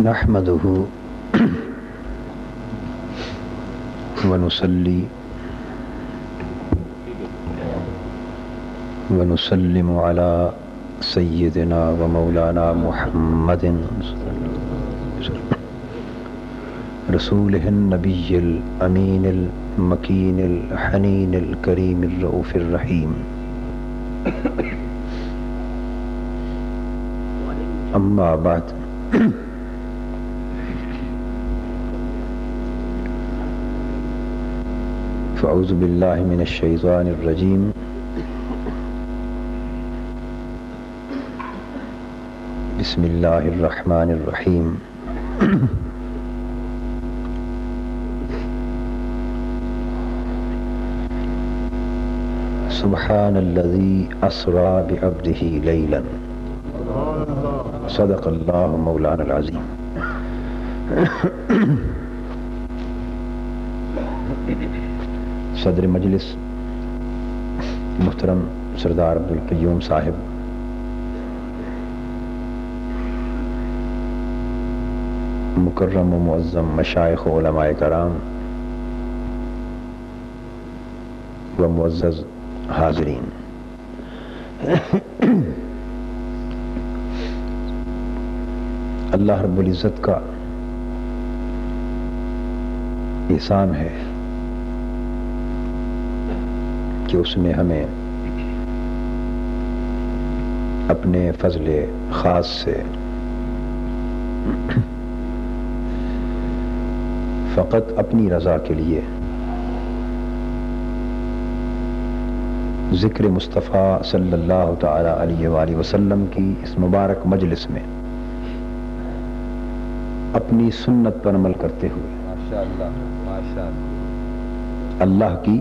نحمده ونصلي ونسلم على سيدنا ومولانا محمد رسوله النبي الأمين المكين الحنين الكريم الرؤوف الرحيم. أما بعد، فأعوذ بالله من الشيطان الرجيم. بسم الله الرحمن الرحيم. سبحان الذي أسرى بعبده ليلا. صدق الله مولانا العظيم. صدر مجلس محترم سردار عبدالقیوم صاحب، مکرم و معظم مشائخ و علماء کرام و معزز حاضرین، اللہ رب العزت کا احسان ہے کہ اس نے ہمیں اپنے فضل خاص سے فقط اپنی رضا کے لیے ذکر مصطفیٰ صلی اللہ تعالی علیہ وآلہ وسلم کی اس مبارک مجلس میں اپنی سنت پر عمل کرتے ہوئے اللہ کی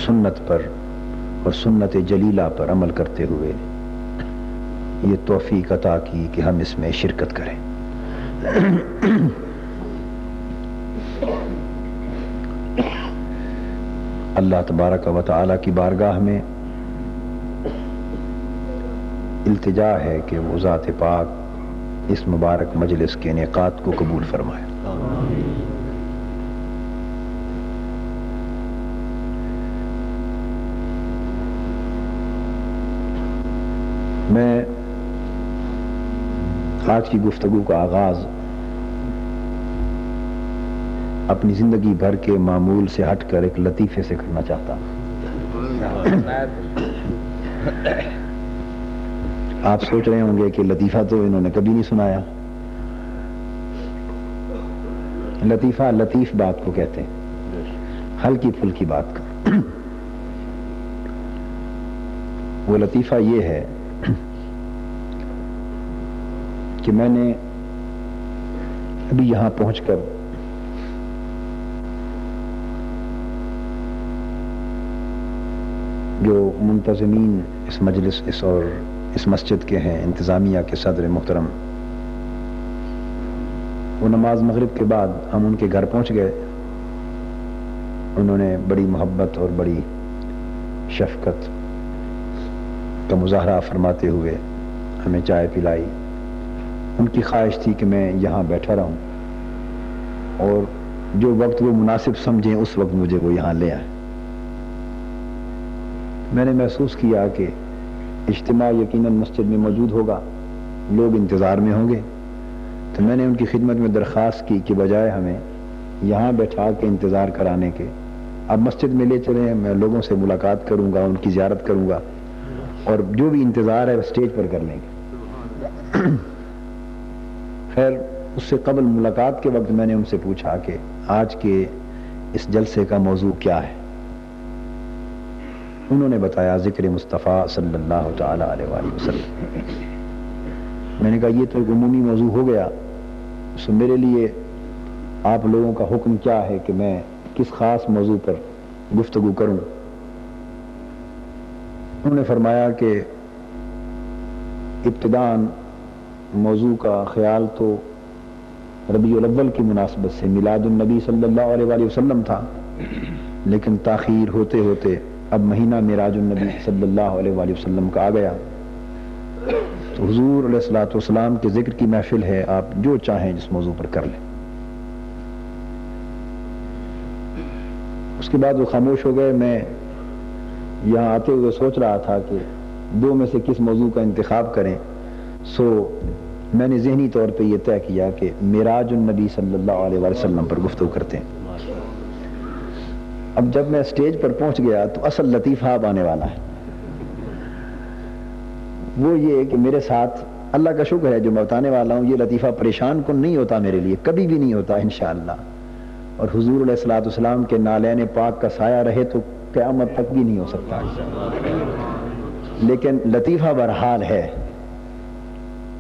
سنت پر اور سنت جلیلہ پر عمل کرتے ہوئے یہ توفیق عطا کی کہ ہم اس میں شرکت کریں۔ اللہ تبارک و تعالی کی بارگاہ میں التجا ہے کہ وہ ذات پاک اس مبارک مجلس کے انعقاد کو قبول فرمائے۔ میں آج کی گفتگو کا آغاز اپنی زندگی بھر کے معمول سے ہٹ کر ایک لطیفے سے کرنا چاہتا ہوں۔ آپ سوچ رہے ہوں گے کہ لطیفہ تو انہوں نے کبھی نہیں سنایا۔ لطیفہ لطیف بات کو کہتے ہیں، ہلکی پھلکی بات کا۔ وہ لطیفہ یہ ہے کہ میں نے ابھی یہاں پہنچ کر جو منتظمین اس مجلس اور اس مسجد کے ہیں، انتظامیہ کے صدر محترم، وہ نماز مغرب کے بعد ہم ان کے گھر پہنچ گئے۔ انہوں نے بڑی محبت اور بڑی شفقت کا مظاہرہ فرماتے ہوئے ہمیں چائے پلائی۔ ان کی خواہش تھی کہ میں یہاں بیٹھا رہوں اور جو وقت وہ مناسب سمجھیں اس وقت مجھے وہ یہاں لے آئیں۔ میں نے محسوس کیا کہ اجتماع یقیناً مسجد میں موجود ہوگا، لوگ انتظار میں ہوں گے، تو میں نے ان کی خدمت میں درخواست کی کہ بجائے ہمیں یہاں بیٹھا کے انتظار کرانے کے اب مسجد میں لے چلیں، میں لوگوں سے ملاقات کروں گا، ان کی زیارت کروں گا، اور جو بھی انتظار ہے اسٹیج پر کر لیں گے۔ خیر، اس سے قبل ملاقات کے وقت میں نے ان سے پوچھا کہ آج کے اس جلسے کا موضوع کیا ہے۔ انہوں نے بتایا ذکر مصطفیٰ صلی اللہ تعالی علیہ وآلہ وسلم۔ میں نے کہا یہ تو ایک عمومی موضوع ہو گیا، سو میرے لیے آپ لوگوں کا حکم کیا ہے کہ میں کس خاص موضوع پر گفتگو کروں؟ انہوں نے فرمایا کہ ابتداءً موضوع کا خیال تو ربیع الاول کی مناسبت سے میلاد النبی صلی اللہ علیہ وآلہ وسلم تھا، لیکن تاخیر ہوتے ہوتے اب مہینہ معراج النبی صلی اللہ علیہ وآلہ وسلم کا آ گیا، تو حضور علیہ الصلوۃ والسلام کے ذکر کی محفل ہے، آپ جو چاہیں جس موضوع پر کر لیں۔ اس کے بعد وہ خاموش ہو گئے۔ میں یہاں آتے ہوئے سوچ رہا تھا کہ دو میں سے کس موضوع کا انتخاب کریں، سو میں نے ذہنی طور پہ یہ طے کیا کہ معراج النبی صلی اللہ علیہ وسلم پر گفتگو کرتے ہیں۔ اب جب میں اسٹیج پر پہنچ گیا تو اصل لطیفہ اب آنے والا ہے، وہ یہ کہ میرے ساتھ اللہ کا شکر ہے جو میں بتانے والا ہوں، یہ لطیفہ پریشان کن نہیں ہوتا میرے لیے، کبھی بھی نہیں ہوتا انشاءاللہ، اور حضور علیہ الصلوۃ والسلام کے نالین پاک کا سایہ رہے تو قیامت تک بھی نہیں ہو سکتا، لیکن لطیفہ بہرحال ہے۔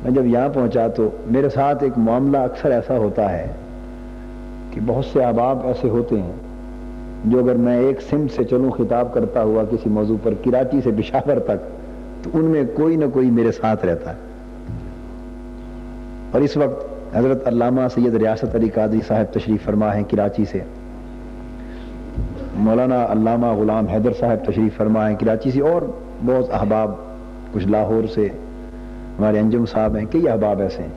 میں جب یہاں پہنچا تو میرے ساتھ ایک معاملہ اکثر ایسا ہوتا ہے کہ بہت سے احباب ایسے ہوتے ہیں جو اگر میں ایک سمت سے چلوں خطاب کرتا ہوا کسی موضوع پر کراچی سے پشاور تک، تو ان میں کوئی نہ کوئی میرے ساتھ رہتا ہے۔ اور اس وقت حضرت علامہ سید ریاست علی قادری صاحب تشریف فرما ہیں کراچی سے، مولانا علامہ غلام حیدر صاحب تشریف فرما ہیں کراچی سے، اور بہت احباب، کچھ لاہور سے، ہمارے انجم صاحب ہیں، کئی احباب ایسے ہیں۔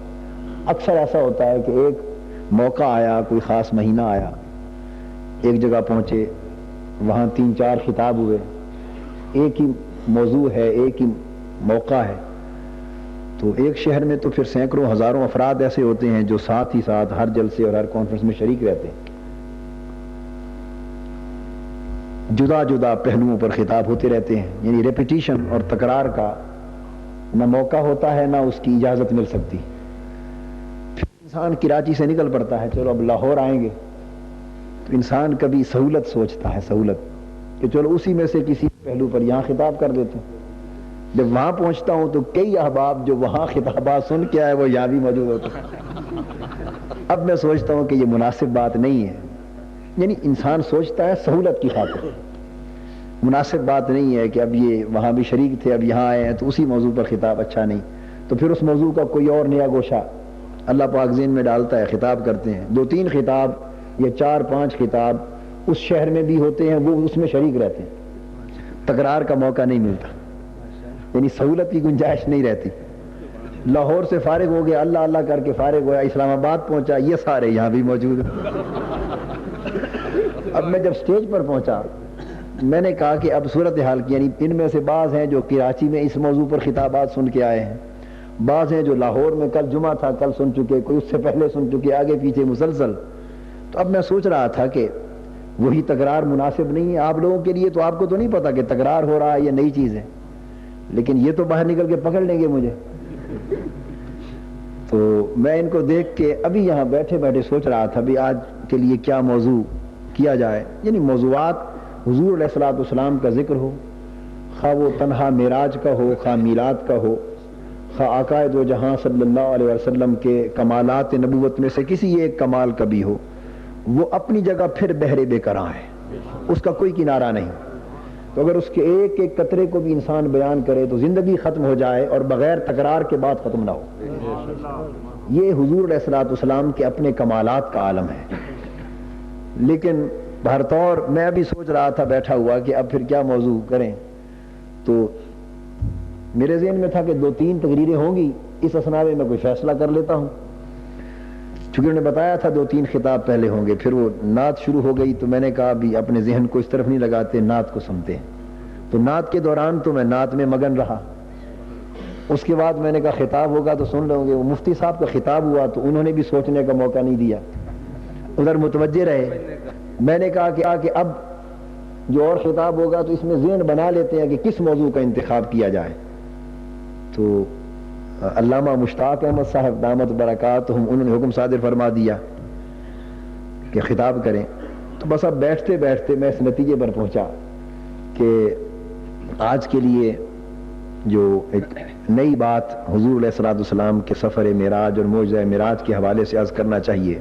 اکثر ایسا ہوتا ہے کہ ایک موقع آیا، کوئی خاص مہینہ آیا، ایک جگہ پہنچے، وہاں 3-4 خطاب ہوئے، ایک ہی موضوع ہے، ایک ہی موقع ہے، تو ایک شہر میں تو پھر سینکڑوں ہزاروں افراد ایسے ہوتے ہیں جو ساتھ ہی ساتھ ہر جلسے اور ہر کانفرنس میں شریک رہتے ہیں، جدا جدا پہلوؤں پر خطاب ہوتے رہتے ہیں، یعنی ریپیٹیشن اور تکرار کا نہ موقع ہوتا ہے نہ اس کی اجازت مل سکتی۔ پھر انسان کراچی سے نکل پڑتا ہے، چلو اب لاہور آئیں گے، تو انسان کبھی سہولت سوچتا ہے، سہولت کہ چلو اسی میں سے کسی پہلو پر یہاں خطاب کر دیتے ہیں۔ جب وہاں پہنچتا ہوں تو کئی احباب جو وہاں خطابات سن کے آئے وہ یہاں بھی موجود ہوتے ہیں۔ اب میں سوچتا ہوں کہ یہ مناسب بات نہیں ہے، یعنی انسان سوچتا ہے سہولت کی خاطر، مناسب بات نہیں ہے کہ اب یہ وہاں بھی شریک تھے اب یہاں آئے ہیں تو اسی موضوع پر خطاب اچھا نہیں، تو پھر اس موضوع کا کوئی اور نیا گوشہ اللہ پاک ذہن میں ڈالتا ہے، خطاب کرتے ہیں، 2-3 خطاب یا 4-5 خطاب اس شہر میں بھی ہوتے ہیں، وہ اس میں شریک رہتے ہیں، تکرار کا موقع نہیں ملتا، یعنی سہولت کی گنجائش نہیں رہتی۔ لاہور سے فارغ ہو گیا، اللہ اللہ کر کے فارغ ہوا، اسلام آباد پہنچا، یہ سارے یہاں بھی موجود ہیں۔ اب میں جب سٹیج پر پہنچا میں نے کہا کہ اب صورتحال کی، یعنی ان میں سے بعض ہیں جو کراچی میں اس موضوع پر خطابات سن کے آئے ہیں، بعض ہیں جو لاہور میں کل جمعہ تھا کل سن چکے، کوئی اس سے پہلے سن چکے، آگے پیچھے مسلسل۔ تو اب میں سوچ رہا تھا کہ وہی تکرار مناسب نہیں ہے آپ لوگوں کے لیے، تو آپ کو تو نہیں پتا کہ تکرار ہو رہا ہے یہ نئی چیز ہے، لیکن یہ تو باہر نکل کے پکڑ لیں گے مجھے۔ تو میں ان کو دیکھ کے ابھی یہاں بیٹھے بیٹھے سوچ رہا تھا بھی آج کے لیے کیا موضوع کیا جائے، یعنی موضوعات حضور علیہ الصلوۃ والسلام کا ذکر ہو، خواہ وہ تنہا معراج کا ہو، خواہ میلاد کا ہو، خواہ آقا دو جہاں صلی اللہ علیہ وسلم کے کمالات نبوت میں سے کسی ایک کمال کا بھی ہو، وہ اپنی جگہ پھر بحر بے کراں ہے، اس کا کوئی کنارہ نہیں۔ تو اگر اس کے ایک ایک قطرے کو بھی انسان بیان کرے تو زندگی ختم ہو جائے اور بغیر تکرار کے بعد ختم نہ ہو۔ یہ حضور علیہ الصلوۃ والسلام کے اپنے کمالات کا عالم ہے۔ لیکن بہر طور میں ابھی سوچ رہا تھا بیٹھا ہوا کہ اب پھر کیا موضوع کریں، تو میرے ذہن میں تھا کہ 2-3 تقریریں ہوں گی، اس اسنا میں کوئی فیصلہ کر لیتا ہوں، چونکہ انہوں نے بتایا تھا 2-3 خطاب پہلے ہوں گے، پھر وہ نعت شروع ہو گئی تو میں نے کہا بھی اپنے ذہن کو اس طرف نہیں لگاتے، نعت کو سنتے ہیں۔ تو نعت کے دوران تو میں نعت میں مگن رہا، اس کے بعد میں نے کہا خطاب ہوگا تو سن لوں گے، وہ مفتی صاحب کا خطاب ہوا تو انہوں نے بھی سوچنے کا موقع نہیں دیا، ادھر متوجہ رہے۔ میں نے کہا کہ اب جو اور خطاب ہوگا تو اس میں ذہن بنا لیتے ہیں کہ کس موضوع کا انتخاب کیا جائے۔ تو علامہ مشتاق احمد صاحب دامت برکاتہم انہوں نے حکم صادر فرما دیا کہ خطاب کریں، تو بس اب بیٹھتے بیٹھتے میں اس نتیجے پر پہنچا کہ آج کے لیے جو ایک نئی بات حضور علیہ الصلوۃ والسلام کے سفر معراج اور معجزہ معراج کے حوالے سے عرض کرنا چاہیے،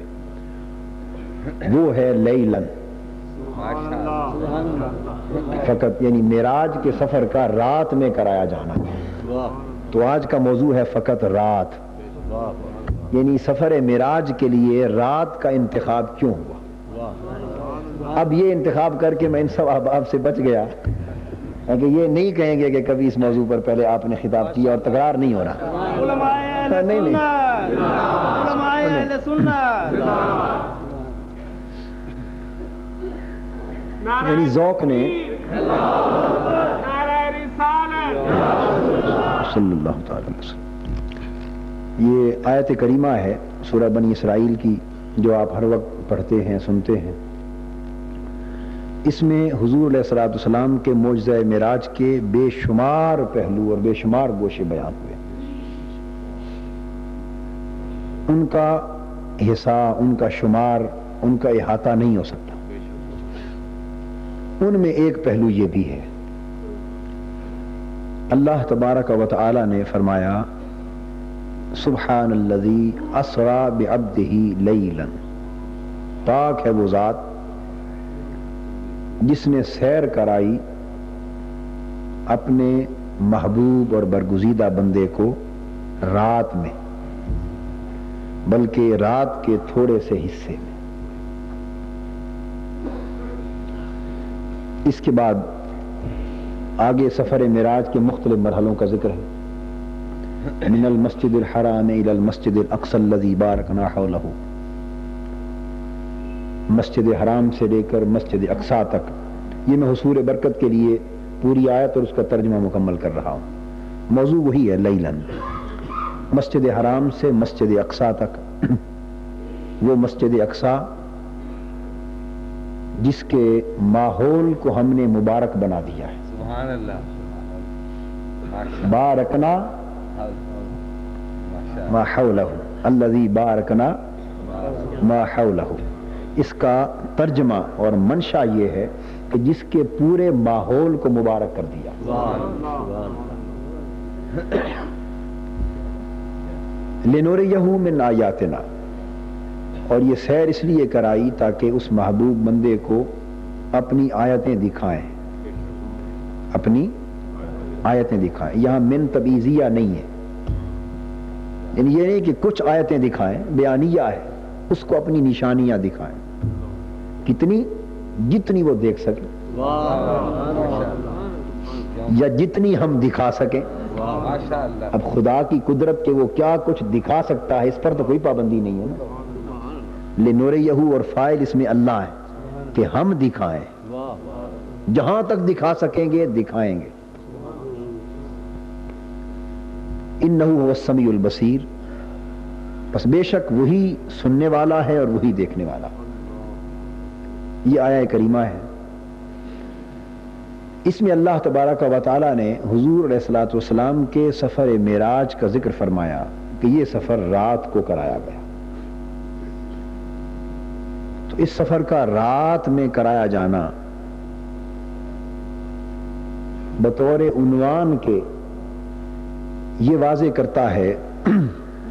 وہ ہے لیلن، فقط یعنی معراج کے سفر کا رات میں کرایا جانا۔ تو آج کا موضوع ہے فقط رات، یعنی سفر معراج کے لیے رات کا انتخاب کیوں ہوا۔ اب یہ انتخاب کر کے میں ان سب احباب سے بچ گیا کہ یہ نہیں کہیں گے کہ کبھی اس موضوع پر پہلے آپ نے خطاب کیا اور تکرار نہیں ہو رہا. یعنی ذوق نے صلی اللہ تعالی وسلم. یہ آیت کریمہ ہے سورہ بنی اسرائیل کی جو آپ ہر وقت پڑھتے ہیں سنتے ہیں. اس میں حضور علیہ الصلوۃ والسلام کے معجزہ معراج کے بے شمار پہلو اور بے شمار گوشے بیان ہوئے. ان کا حصہ، ان کا شمار، ان کا احاطہ نہیں ہو سکتا. ان میں ایک پہلو یہ بھی ہے، اللہ تبارک و تعالی نے فرمایا سبحان الذی اسری بعبدہ لیلا، پاک ہے وہ ذات جس نے سیر کرائی اپنے محبوب اور برگزیدہ بندے کو رات میں، بلکہ رات کے تھوڑے سے حصے میں. اس کے بعد آگے سفر معراج کے مختلف مرحلوں کا ذکر ہے. من المسجد الحرام الى المسجد الاقصى الذي باركنا حوله، مسجد حرام سے لے کر مسجد اقصی تک. یہ میں حصول برکت کے لیے پوری آیت اور اس کا ترجمہ مکمل کر رہا ہوں. موضوع وہی ہے لیلاً، مسجد حرام سے مسجد اقصی تک. وہ مسجد اقصی جس کے ماحول کو ہم نے مبارک بنا دیا ہے. سبحان اللہ. بارکنا ما حولہ الذی بارکنا ما حولہ. اس کا ترجمہ اور منشا یہ ہے کہ جس کے پورے ماحول کو مبارک کر دیا. لنوریہ من آیاتنا، اور یہ سیر اس لیے کرائی تاکہ اس محبوب بندے کو اپنی آیتیں دکھائیں، اپنی آیتیں دکھائیں. یہاں من تبعیضیہ نہیں ہے، یعنی یہ نہیں کہ کچھ آیتیں دکھائیں، بیانیہ ہے، اس کو اپنی نشانیاں دکھائیں. کتنی؟ جتنی وہ دیکھ سکیں یا جتنی ہم دکھا سکیں. اب خدا کی قدرت کے وہ کیا کچھ دکھا سکتا ہے اس پر تو کوئی پابندی نہیں ہے نا. لنوریہ اور فاعل اس میں اللہ ہے کہ ہم دکھائیں، جہاں تک دکھا سکیں گے دکھائیں گے. انہ هو السمیع البصیر، پس بے شک وہی سننے والا ہے اور وہی دیکھنے والا. یہ آیہ کریمہ ہے. اس میں اللہ تبارک و تعالی نے حضور علیہ الصلوۃ والسلام کے سفر معراج کا ذکر فرمایا کہ یہ سفر رات کو کرایا گیا. تو اس سفر کا رات میں کرایا جانا بطور عنوان کے یہ واضح کرتا ہے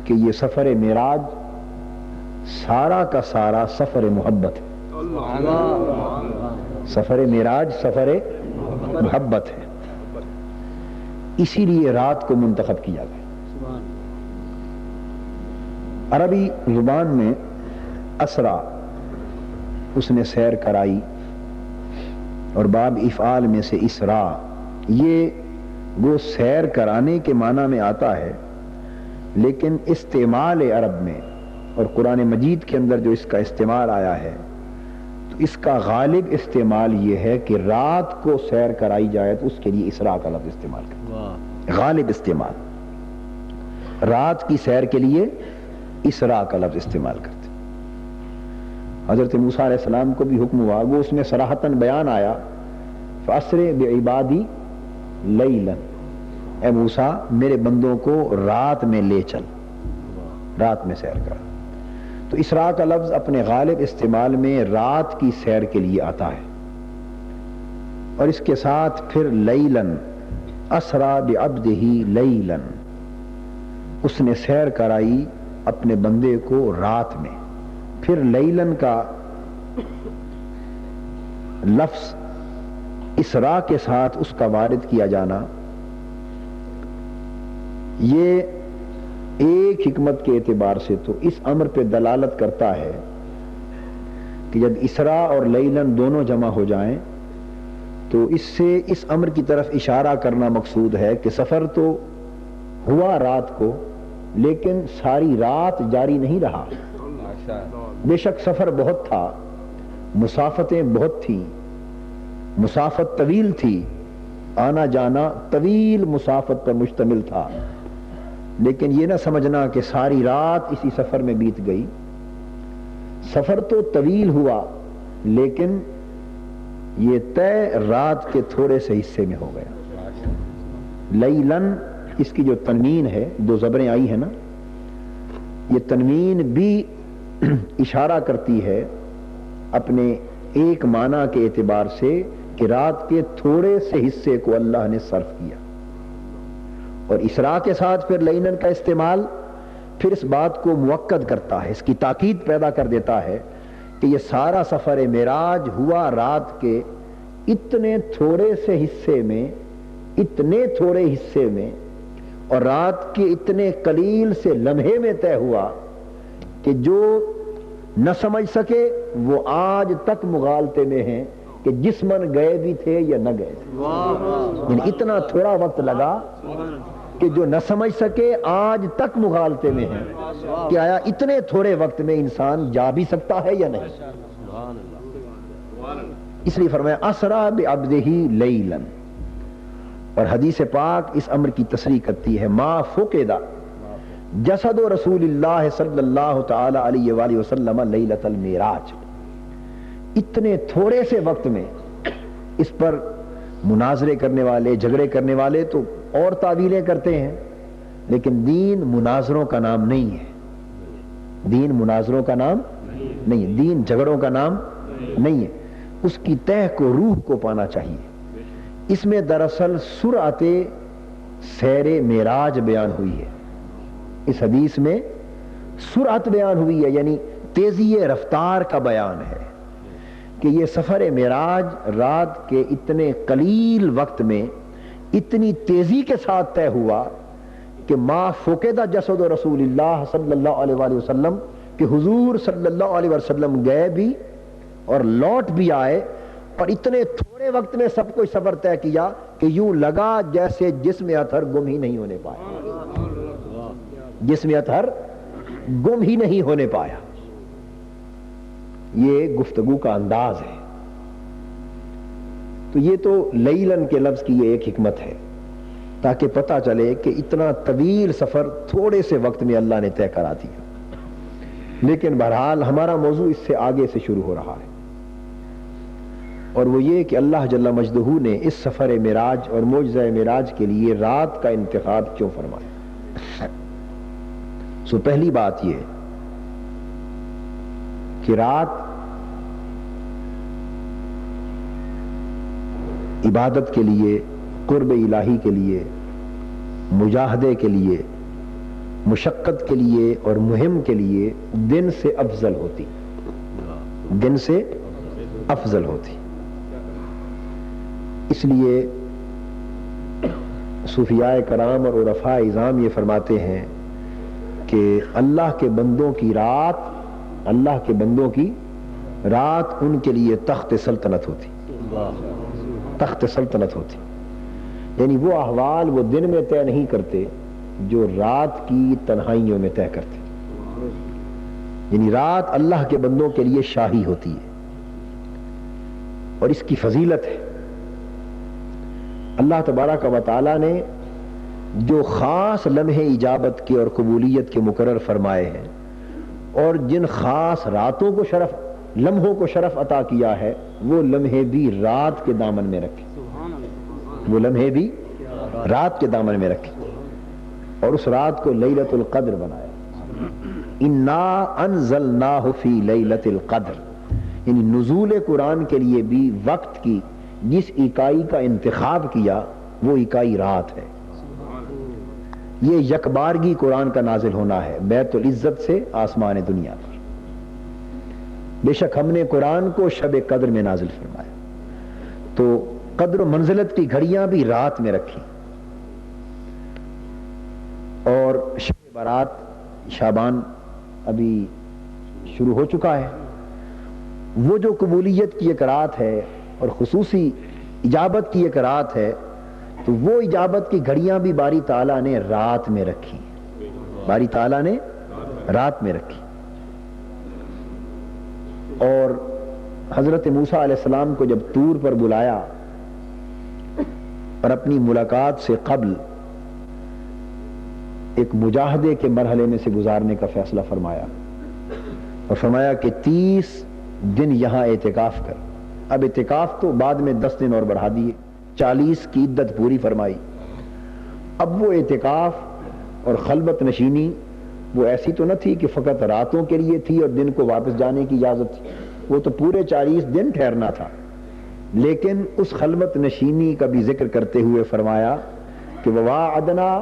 کہ یہ سفر معراج سارا کا سارا سفر محبت ہے. سفر معراج سفر محبت ہے، اسی لیے رات کو منتخب کیا گیا. عربی زبان میں اسرا، اس نے سیر کرائی، اور باب افعال میں سے اسرا، یہ وہ سیر کرانے کے معنی میں آتا ہے، لیکن استعمال عرب میں اور قرآن مجید کے اندر جو اس کا استعمال آیا ہے تو اس کا غالب استعمال یہ ہے کہ رات کو سیر کرائی جائے تو اس کے لیے اسراء کا لفظ استعمال کرتے. غالب استعمال رات کی سیر کے لیے اسراء کا لفظ استعمال کرتے. حضرت موسیٰ علیہ السلام کو بھی حکم ہوا، وہ اس میں صراحتاً بیان آیا فَأَسْرِ بِعِبَادِي لَيْلًا، اے موسیٰ میرے بندوں کو رات میں لے چل، رات میں سیر کر. تو اسراء کا لفظ اپنے غالب استعمال میں رات کی سیر کے لیے آتا ہے. اور اس کے ساتھ پھر لیلاً، اسرا بعبدہ لیلاً، اس نے سیر کرائی اپنے بندے کو رات میں. پھر لیلاً کا لفظ اسراء کے ساتھ اس کا وارد کیا جانا یہ ایک حکمت کے اعتبار سے تو اس امر پہ دلالت کرتا ہے کہ جب اسراء اور لیلاً دونوں جمع ہو جائیں تو اس سے اس امر کی طرف اشارہ کرنا مقصود ہے کہ سفر تو ہوا رات کو، لیکن ساری رات جاری نہیں رہا۔ بے شک سفر بہت تھا، مسافتیں بہت تھیں، مسافت طویل تھی، آنا جانا طویل مسافت پر مشتمل تھا، لیکن یہ نہ سمجھنا کہ ساری رات اسی سفر میں بیت گئی۔ سفر تو طویل ہوا، لیکن یہ طے رات کے تھوڑے سے حصے میں ہو گیا۔ لیلن، اس کی جو تنوین ہے، دو زبریں آئی ہیں نا، یہ تنوین بھی اشارہ کرتی ہے اپنے ایک معنی کے اعتبار سے کہ رات کے تھوڑے سے حصے کو اللہ نے صرف کیا، اور اسراء کے ساتھ پھر لیلن کا استعمال پھر اس بات کو مؤکد کرتا ہے، اس کی تاکید پیدا کر دیتا ہے کہ یہ سارا سفر معراج ہوا رات کے اتنے تھوڑے سے حصے میں، اتنے تھوڑے حصے میں، اور رات کے اتنے قلیل سے لمحے میں طے ہوا کہ جو نہ سمجھ سکے وہ آج تک مغالطے میں ہیں کہ جسمن گئے بھی تھے یا نہ گئے تھے۔ یعنی اتنا تھوڑا وقت لگا کہ جو نہ سمجھ سکے آج تک مغالطے میں ہیں کہ آیا اتنے تھوڑے وقت میں انسان جا بھی سکتا ہے یا نہیں۔ اس لیے فرمایا اسرا بعبدہ لیلا، اور حدیث پاک اس امر کی تصریح کرتی ہے، ما فقد جسد رسول اللہ صلی اللہ تعالی علیہ وآلہ وسلم لیلۃ المعراج۔ اتنے تھوڑے سے وقت میں اس پر مناظرے کرنے والے، جھگڑے کرنے والے تو اور تعویلیں کرتے ہیں، لیکن دین مناظروں کا نام نہیں ہے، دین مناظروں کا نام نہیں ہے، دین جھگڑوں کا نام نہیں ہے، اس کی تہ کو، روح کو پانا چاہیے۔ اس میں دراصل سرعت سیر معراج بیان ہوئی ہے، اس حدیث میں سرعت بیان ہوئی ہے، یعنی تیزی رفتار کا بیان ہے کہ یہ سفر معراج رات کے اتنے قلیل وقت میں اتنی تیزی کے ساتھ طے ہوا کہ ما فقد جسد رسول اللہ صلی اللہ علیہ وآلہ وسلم، کہ حضور صلی اللہ علیہ وسلم گئے بھی اور لوٹ بھی آئے، اور اتنے تھوڑے وقت میں سب کچھ سفر طے کیا کہ یوں لگا جیسے جسم اطہر گم ہی نہیں ہونے پایا، جسم اطہر گم ہی نہیں ہونے پایا۔ یہ گفتگو کا انداز ہے۔ تو یہ تو لیلن کے لفظ کی یہ ایک حکمت ہے، تاکہ پتہ چلے کہ اتنا طویل سفر تھوڑے سے وقت میں اللہ نے طے کرا دیا۔ لیکن بہرحال ہمارا موضوع اس سے آگے سے شروع ہو رہا ہے، اور وہ یہ کہ اللہ جل مجدہ نے اس سفر معراج اور معجزہ معراج کے لیے رات کا انتخاب کیوں فرمایا۔ سو پہلی بات یہ کہ رات عبادت کے لیے، قرب الہی کے لیے، مجاہدے کے لیے، مشقت کے لیے اور مہم کے لیے دن سے افضل ہوتی، دن سے افضل ہوتی۔ اس لیے صوفیاء کرام اور عرفاء اعظام یہ فرماتے ہیں کہ اللہ کے بندوں کی رات، اللہ کے بندوں کی رات ان کے لیے تخت سلطنت ہوتی، تخت سلطنت ہوتی، یعنی وہ احوال وہ دن میں طے نہیں کرتے جو رات کی تنہائیوں میں طے کرتے، یعنی رات اللہ کے بندوں کے لیے شاہی ہوتی ہے، اور اس کی فضیلت ہے۔ اللہ تبارک و تعالی نے جو خاص لمحے اجابت کے اور قبولیت کے مقرر فرمائے ہیں، اور جن خاص راتوں کو شرف، لمحوں کو شرف عطا کیا ہے، وہ لمحے بھی رات کے دامن میں رکھے، وہ لمحے بھی رات کے دامن میں رکھے، اور اس رات کو لیلۃ القدر بنایا۔ انا انزلناہ فی لیلۃ القدر، یعنی نزول قرآن کے لیے بھی وقت کی جس اکائی کا انتخاب کیا وہ اکائی رات ہے۔ یہ یکبارگی قرآن کا نازل ہونا ہے بیت العزت سے آسمان دنیا پر۔ بے شک ہم نے قرآن کو شب قدر میں نازل فرمایا، تو قدر و منزلت کی گھڑیاں بھی رات میں رکھی، اور شب برات شعبان ابھی شروع ہو چکا ہے، وہ جو قبولیت کی ایک رات ہے اور خصوصی اجابت کی ایک رات ہے، تو وہ اجابت کی گھڑیاں بھی باری تعالیٰ نے رات میں رکھی، باری تعالیٰ نے رات میں رکھی۔ اور حضرت موسیٰ علیہ السلام کو جب طور پر بلایا اور اپنی ملاقات سے قبل ایک مجاہدے کے مرحلے میں سے گزارنے کا فیصلہ فرمایا، اور فرمایا کہ 30 دن یہاں اعتکاف کر۔ اب اعتکاف تو بعد میں 10 دن اور بڑھا دیے، 40 کی عدت پوری فرمائی۔ اب وہ اعتکاف اور خلوت نشینی وہ ایسی تو نہ تھی کہ فقط راتوں کے لیے تھی اور دن کو واپس جانے کی اجازت تھی، وہ تو پورے 40 دن ٹھہرنا تھا۔ لیکن اس خلوت نشینی کا بھی ذکر کرتے ہوئے فرمایا کہ وَوَاعَدْنَا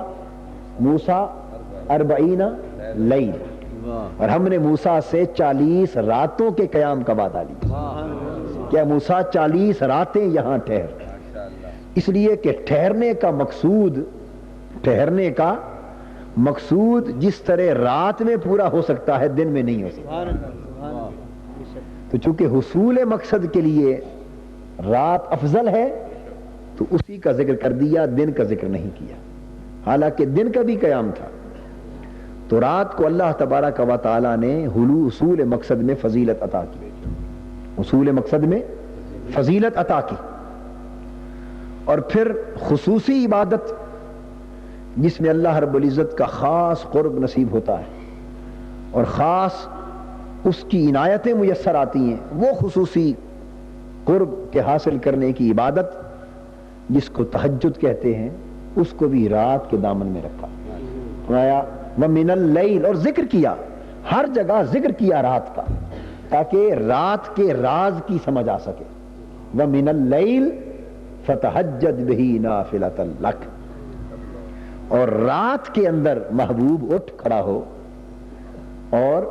موسیٰ 40 لیل، اور ہم نے موسیٰ سے 40 راتوں کے قیام کا وعدہ لیا۔ کیا موسیٰ 40 راتیں یہاں ٹھہر، اس لیے کہ ٹھہرنے کا مقصود جس طرح رات میں پورا ہو سکتا ہے دن میں نہیں ہو سکتا۔ تو چونکہ حصول مقصد کے لیے رات افضل ہے تو اسی کا ذکر کر دیا، دن کا ذکر نہیں کیا، حالانکہ دن کا بھی قیام تھا۔ تو رات کو اللہ تبارک و تعالی نے حصول مقصد میں فضیلت عطا کی، حصول مقصد میں فضیلت عطا کی۔ اور پھر خصوصی عبادت جس میں اللہ رب العزت کا خاص قرب نصیب ہوتا ہے اور خاص اس کی عنایتیں میسر آتی ہیں، وہ خصوصی قرب کے حاصل کرنے کی عبادت جس کو تہجد کہتے ہیں، اس کو بھی رات کے دامن میں رکھا۔ فرمایا وَمِنَ اللَّيْلِ، اور ذکر کیا، ہر جگہ ذکر کیا رات کا، تاکہ رات کے راز کی سمجھ آ سکے۔ وَمِنَ اللَّيْلِ فَتَہَجَّدْ بِهِ نَافِلَةً لَكَ، اور رات کے اندر محبوب اٹھ کھڑا ہو اور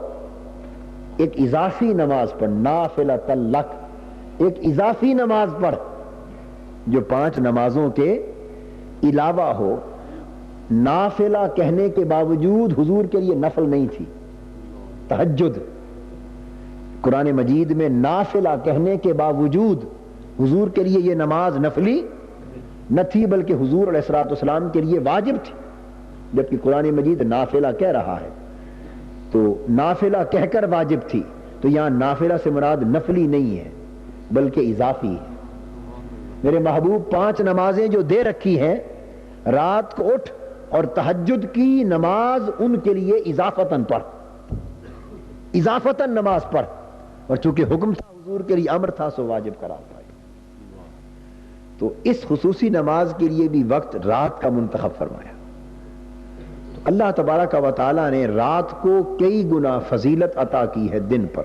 ایک اضافی نماز پڑھ، نافلۃ لک، ایک اضافی نماز پڑھ جو 5 نمازوں کے علاوہ ہو۔ نافلہ کہنے کے باوجود حضور کے لیے نفل نہیں تھی، تہجد۔ قرآن مجید میں نافلہ کہنے کے باوجود حضور کے لیے یہ نماز نفلی نہ تھی، بلکہ حضور علیہ الصلوۃ والسلام کے لیے واجب تھی، جبکہ قرآن مجید نافلہ کہہ رہا ہے تو نافلہ کہہ کر واجب تھی۔ تو یہاں نافلہ سے مراد نفلی نہیں ہے بلکہ اضافی ہے۔ میرے محبوب 5 نمازیں جو دے رکھی ہیں، رات کو اٹھ اور تہجد کی نماز ان کے لیے اضافتاً پڑھ، اضافتاً نماز پڑھ، اور چونکہ حکم تھا حضور کے لیے، امر تھا، سو واجب قرار پائے۔ تو اس خصوصی نماز کے لیے بھی وقت رات کا منتخب فرمایا۔ تو اللہ تبارک و تعالی نے رات کو کئی گنا فضیلت عطا کی ہے دن پر۔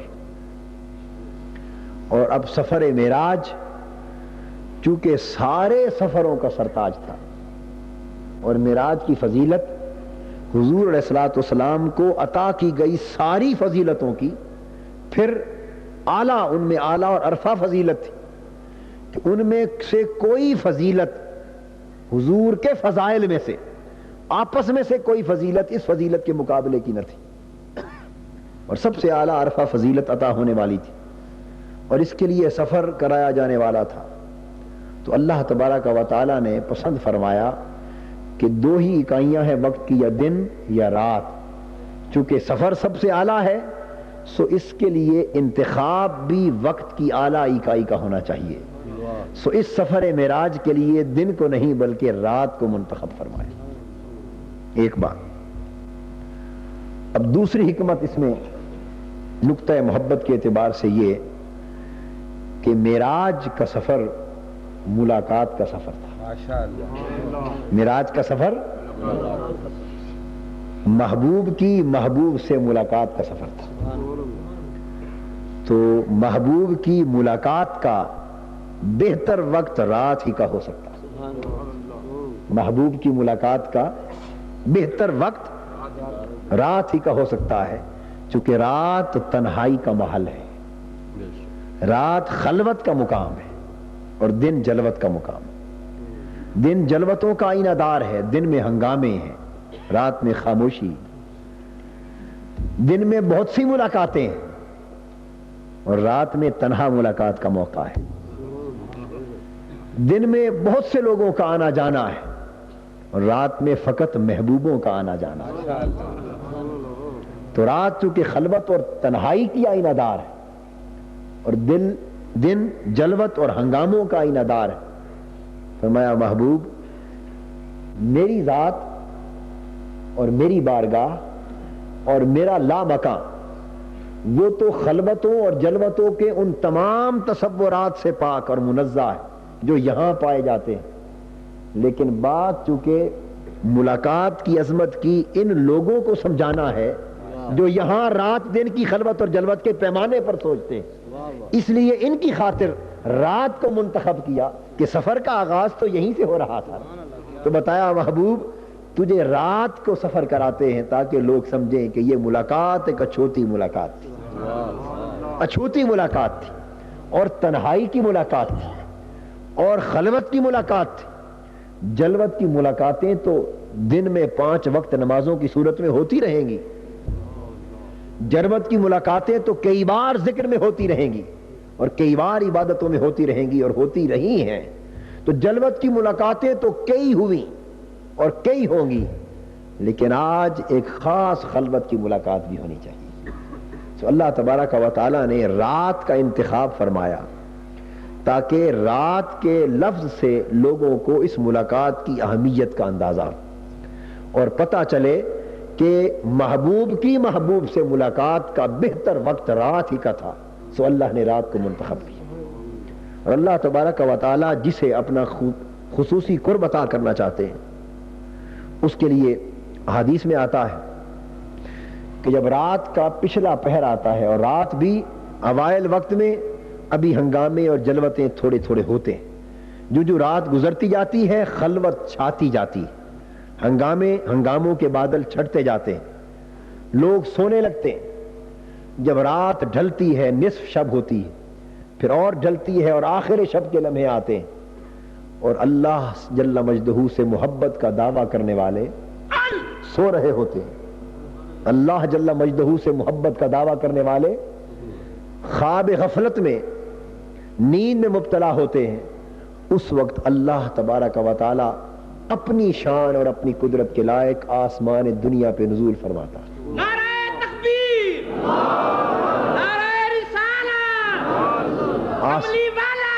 اور اب سفر معراج چونکہ سارے سفروں کا سرتاج تھا، اور معراج کی فضیلت حضور علیہ الصلوۃ والسلام کو عطا کی گئی ساری فضیلتوں کی پھر اعلیٰ، ان میں اعلیٰ اور عرفہ فضیلت تھی کہ ان میں سے کوئی فضیلت حضور کے فضائل میں سے، آپس میں سے کوئی فضیلت اس فضیلت کے مقابلے کی نہ تھی، اور سب سے اعلیٰ عرفہ فضیلت عطا ہونے والی تھی، اور اس کے لیے سفر کرایا جانے والا تھا۔ تو اللہ تبارک و تعالی نے پسند فرمایا کہ 2 ہی اکائیاں ہیں وقت کی، یا دن یا رات۔ چونکہ سفر سب سے اعلیٰ ہے سو اس کے لیے انتخاب بھی وقت کی اعلیٰ اکائی کا ہونا چاہیے۔ سو اس سفر معراج کے لیے دن کو نہیں بلکہ رات کو منتخب فرمایا۔ ایک بات۔ اب دوسری حکمت اس میں نقطہ محبت کے اعتبار سے یہ کہ معراج کا سفر ملاقات کا سفر تھا۔ معراج کا سفر محبوب کی محبوب سے ملاقات کا سفر تھا۔ تو محبوب کی ملاقات کا بہتر وقت رات ہی کا ہو سکتا ہے۔ محبوب کی ملاقات کا بہتر وقت رات ہی کا ہو سکتا ہے، چونکہ رات تنہائی کا محل ہے، رات خلوت کا مقام ہے اور دن جلوت کا مقام ہے۔ دن جلوتوں کا آئینہ دار ہے، دن میں ہنگامے ہیں، رات میں خاموشی۔ دن میں بہت سی ملاقاتیں ہیں اور رات میں تنہا ملاقات کا موقع ہے۔ دن میں بہت سے لوگوں کا آنا جانا ہے اور رات میں فقط محبوبوں کا آنا جانا ہے. تو رات چونکہ خلوت اور تنہائی کی آئینہ دار ہے اور دن جلوت اور ہنگاموں کا آئینہ دار ہے. فرمایا محبوب میری ذات اور میری بارگاہ اور میرا لامکان وہ تو خلوتوں اور جلوتوں کے ان تمام تصورات سے پاک اور منزہ ہے جو یہاں پائے جاتے ہیں. لیکن بات چونکہ ملاقات کی عظمت کی ان لوگوں کو سمجھانا ہے جو یہاں رات دن کی خلوت اور جلوت کے پیمانے پر سوچتے ہیں، اس لیے ان کی خاطر رات کو منتخب کیا کہ سفر کا آغاز تو یہیں سے ہو رہا تھا. تو بتایا محبوب تجھے رات کو سفر کراتے ہیں تاکہ لوگ سمجھیں کہ یہ ملاقات ایک اچھوتی ملاقات تھی، اچھوتی ملاقات تھی اور تنہائی کی ملاقات تھی اور خلوت کی ملاقات تھی. جلوت کی ملاقاتیں تو دن میں 5 وقت نمازوں کی صورت میں ہوتی رہیں گی، جلوت کی ملاقاتیں تو کئی بار ذکر میں ہوتی رہیں گی اور کئی بار عبادتوں میں ہوتی رہیں گی اور ہوتی رہی ہیں. تو جلوت کی ملاقاتیں تو کئی ہوئی اور کئی ہوں گی، لیکن آج ایک خاص خلوت کی ملاقات بھی ہونی چاہیے. تو اللہ تبارک و تعالیٰ نے رات کا انتخاب فرمایا تاکہ رات کے لفظ سے لوگوں کو اس ملاقات کی اہمیت کا اندازہ اور پتہ چلے کہ محبوب کی محبوب سے ملاقات کا بہتر وقت رات ہی کا تھا. سو اللہ نے رات کو منتخب کیا. اور اللہ تبارک و تعالیٰ جسے اپنا خصوصی قرب عطا کرنا چاہتے ہیں اس کے لیے حدیث میں آتا ہے کہ جب رات کا پچھلا پہر آتا ہے اور رات بھی اوائل وقت میں ابھی ہنگامے اور جلوتیں تھوڑے تھوڑے ہوتے ہیں، جو رات گزرتی جاتی ہے خلوت چھاتی جاتی ہے، ہنگاموں کے بادل چھٹتے جاتے ہیں، لوگ سونے لگتے ہیں. جب رات ڈھلتی ہے نصف شب ہوتی ہے، پھر اور ڈھلتی ہے اور آخر شب کے لمحے آتے ہیں اور اللہ جل مجدہ سے محبت کا دعویٰ کرنے والے سو رہے ہوتے ہیں. اللہ جل مجدہ سے محبت کا دعویٰ کرنے والے خواب غفلت میں نیند میں مبتلا ہوتے ہیں. اس وقت اللہ تبارک و تعالی اپنی شان اور اپنی قدرت کے لائق آسمان دنیا پہ نزول فرماتا ہے. نعرہ تکبیر، نعرہ رسالہ، کملی والا،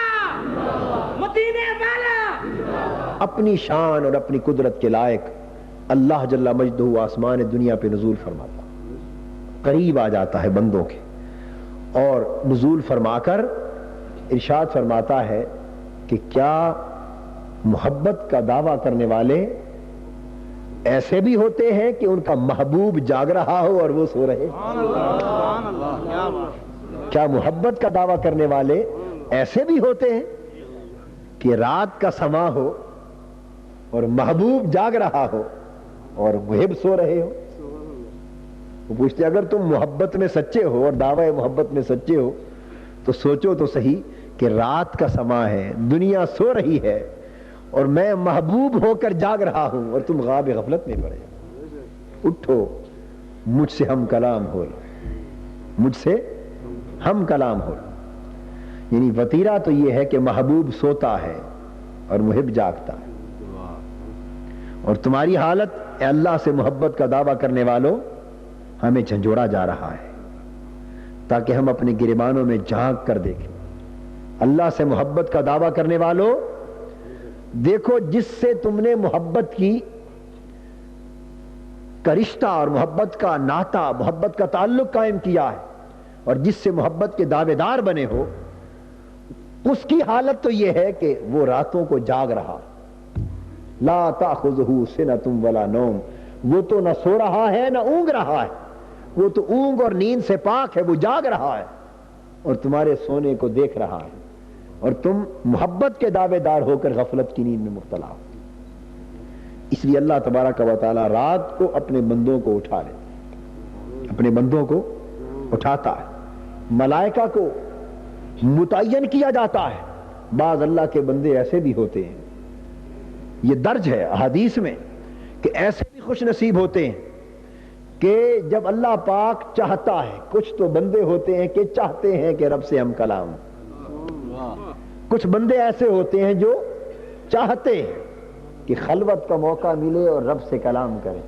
مدینے والا. اپنی شان اور اپنی قدرت کے لائق اللہ جل مجدہ آسمان دنیا پہ نزول فرماتا، قریب آ جاتا ہے بندوں کے اور نزول فرما کر ارشاد فرماتا ہے کہ کیا محبت کا دعویٰ کرنے والے ایسے بھی ہوتے ہیں کہ ان کا محبوب جاگ رہا ہو اور وہ سو رہے؟ کیا محبت کا دعویٰ کرنے والے ایسے بھی ہوتے ہیں کہ رات کا سما ہو اور محبوب جاگ رہا ہو اور محب سو رہے ہو؟ وہ پوچھتے اگر تم محبت میں سچے ہو اور دعوی محبت میں سچے ہو تو سوچو تو صحیح کہ رات کا سما ہے، دنیا سو رہی ہے اور میں محبوب ہو کر جاگ رہا ہوں اور تم غاب غفلت میں پڑے. اٹھو مجھ سے ہم کلام ہو لو، مجھ سے ہم کلام ہو لو. یعنی وتیرہ تو یہ ہے کہ محبوب سوتا ہے اور محب جاگتا ہے اور تمہاری حالت اے اللہ سے محبت کا دعویٰ کرنے والوں ہمیں جھنجھوڑا جا رہا ہے تاکہ ہم اپنے گریبانوں میں جھانک کر دیکھیں. اللہ سے محبت کا دعویٰ کرنے والوں دیکھو جس سے تم نے محبت کی کا رشتہ اور محبت کا ناطہ، محبت کا تعلق قائم کیا ہے اور جس سے محبت کے دعوے دار بنے ہو اس کی حالت تو یہ ہے کہ وہ راتوں کو جاگ رہا. لا تأخذہ سنۃ ولا نوم، وہ تو نہ سو رہا ہے نہ اونگ رہا ہے، وہ تو اونگ اور نیند سے پاک ہے، وہ جاگ رہا ہے اور تمہارے سونے کو دیکھ رہا ہے اور تم محبت کے دعوے دار ہو کر غفلت کی نیند میں مبتلا ہو. اس لیے اللہ تبارک و تعالی رات کو اپنے بندوں کو اٹھا لیتا، اپنے بندوں کو اٹھاتا ہے. ملائکہ کو متعین کیا جاتا ہے. بعض اللہ کے بندے ایسے بھی ہوتے ہیں، یہ درج ہے احادیث میں کہ ایسے بھی خوش نصیب ہوتے ہیں کہ جب اللہ پاک چاہتا ہے، کچھ تو بندے ہوتے ہیں کہ چاہتے ہیں کہ رب سے ہم کلام، کچھ بندے ایسے ہوتے ہیں جو چاہتے ہیں کہ خلوت کا موقع ملے اور رب سے کلام کریں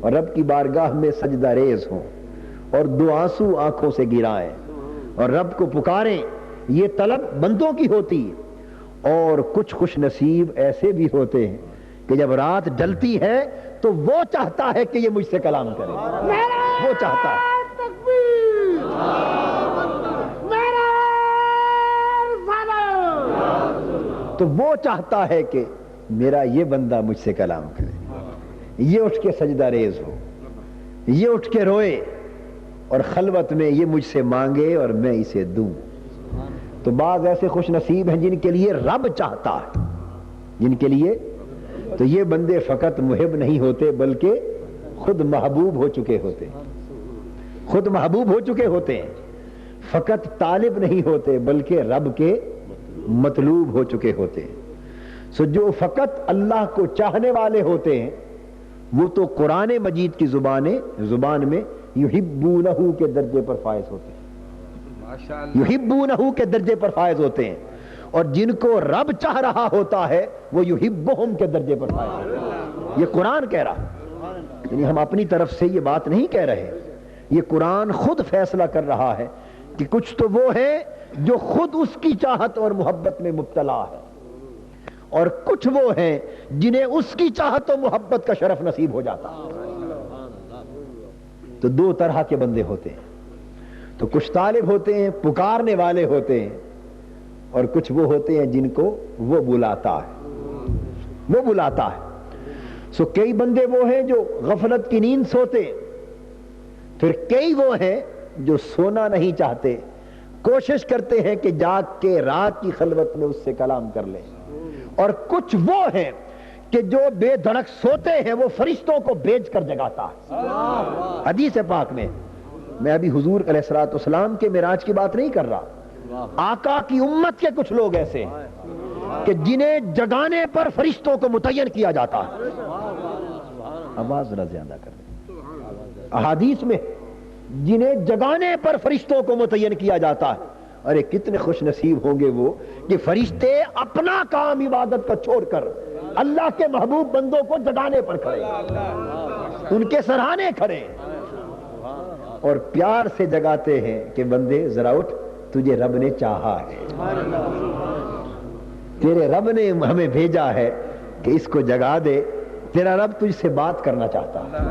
اور رب کی بارگاہ میں سجدہ ریز ہوں اور دو آنسو آنکھوں سے گرائیں اور رب کو پکاریں. یہ طلب بندوں کی ہوتی ہے. اور کچھ خوش نصیب ایسے بھی ہوتے ہیں کہ جب رات ڈلتی ہے تو وہ چاہتا ہے کہ یہ مجھ سے کلام کرے, وہ چاہتا ہے. تو وہ چاہتا ہے کہ میرا یہ بندہ مجھ سے کلام کرے, یہ اٹھ کے سجدہ ریز ہو, یہ اٹھ کے روئے اور خلوت میں یہ مجھ سے مانگے اور میں اسے دوں. تو بعض ایسے خوش نصیب ہیں جن کے لیے رب چاہتا ہے, جن کے لیے تو یہ بندے فقط محب نہیں ہوتے بلکہ خود محبوب ہو چکے ہوتے, خود محبوب ہو چکے ہوتے ہیں. فقط طالب نہیں ہوتے بلکہ رب کے مطلوب ہو چکے ہوتے ہیں. سو جو فقط اللہ کو چاہنے والے ہوتے ہیں وہ تو قرآن مجید کی زبان میں یحبونہ کے درجے پر فائز ہوتے ہیں, یحبونہ کے درجے پر فائز ہوتے ہیں. اور جن کو رب چاہ رہا ہوتا ہے وہ یحبہم کے درجے پر فائز ہوتے ہیں. یہ قرآن کہہ رہا, یعنی ہم اپنی طرف سے یہ بات نہیں کہہ رہے, یہ قرآن خود فیصلہ کر رہا ہے کہ کچھ تو وہ ہے جو خود اس کی چاہت اور محبت میں مبتلا ہے, اور کچھ وہ ہیں جنہیں اس کی چاہت و محبت کا شرف نصیب ہو جاتا ہے. تو دو طرح کے بندے ہوتے ہیں. تو کچھ طالب ہوتے ہیں, پکارنے والے ہوتے ہیں, اور کچھ وہ ہوتے ہیں جن کو وہ بلاتا ہے, وہ بلاتا ہے. سو کئی بندے وہ ہیں جو غفلت کی نیند سوتے, پھر کئی وہ ہیں جو سونا نہیں چاہتے, کوشش کرتے ہیں کہ جاگ کے رات کی خلوت میں اس سے کلام کر لیں. اور کچھ وہ ہیں کہ جو بے دھڑک سوتے ہیں وہ فرشتوں کو بھیج کر جگاتا ہے. حدیث پاک میں, میں ابھی حضور علیہ الصلوۃ والسلام کے معراج کی بات نہیں کر رہا, آقا کی امت کے کچھ لوگ ایسے ہیں کہ جنہیں جگانے پر فرشتوں کو متعین کیا جاتا ہے. آواز ذرا زیادہ کر دیں. احادیث میں جنہیں جگانے پر فرشتوں کو متعین کیا جاتا ہے. ارے کتنے خوش نصیب ہوں گے وہ کہ فرشتے اپنا کام عبادت کا چھوڑ کر اللہ کے محبوب بندوں کو جگانے پر کھڑے, ان کے سراہنے کھڑے اور پیار سے جگاتے ہیں کہ بندے ذرا اٹھ, تجھے رب نے چاہا ہے, تیرے رب نے ہمیں بھیجا ہے کہ اس کو جگا دے, تیرا رب تجھ سے بات کرنا چاہتا ہے.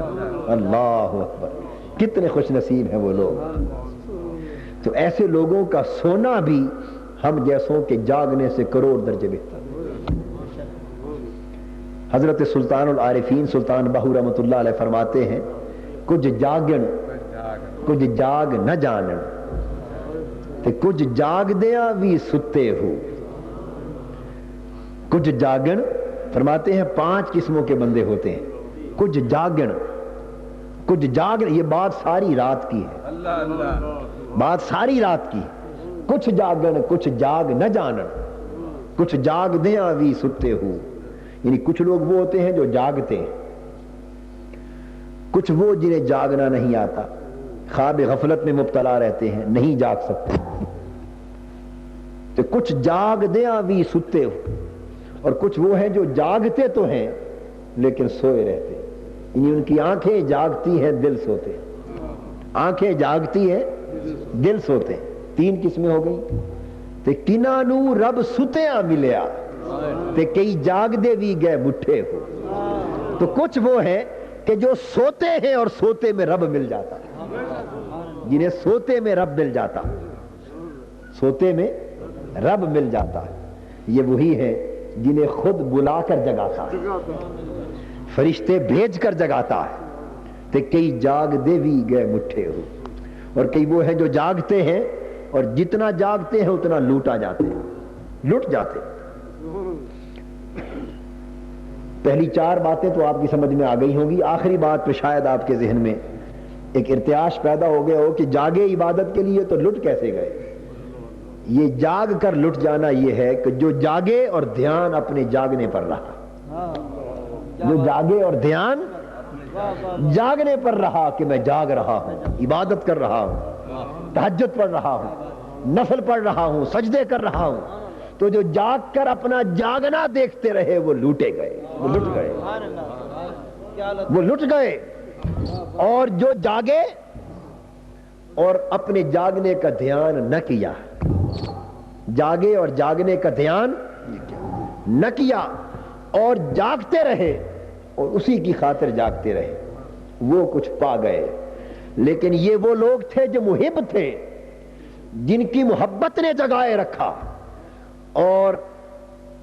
اللہ اکبر, کتنے خوش نصیب ہیں وہ لوگ. تو ایسے لوگوں کا سونا بھی ہم جیسوں کے جاگنے سے کروڑ درجے بہتر. حضرت سلطان العارفین سلطان باہو رحمۃ اللہ علیہ فرماتے ہیں, کچھ جاگن کچھ جاگ نہ جانن تے کچھ جاگ دیاں بھی ستے ہو. کچھ جاگن فرماتے ہیں 5 قسموں کے بندے ہوتے ہیں. کچھ جاگن, کچھ جاگن, یہ بات ساری رات کی ہے, بات ساری رات کی. کچھ جاگن کچھ جاگ نہ جانن, کچھ جاگ دیاں بھی ستے ہو. یعنی کچھ لوگ وہ ہوتے ہیں جو جاگتے ہیں, کچھ وہ جنہیں جاگنا نہیں آتا, خواب غفلت میں مبتلا رہتے ہیں, نہیں جاگ سکتے. تو کچھ جاگ دیاں بھی ستے ہو, اور کچھ وہ ہیں جو جاگتے تو ہیں لیکن سوئے رہتے. یعنی ان کی آنکھیں جاگتی ہیں, دل سوتے. آنکھیں جاگتی ہیں, دل سوتے. 3 قسمیں ہو گئی. تے کناں نو رب ستیاں ملیا تے کئی جاگ دے بھی گئے بٹھے ہو. تو کچھ وہ ہیں کہ جو سوتے ہیں اور سوتے میں رب مل جاتا, جنہیں سوتے میں رب مل جاتا, سوتے میں رب مل جاتا. یہ وہی ہے جنہیں خود بلا کر جگاتا ہے, فرشتے بھیج کر جگاتا ہے. تے کئی جاگ دے بھی گئے مٹھے ہو. اور کئی وہ ہیں جو جاگتے ہیں اور جتنا جاگتے ہیں اتنا لوٹا جاتے ہیں, لٹ جاتے. پہلی 4 باتیں تو آپ کی سمجھ میں آ گئی ہوں گی. آخری بات پہ شاید آپ کے ذہن میں ایک ارتعاش پیدا ہو گیا ہو کہ جاگے عبادت کے لیے تو لٹ کیسے گئے. یہ جاگ کر لٹ جانا یہ ہے کہ جو جاگے اور دھیان اپنے جاگنے پر رہا, جو جاگے اور دھیان جاگنے پر رہا کہ میں جاگ رہا ہوں, عبادت کر رہا ہوں, تہجد پڑھ رہا ہوں, نفل پڑھ رہا ہوں, سجدے کر رہا ہوں. تو تو جو جاگ کر اپنا جاگنا دیکھتے رہے وہ لوٹے گئے، وہ لٹ گئے، وہ لٹ گئے۔ اور جو جاگے اور اپنے جاگنے کا دھیان نہ کیا، جاگے اور جاگنے کا دھیان نہ کیا اور جاگتے رہے اور اسی کی خاطر جاگتے رہے، وہ کچھ پا گئے۔ لیکن یہ وہ لوگ تھے جو محب تھے، جن کی محبت نے جگائے رکھا۔ اور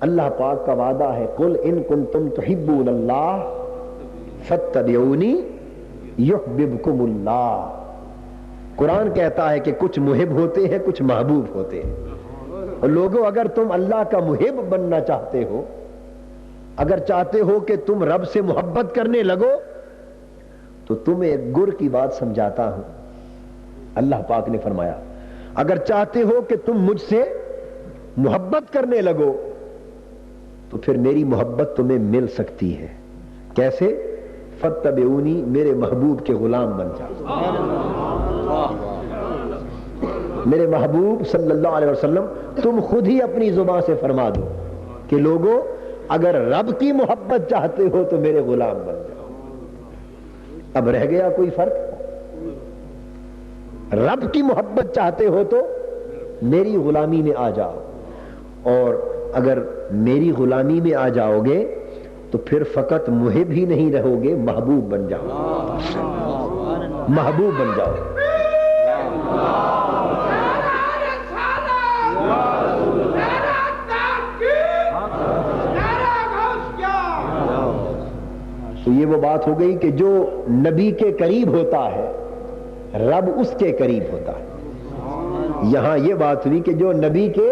اللہ پاک کا وعدہ ہے، قل ان کنتم تحبون اللہ فاتبعونی یحببکم اللہ۔ قرآن کہتا ہے کہ کچھ محب ہوتے ہیں، کچھ محبوب ہوتے ہیں۔ اور لوگوں، اگر تم اللہ کا محب بننا چاہتے ہو، اگر چاہتے ہو کہ تم رب سے محبت کرنے لگو، تو تمہیں ایک گر کی بات سمجھاتا ہوں۔ اللہ پاک نے فرمایا اگر چاہتے ہو کہ تم مجھ سے محبت کرنے لگو تو پھر میری محبت تمہیں مل سکتی ہے۔ کیسے؟ فاتبعونی، میرے محبوب کے غلام بن جاؤ۔ میرے محبوب صلی اللہ علیہ وسلم، تم خود ہی اپنی زبان سے فرما دو کہ لوگوں اگر رب کی محبت چاہتے ہو تو میرے غلام بن جاؤ۔ اب رہ گیا کوئی فرق؟ رب کی محبت چاہتے ہو تو میری غلامی میں آ جاؤ، اور اگر میری غلامی میں آ جاؤ گے تو پھر فقط محب ہی نہیں رہو گے، محبوب بن جاؤ، محبوب بن جاؤ۔ تو یہ وہ بات ہو گئی کہ جو نبی کے قریب ہوتا ہے رب اس کے قریب ہوتا ہے۔ یہاں یہ بات ہوئی کہ جو نبی کے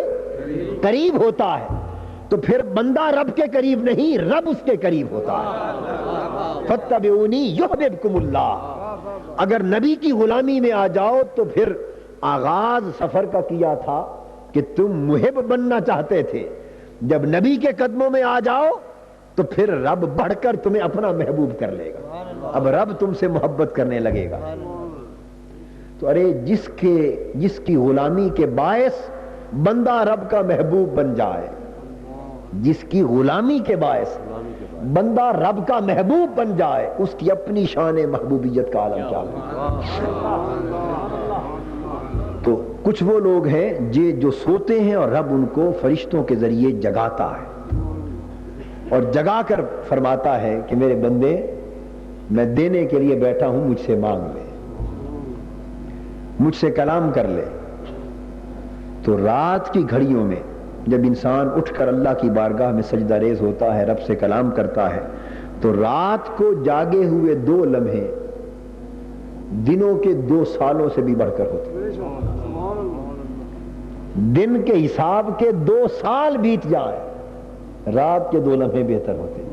قریب ہوتا ہے تو پھر بندہ رب کے قریب نہیں، رب اس کے قریب ہوتا ہے۔ فاتبعونی یحببکم اللہ۔ اگر نبی کی غلامی میں آ جاؤ تو پھر آغاز سفر کا کیا تھا کہ تم محب بننا چاہتے تھے، جب نبی کے قدموں میں آ جاؤ تو پھر رب بڑھ کر تمہیں اپنا محبوب کر لے گا، اب رب تم سے محبت کرنے لگے گا۔ تو ارے جس کی غلامی کے باعث بندہ رب کا محبوب بن جائے، جس کی غلامی کے باعث بندہ رب کا محبوب بن جائے، اس کی اپنی شان محبوبیت کا عالم کیا ہے۔ تو کچھ وہ لوگ ہیں جو سوتے ہیں اور رب ان کو فرشتوں کے ذریعے جگاتا ہے اور جگا کر فرماتا ہے کہ میرے بندے، میں دینے کے لیے بیٹھا ہوں، مجھ سے مانگ لے، مجھ سے کلام کر لے۔ تو رات کی گھڑیوں میں جب انسان اٹھ کر اللہ کی بارگاہ میں سجدہ ریز ہوتا ہے، رب سے کلام کرتا ہے، تو رات کو جاگے ہوئے 2 لمحے دنوں کے 2 سالوں سے بھی بڑھ کر ہوتے ہیں۔ دن کے حساب کے 2 سال بیت جائے، رات کے 2 لمحے بہتر ہوتے ہیں۔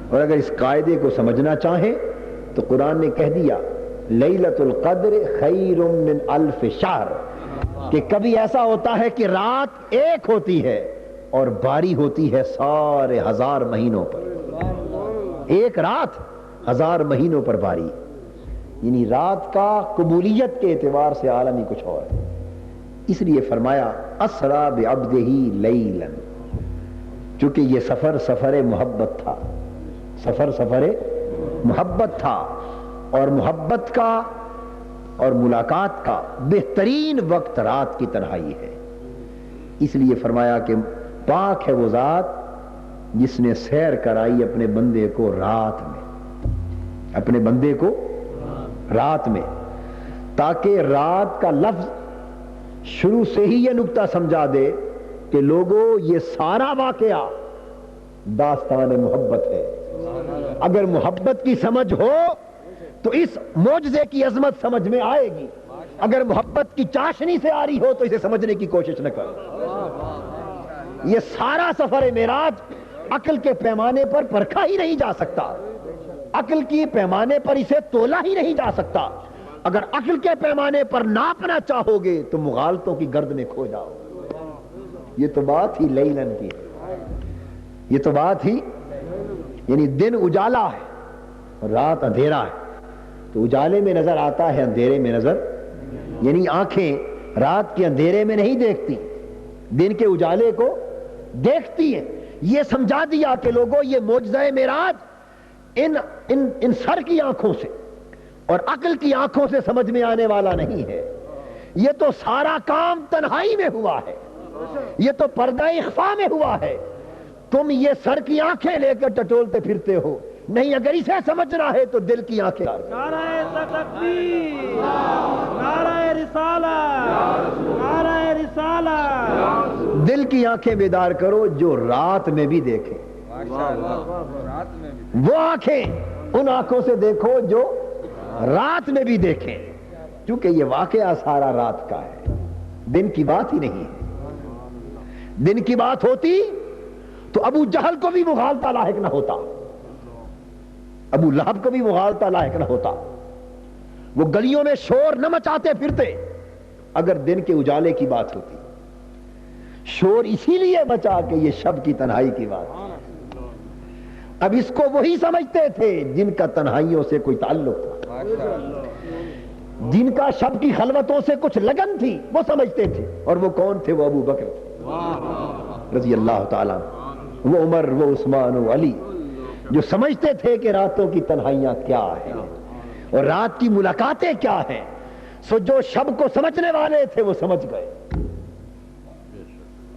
اور اگر اس قاعدے کو سمجھنا چاہیں تو قرآن نے کہہ دیا لیلۃ القدر خیر من 1000 شہر، کہ کبھی ایسا ہوتا ہے کہ رات ایک ہوتی ہے اور باری ہوتی ہے سارے 1000 مہینوں پر۔ ایک رات 1000 مہینوں پر باری، یعنی رات کا قبولیت کے اعتبار سے عالم ہی کچھ اور ہے۔ اس لیے فرمایا اسرا بعبدہ لیلا، چونکہ یہ سفر محبت تھا، سفر محبت تھا، اور محبت کا اور ملاقات کا بہترین وقت رات کی تنہائی ہے۔ اس لیے فرمایا کہ پاک ہے وہ ذات جس نے سیر کرائی اپنے بندے کو رات میں، اپنے بندے کو رات میں، تاکہ رات کا لفظ شروع سے ہی یہ نکتہ سمجھا دے کہ لوگوں یہ سارا واقعہ داستان محبت ہے۔ اگر محبت کی سمجھ ہو تو اس معجزے کی عظمت سمجھ میں آئے گی، اگر محبت کی چاشنی سے آ رہی ہو تو اسے سمجھنے کی کوشش نہ کرو۔ یہ سارا سفر معراج عقل کے پیمانے پر پرکھا ہی نہیں جا سکتا، عقل کی پیمانے پر اسے تولا ہی نہیں جا سکتا۔ اگر عقل کے پیمانے پر ناپنا چاہو گے تو مغالطوں کی گرد میں کھو جاؤ۔ یہ تو بات ہی لیلن کی ہے، یہ تو بات ہی، یعنی دن اجالا ہے اور رات اندھیرا ہے، تو اجالے میں نظر آتا ہے، اندھیرے میں نظر، یعنی آنکھیں رات کے اندھیرے میں نہیں دیکھتی، دن کے اجالے کو دیکھتی ہیں. یہ سمجھا دیا کہ لوگوں یہ معجزہ معراج ان سر کی آنکھوں سے اور عقل کی آنکھوں سے سمجھ میں آنے والا نہیں ہے. یہ تو سارا کام تنہائی میں ہوا ہے, یہ تو پردہ اخفا میں ہوا ہے. تم یہ سر کی آنکھیں لے کر ٹٹولتے پھرتے ہو. نہیں, اگر اسے سمجھنا ہے تو دل کی آنکھیں. نعرہ تکبیر, نعرہ رسالت, نعرہ رسالت. دل کی آنکھیں بیدار کرو جو رات میں بھی دیکھیں. وہ آنکھیں ان آنکھوں سے دیکھو جو رات میں بھی دیکھیں, کیونکہ یہ واقعہ سارا رات کا ہے, دن کی بات ہی نہیں ہے. دن کی بات ہوتی تو ابو جہل کو بھی مغالطہ لاحق نہ ہوتا, ابو لہب کو بھی مغالطہ لاحق نہ ہوتا. وہ گلیوں میں شور نہ مچاتے پھرتے اگر دن کے اجالے کی بات ہوتی. شور اسی لیے بچا کہ یہ شب کی تنہائی کی بات. اب اس کو وہی سمجھتے تھے جن کا تنہائیوں سے کوئی تعلق تھا, جن کا شب کی خلوتوں سے کچھ لگن تھی, وہ سمجھتے تھے. اور وہ کون تھے؟ وہ ابو بکر رضی اللہ تعالیٰ, وہ عمر, وہ عثمان, وہ علی, جو سمجھتے تھے کہ راتوں کی تنہائیاں کیا ہیں اور رات کی ملاقاتیں کیا ہیں. سو جو شب کو سمجھنے والے تھے وہ سمجھ گئے,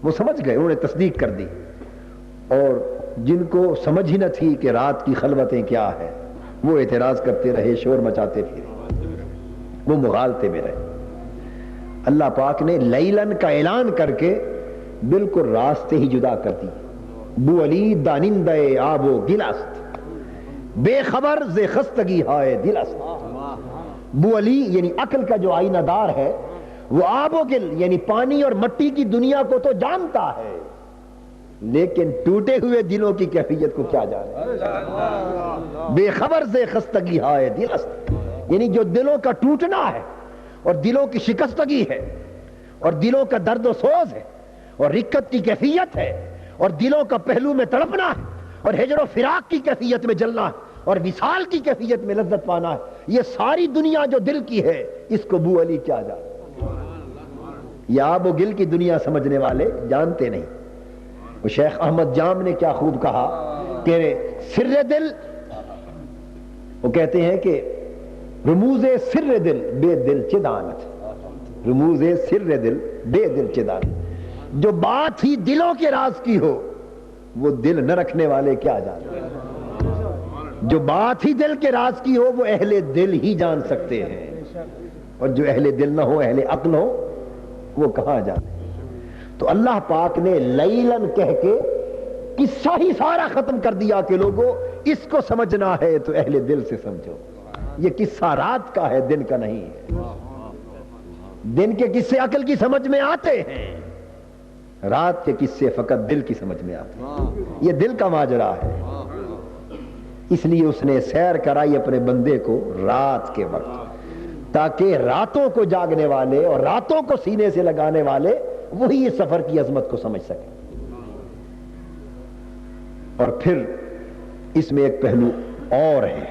وہ سمجھ گئے, انہوں نے تصدیق کر دی. اور جن کو سمجھ ہی نہ تھی کہ رات کی خلوتیں کیا ہیں, وہ اعتراض کرتے رہے, شور مچاتے پھرے, وہ مغالطے میں رہے. اللہ پاک نے لیلن کا اعلان کر کے بالکل راستے ہی جدا کر دی. بو علی دانندہ آب و گل است, بے خبر ز خستگی ہائے دل است. بو علی یعنی عقل کا جو آئینہ دار ہے, وہ آب و گل یعنی پانی اور مٹی کی دنیا کو تو جانتا ہے, لیکن ٹوٹے ہوئے دلوں کی کیفیت کو کیا جانے. بے خبر ز خستگی ہائے دل است, یعنی جو دلوں کا ٹوٹنا ہے اور دلوں کی شکستگی ہے اور دلوں کا درد و سوز ہے اور رکت کی کیفیت ہے اور دلوں کا پہلو میں تڑپنا ہے اور ہجر و فراق کی کیفیت میں جلنا ہے اور وصال کی کیفیت میں لذت پانا ہے, یہ ساری دنیا جو دل کی ہے اس کو بو علی کیا جانے. یہ آب و گل کی دنیا سمجھنے والے جانتے نہیں. وہ شیخ احمد جام نے کیا خوب کہا کہ سر دل, وہ کہتے ہیں کہ رموز سر دل بے دل چدانت, رموز سر دل بے دل چدانت. جو بات ہی دلوں کے راز کی ہو وہ دل نہ رکھنے والے کیا جانتے. جو بات ہی دل کے راز کی ہو وہ اہل دل ہی جان سکتے ہیں, اور جو اہل دل نہ ہو, اہل عقل ہو, وہ کہاں جانے. تو اللہ پاک نے لیلن کہہ کے قصہ ہی سارا ختم کر دیا کہ لوگوں اس کو سمجھنا ہے تو اہل دل سے سمجھو. یہ قصہ رات کا ہے, دن کا نہیں ہے. دن کے قصے عقل کی سمجھ میں آتے ہیں, رات کے قصے فقط دل کی سمجھ میں آتے ہیں. یہ دل کا ماجرا ہے. اس لیے اس نے سیر کرائی اپنے بندے کو رات کے وقت, تاکہ راتوں کو جاگنے والے اور راتوں کو سینے سے لگانے والے وہی اس سفر کی عظمت کو سمجھ سکیں. اور پھر اس میں ایک پہلو اور ہے,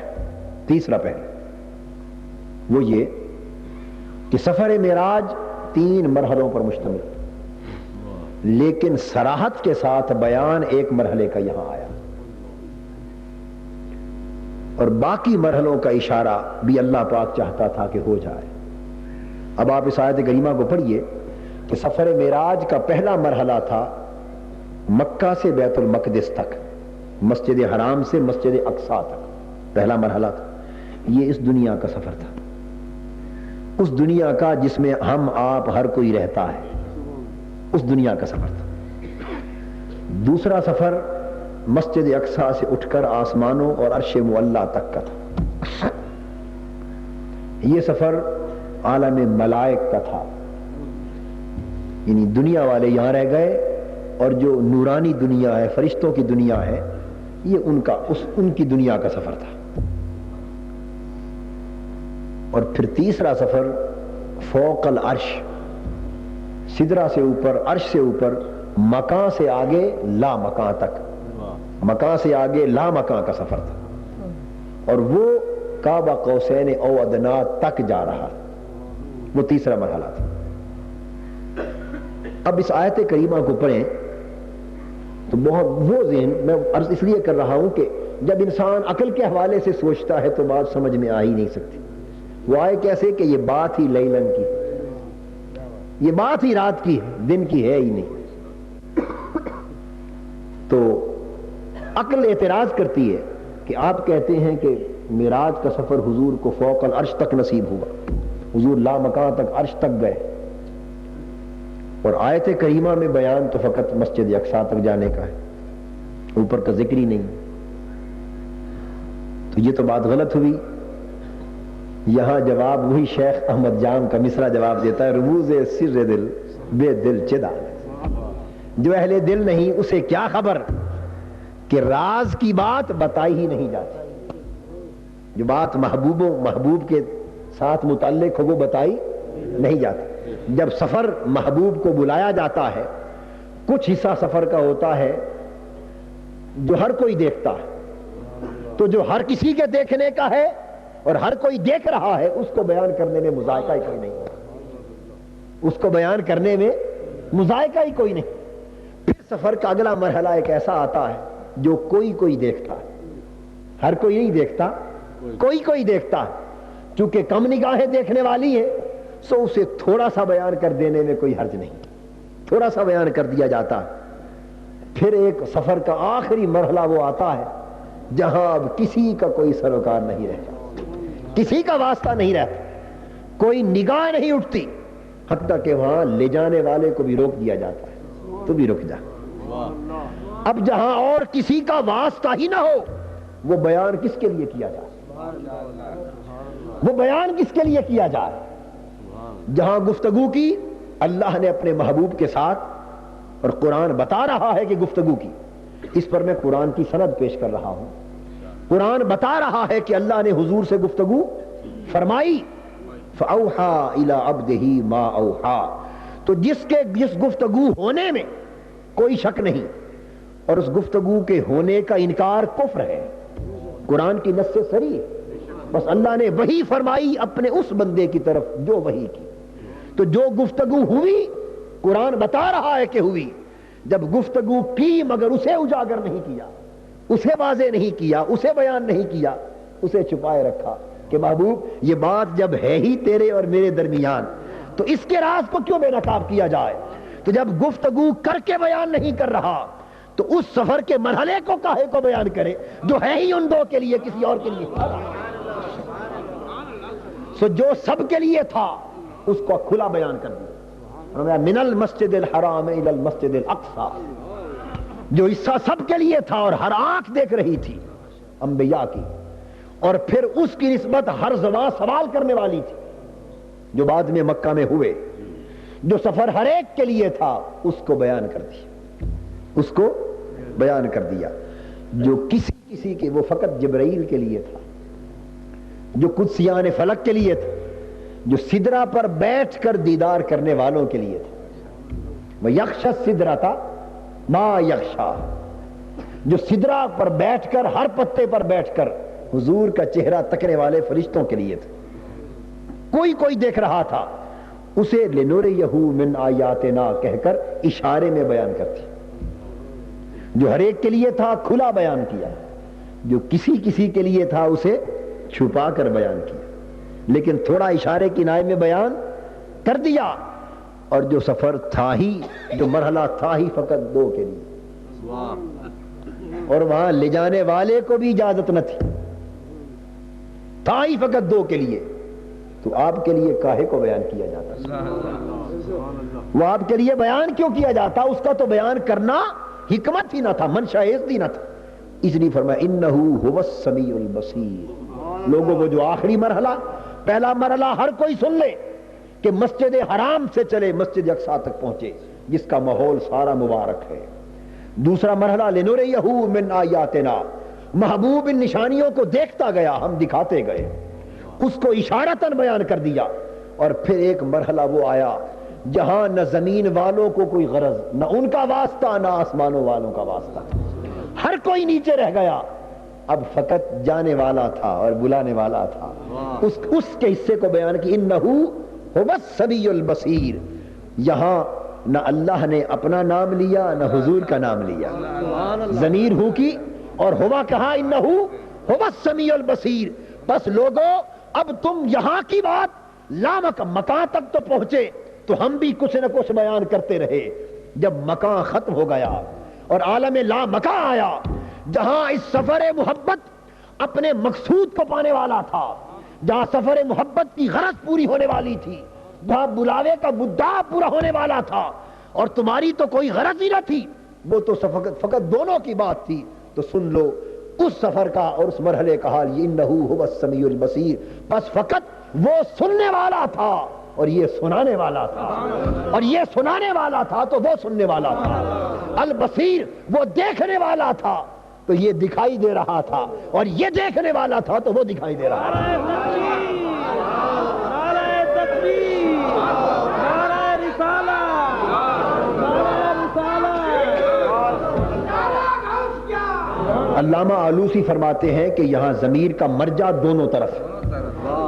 تیسرا پہلو, وہ یہ کہ سفر معراج 3 مرحلوں پر مشتمل, لیکن صراحت کے ساتھ بیان ایک مرحلے کا یہاں آیا, اور باقی مرحلوں کا اشارہ بھی اللہ پاک چاہتا تھا کہ ہو جائے. اب آپ اس آیت کریمہ کو پڑھیے کہ سفر معراج کا پہلا مرحلہ تھا مکہ سے بیت المقدس تک, مسجد حرام سے مسجد اقصی تک, پہلا مرحلہ تھا. یہ اس دنیا کا سفر تھا, اس دنیا کا جس میں ہم آپ ہر کوئی رہتا ہے, اس دنیا کا سفر تھا. دوسرا سفر مسجد اقصی سے اٹھ کر آسمانوں اور عرش معلیٰ تک کا تھا. یہ سفر عالم ملائک کا تھا, یعنی دنیا والے یہاں رہ گئے اور جو نورانی دنیا ہے, فرشتوں کی دنیا ہے, یہ ان کی دنیا کا سفر تھا. اور پھر تیسرا سفر فوق العرش, سدرہ سے اوپر, عرش سے اوپر, مکان سے آگے لا مکان تک, مکان سے آگے لا مکان کا سفر تھا. اور وہ کعبہ قوسین او ادنا تک جا رہا, وہ تیسرا مرحلہ تھا. اب اس آیت کریمہ کو پڑھیں تو بہت وہ ذہن میں عرض اس لیے کر رہا ہوں کہ جب انسان عقل کے حوالے سے سوچتا ہے تو بات سمجھ میں آ ہی نہیں سکتی. وہ آئے کیسے کہ یہ بات ہی لیلن کی، یہ بات ہی رات کی ہے، دن کی ہے ہی نہیں. تو عقل اعتراض کرتی ہے کہ آپ کہتے ہیں کہ معراج کا سفر حضور کو فوق العرش تک نصیب ہوا، حضور لامکان تک عرش تک گئے، اور آیت کریمہ میں بیان تو فقط مسجد اقصیٰ تک جانے کا ہے، اوپر کا ذکر ہی نہیں. تو یہ تو بات غلط ہوئی. یہاں جواب وہی شیخ احمد جام کا مصرع جواب دیتا ہے، رموز سر دل بے دل چدا، جو اہل دل نہیں اسے کیا خبر کہ راز کی بات بتائی ہی نہیں جاتی. جو بات محبوب کے ساتھ متعلق ہو وہ بتائی نہیں جاتی. جب سفر محبوب کو بلایا جاتا ہے، کچھ حصہ سفر کا ہوتا ہے جو ہر کوئی دیکھتا ہے، تو جو ہر کسی کے دیکھنے کا ہے اور ہر کوئی دیکھ رہا ہے اس کو بیان کرنے میں مذائقہ ہی کوئی نہیں، اس کو بیان کرنے میں مذائقہ ہی کوئی نہیں. پھر سفر کا اگلا مرحلہ ایک ایسا آتا ہے جو کوئی دیکھتا ہے، ہر کوئی نہیں دیکھتا، کوئی دیکھتا ہے. چونکہ کم نگاہیں دیکھنے والی ہیں سو اسے تھوڑا سا بیان کر دینے میں کوئی حرج نہیں، تھوڑا سا بیان کر دیا جاتا ہے. پھر ایک سفر کا آخری مرحلہ وہ آتا ہے جہاں اب کسی کا کوئی سروکار نہیں رہتا، کسی کا واسطہ نہیں رہتا، کوئی نگاہ نہیں اٹھتی، حتیٰ کہ وہاں لے جانے والے کو بھی روک دیا جاتا ہے، تو بھی رک جا. اب جہاں اور کسی کا واسطہ ہی نہ ہو وہ بیان کس کے لیے کیا جائے، وہ بیان کس کے لیے کیا جائے. جہاں گفتگو کی اللہ نے اپنے محبوب کے ساتھ، اور قرآن بتا رہا ہے کہ گفتگو کی، اس پر میں قرآن کی سند پیش کر رہا ہوں. قرآن بتا رہا ہے کہ اللہ نے حضور سے گفتگو فرمائی، فَأَوْحَا إِلَىٰ عَبْدِهِ مَا أَوْحَا. تو جس گفتگو ہونے میں کوئی شک نہیں، اور اس گفتگو کے ہونے کا انکار کفر ہے، قرآن کی نص سے صریح ہے. بس اللہ نے وحی فرمائی اپنے اس بندے کی طرف جو وحی کی. تو جو گفتگو ہوئی قرآن بتا رہا ہے کہ ہوئی. جب گفتگو کی مگر اسے اجاگر نہیں کیا، اسے واضح نہیں کیا، اسے بیان نہیں کیا، اسے چھپائے رکھا کہ محبوب یہ بات جب ہے ہی تیرے اور میرے درمیان تو اس کے راز کو کیوں بے نقاب کیا جائے. تو جب گفتگو کر کے بیان نہیں کر رہا تو اس سفر کے مرحلے کو کاہے کو بیان کرے جو ہے ہی ان دو کے لیے، کسی اور کے لیے. سو جو سب کے لیے تھا اس کو کھلا بیان کر دیا. من المسجد الحرام الى المسجد الاقصی، جو حصہ سب کے لیے تھا اور ہر آنکھ دیکھ رہی تھی انبیاء کی، اور پھر اس کی نسبت ہر زبان سوال کرنے والی تھی جو بعد میں مکہ میں ہوئے. جو سفر ہر ایک کے لیے تھا اس کو بیان کر دیا، اس کو بیان کر دیا. جو کسی کے وہ فقط جبرائیل کے لیے تھا، جو قدسیان فلک کے لیے تھا، جو سدرہ پر بیٹھ کر دیدار کرنے والوں کے لیے تھا. وَيَخْشَى السِّدْرَةَ مَا يَخْشَى، جو سدرہ پر بیٹھ کر، ہر پتے پر بیٹھ کر حضور کا چہرہ تکنے والے فرشتوں کے لیے تھا. کوئی دیکھ رہا تھا، اسے لِنُرِيَهُ مِنْ آیَاتِنَا کہہ کر اشارے میں بیان کرتی. جو ہر ایک کے لیے تھا کھلا بیان کیا، جو کسی کے لیے تھا اسے چھپا کر بیان کیا، لیکن تھوڑا اشارے کی نائب میں بیان کر دیا. اور جو سفر تھا ہی، جو مرحلہ تھا ہی فقط دو کے لیے، اور وہاں لے جانے والے کو بھی اجازت نہ تھی، تھا ہی فقط دو کے لیے، تو آپ کے لیے کاہے کو بیان کیا جاتا؟ وہ آپ کے لیے بیان کیوں کیا جاتا؟ اس کا تو بیان کرنا حکمت ہی نہ تھا، منشا ہی نہ تھا. اس لیے فرمایا انہو هو السمیع البصیر. لوگوں وہ جو آخری مرحلہ، پہلا مرحلہ ہر کوئی سن لے کہ مسجد حرام سے چلے مسجد اقصیٰ تک پہنچے جس کا ماحول سارا مبارک ہے. دوسرا مرحلہ لنُرِيَهُ مِنْ آیَاتِنَا، محبوب ان نشانیوں کو دیکھتا گیا، ہم دکھاتے گئے، اس کو اشارتاً بیان کر دیا. اور پھر ایک مرحلہ وہ آیا جہاں نہ زمین والوں کو کوئی غرض، نہ ان کا واسطہ نہ آسمانوں والوں کا واسطہ، ہر کوئی نیچے رہ گیا. اب فقط جانے والا تھا اور بلانے والا تھا، اس کے حصے کو بیان کی انہو هو السمیع البصیر. یہاں نہ اللہ نے اپنا نام لیا نہ حضور کا نام لیا. ضمیر ہو کی اور ہوا کہا انہو ہوا السمیع البصیر. بس لوگوں اب تم یہاں کی بات مکان تک تو پہنچے تو ہم بھی کچھ نہ کچھ بیان کرتے رہے. جب مکان ختم ہو گیا اور عالم لا مکان آیا جہاں اس سفر محبت اپنے مقصود کو پانے والا تھا، جہاں سفر محبت کی غرض پوری ہونے والی تھی، جہاں بلاوے کا مدعا پورا ہونے والا تھا اور تمہاری تو کوئی غرض ہی نہ تھی، وہ تو فقط دونوں کی بات تھی. تو سن لو اس سفر کا اور اس مرحلے کا حال، انہو هو السمیع البصیر. بس فقط وہ سننے والا تھا اور یہ سنانے والا تھا، اور یہ سنانے والا تھا تو وہ سننے والا تھا. البصیر وہ دیکھنے والا تھا تو یہ دکھائی دے رہا تھا، اور یہ دیکھنے والا تھا تو وہ دکھائی دے رہا تھا. نعرہ تکبیر، نعرہ رسالت، نعرہ رسالت. علامہ آلوسی فرماتے ہیں کہ یہاں ضمیر کا مرجع دونوں طرف.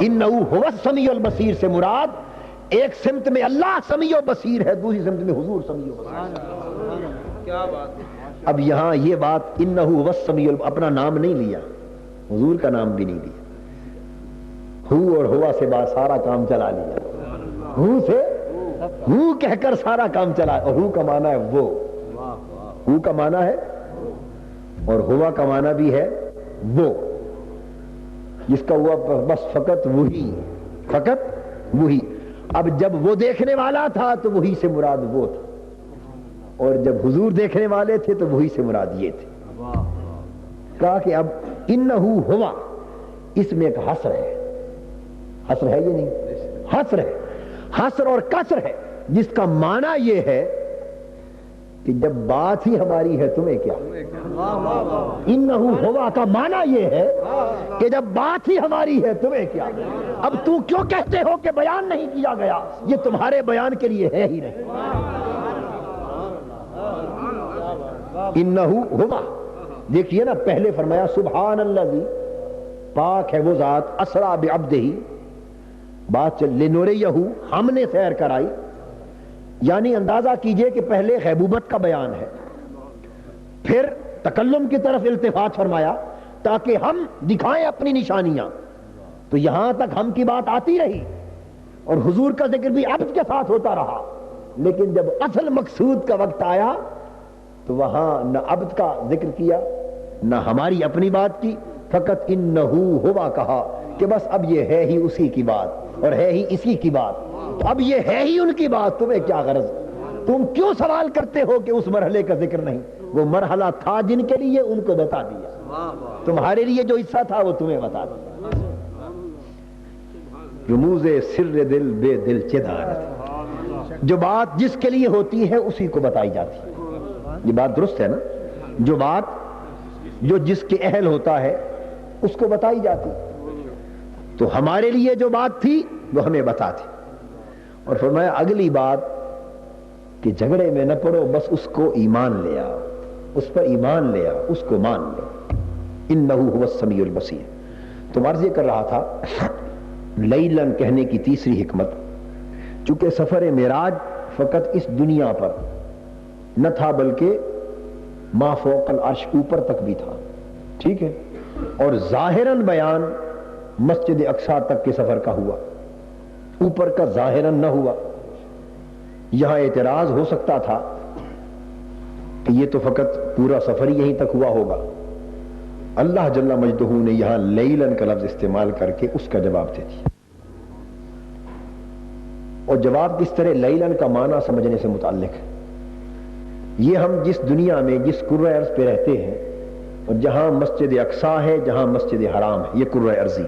انہو هو السمیع البصیر سے مراد ایک سمت میں اللہ سمیع و بصیر ہے، دوسری سمت میں حضور سمیع و بصیر. کیا بات ہے. اب یہاں یہ بات انہو هو السمیع اپنا نام نہیں لیا، حضور کا نام بھی نہیں لیا، ہو اور ہوا سے بات سارا کام چلا لیا. ہو سے ہو کہہ کر سارا کام چلا، اور ہو کا معنی ہے وہ، ہو کا معنی ہے اور ہوا کا معنی بھی ہے وہ، جس کا ہوا بس فقط وہی، فقط وہی. اب جب وہ دیکھنے والا تھا تو وہی سے مراد وہ تھا، اور جب حضور دیکھنے والے تھے تو وہی سے مراد یہ تھے. کہا کہ اب انہو ہوا، اس میں ایک حصر ہے. حصر ہے یہ نہیں، حصر ہے، حصر اور کسر ہے، جس کا معنی یہ ہے کہ جب بات ہی ہماری ہے تمہیں کیا. انہو ہوا کا معنی یہ ہے کہ جب بات ہی ہماری ہے تمہیں کیا. اب تو کیوں کہتے ہو کہ بیان نہیں کیا گیا، یہ تمہارے بیان کے لیے ہے ہی نہیں. انہو ہوا، دیکھیے نا، پہلے فرمایا سبحان الذی، پاک ہے وہ ذات، اسرا بعبدہ، بات چل لنوریہ، ہم نے سیر کرائی. یعنی اندازہ کیجئے کہ پہلے غیبوبت کا بیان ہے، پھر تکلم کی طرف التفات فرمایا تاکہ ہم دکھائیں اپنی نشانیاں. تو یہاں تک ہم کی بات آتی رہی اور حضور کا ذکر بھی عبد کے ساتھ ہوتا رہا، لیکن جب اصل مقصود کا وقت آیا تو وہاں نہ عبد کا ذکر کیا نہ ہماری اپنی بات کی، فقط انہو ہوا کہا کہ بس اب یہ ہے ہی اسی کی بات اور ہے ہی اسی کی بات. تو اب یہ ہے ہی ان کی بات، تمہیں کیا غرض؟ تم کیوں سوال کرتے ہو کہ اس مرحلے کا ذکر نہیں؟ وہ مرحلہ تھا جن کے لیے، ان کو بتا دیا. تمہارے لیے جو حصہ تھا وہ تمہیں بتا دیا. رموز سر دل بے دل چدارت، جو بات جس کے لیے ہوتی ہے اسی کو بتائی جاتی ہے. یہ بات درست ہے نا؟ جو بات جو جس کے اہل ہوتا ہے اس کو بتائی جاتی. تو ہمارے لیے جو بات تھی وہ ہمیں بتا دی. اور فرمایا اگلی بات کہ جھگڑے میں نہ پڑو، بس اس کو ایمان لے آؤ، اس پر ایمان لے آؤ، اس کو مان لو. انہو هو السمیع البصیر. تو عرض یہ کر رہا تھا لیلن کہنے کی تیسری حکمت، چونکہ سفر معراج فقط اس دنیا پر نہ تھا بلکہ ما فوق العرش اوپر تک بھی تھا، ٹھیک ہے، اور ظاہراً بیان مسجد اقصی تک کے سفر کا ہوا، اوپر کا ظاہراً نہ ہوا. یہاں اعتراض ہو سکتا تھا کہ یہ تو فقط پورا سفر ہی یہیں تک ہوا ہوگا. اللہ جل مجدہ نے یہاں لیلن کا لفظ استعمال کر کے اس کا جواب دے دیا. اور جواب کس طرح؟ لیلن کا معنی سمجھنے سے متعلق ہے. یہ ہم جس دنیا میں جس کرۂ ارض پہ رہتے ہیں اور جہاں مسجد اقصی ہے، جہاں مسجد حرام ہے، یہ کرۂ ارضی،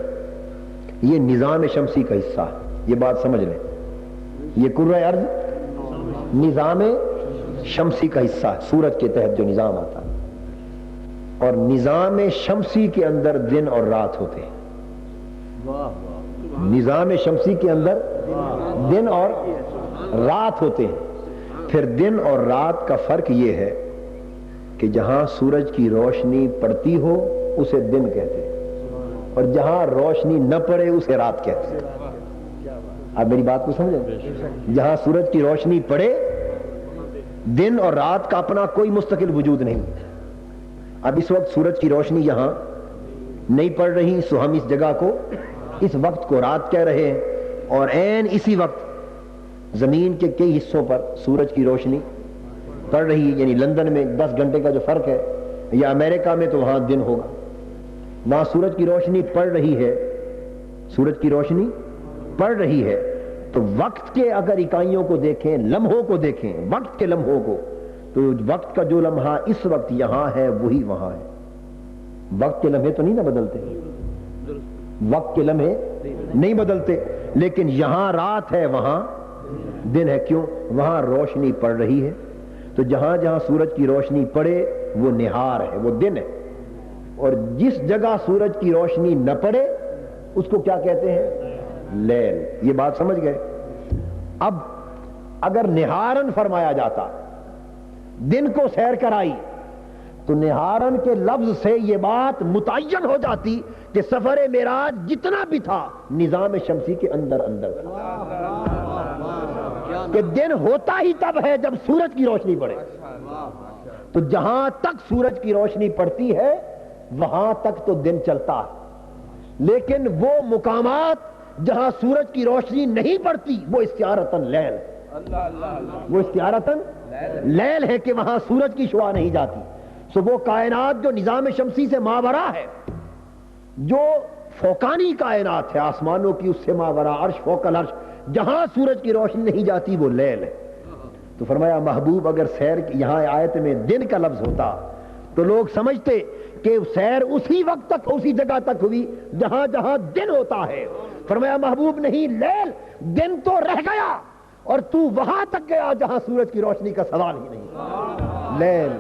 یہ نظام شمسی کا حصہ ہے. یہ بات سمجھ لیں، یہ کرۂ ارض نظام شمسی کا حصہ ہے، سورج کے تحت جو نظام آتا ہے. اور نظام شمسی کے اندر دن اور رات ہوتے ہیں. نظام شمسی کے اندر دن اور رات ہوتے ہیں. پھر دن اور رات کا فرق یہ ہے کہ جہاں سورج کی روشنی پڑتی ہو اسے دن کہتے ہیں، اور جہاں روشنی نہ پڑے اسے رات کہتے ہیں. آپ میری بات کو سمجھیں؟ جہاں سورج کی روشنی پڑے دن اور رات کا اپنا کوئی مستقل وجود نہیں. اب اس وقت سورج کی روشنی یہاں نہیں پڑ رہی، سو ہم اس جگہ کو، اس وقت کو رات کہہ رہے ہیں، اور عین اسی وقت زمین کے کئی حصوں پر سورج کی روشنی پڑ رہی ہے. یعنی لندن میں 10 گھنٹے کا جو فرق ہے، یا امریکہ میں تو وہاں دن ہوگا. وہاں سورج کی روشنی پڑ رہی ہے، سورج کی روشنی پڑ رہی ہے. تو وقت کے اگر اکائیوں کو دیکھیں، لمحوں کو دیکھیں، وقت کے لمحوں کو، تو وقت کا جو لمحہ اس وقت یہاں ہے وہی وہاں ہے. وقت کے لمحے تو نہیں نہ بدلتے، وقت کے لمحے نہیں بدلتے، لیکن یہاں رات ہے وہاں دن ہے. کیوں؟ وہاں روشنی پڑ رہی ہے. تو جہاں جہاں سورج کی روشنی پڑے وہ نہار ہے، وہ دن ہے. اور جس جگہ سورج کی روشنی نہ پڑے اس کو کیا کہتے ہیں؟ لیل. یہ بات سمجھ گئے؟ اب اگر نہارن فرمایا جاتا، دن کو سیر کرائی، تو نہارن کے لفظ سے یہ بات متعین ہو جاتی کہ سفر معراج جتنا بھی تھا نظام شمسی کے اندر اندر کہ دن ہوتا ہی تب ہے جب سورج کی روشنی پڑے. تو جہاں تک سورج کی روشنی پڑتی ہے وہاں تک تو دن چلتا ہے، لیکن وہ مقامات جہاں سورج کی روشنی نہیں پڑتی وہ استعارتاً لیل، وہ استعارتاً لیل ہے کہ وہاں سورج کی شعاع نہیں جاتی. سو وہ کائنات جو نظام شمسی سے ماورا ہے، جو فوقانی کائنات ہے آسمانوں کی، اس سے ماورا عرش فوق العرش، جہاں سورج کی روشنی نہیں جاتی وہ لیل ہے. تو فرمایا محبوب اگر سیر یہاں آیت میں دن کا لفظ ہوتا تو لوگ سمجھتے کہ سیر اسی وقت تک اسی جگہ تک ہوئی جہاں جہاں دن ہوتا ہے. فرمایا محبوب نہیں، لیل، دن تو رہ گیا اور تو وہاں تک گیا جہاں سورج کی روشنی کا سوال ہی نہیں. لیل.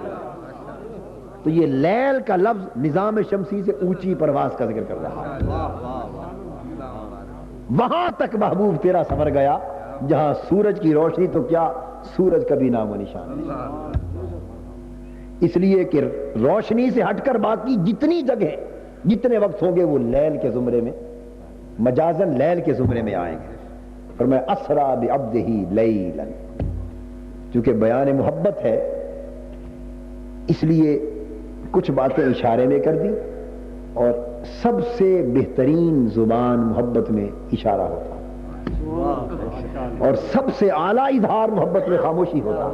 تو یہ لیل کا لفظ نظام شمسی سے اونچی پرواز کا ذکر کر رہا ہے. وہاں تک محبوب تیرا سفر گیا جہاں سورج کی روشنی تو کیا، سورج کا بھی نام و نشان نہیں. اس لیے کہ روشنی سے ہٹ کر باقی جتنی جگہ جتنے وقت ہوں گے وہ لیل کے زمرے میں، مجازن لیل کے زمرے میں آئیں گے. فرمایا اسرا بعبدہ لیلا، چونکہ بیان محبت ہے اس لیے کچھ باتیں اشارے میں کر دی، اور سب سے بہترین زبان محبت میں اشارہ ہوتا، اور سب سے اعلیٰ اظہار محبت میں خاموشی ہوتا.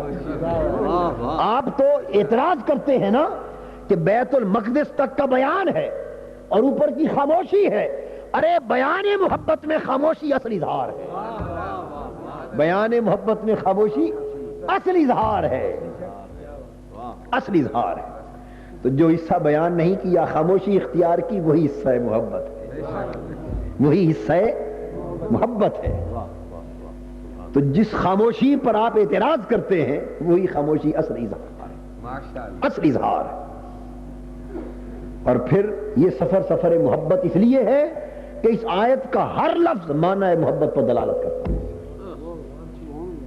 آپ تو اعتراض کرتے ہیں نا کہ بیت المقدس تک کا بیان ہے اور اوپر کی خاموشی ہے. ارے بیان محبت میں خاموشی اصل اظہار ہے، بیان محبت میں خاموشی اصل اظہار ہے، اصل اظہار ہے. تو جو حصہ بیان نہیں کیا، خاموشی اختیار کی، وہی حصہ محبت ہے، وہی حصہ محبت ہے. تو جس خاموشی پر آپ اعتراض کرتے ہیں وہی خاموشی اصل اظہار ہے، اصل اظہار ہے. اور پھر یہ سفر محبت اس لیے ہے کہ اس آیت کا ہر لفظ معنی محبت پر دلالت کرتا ہے.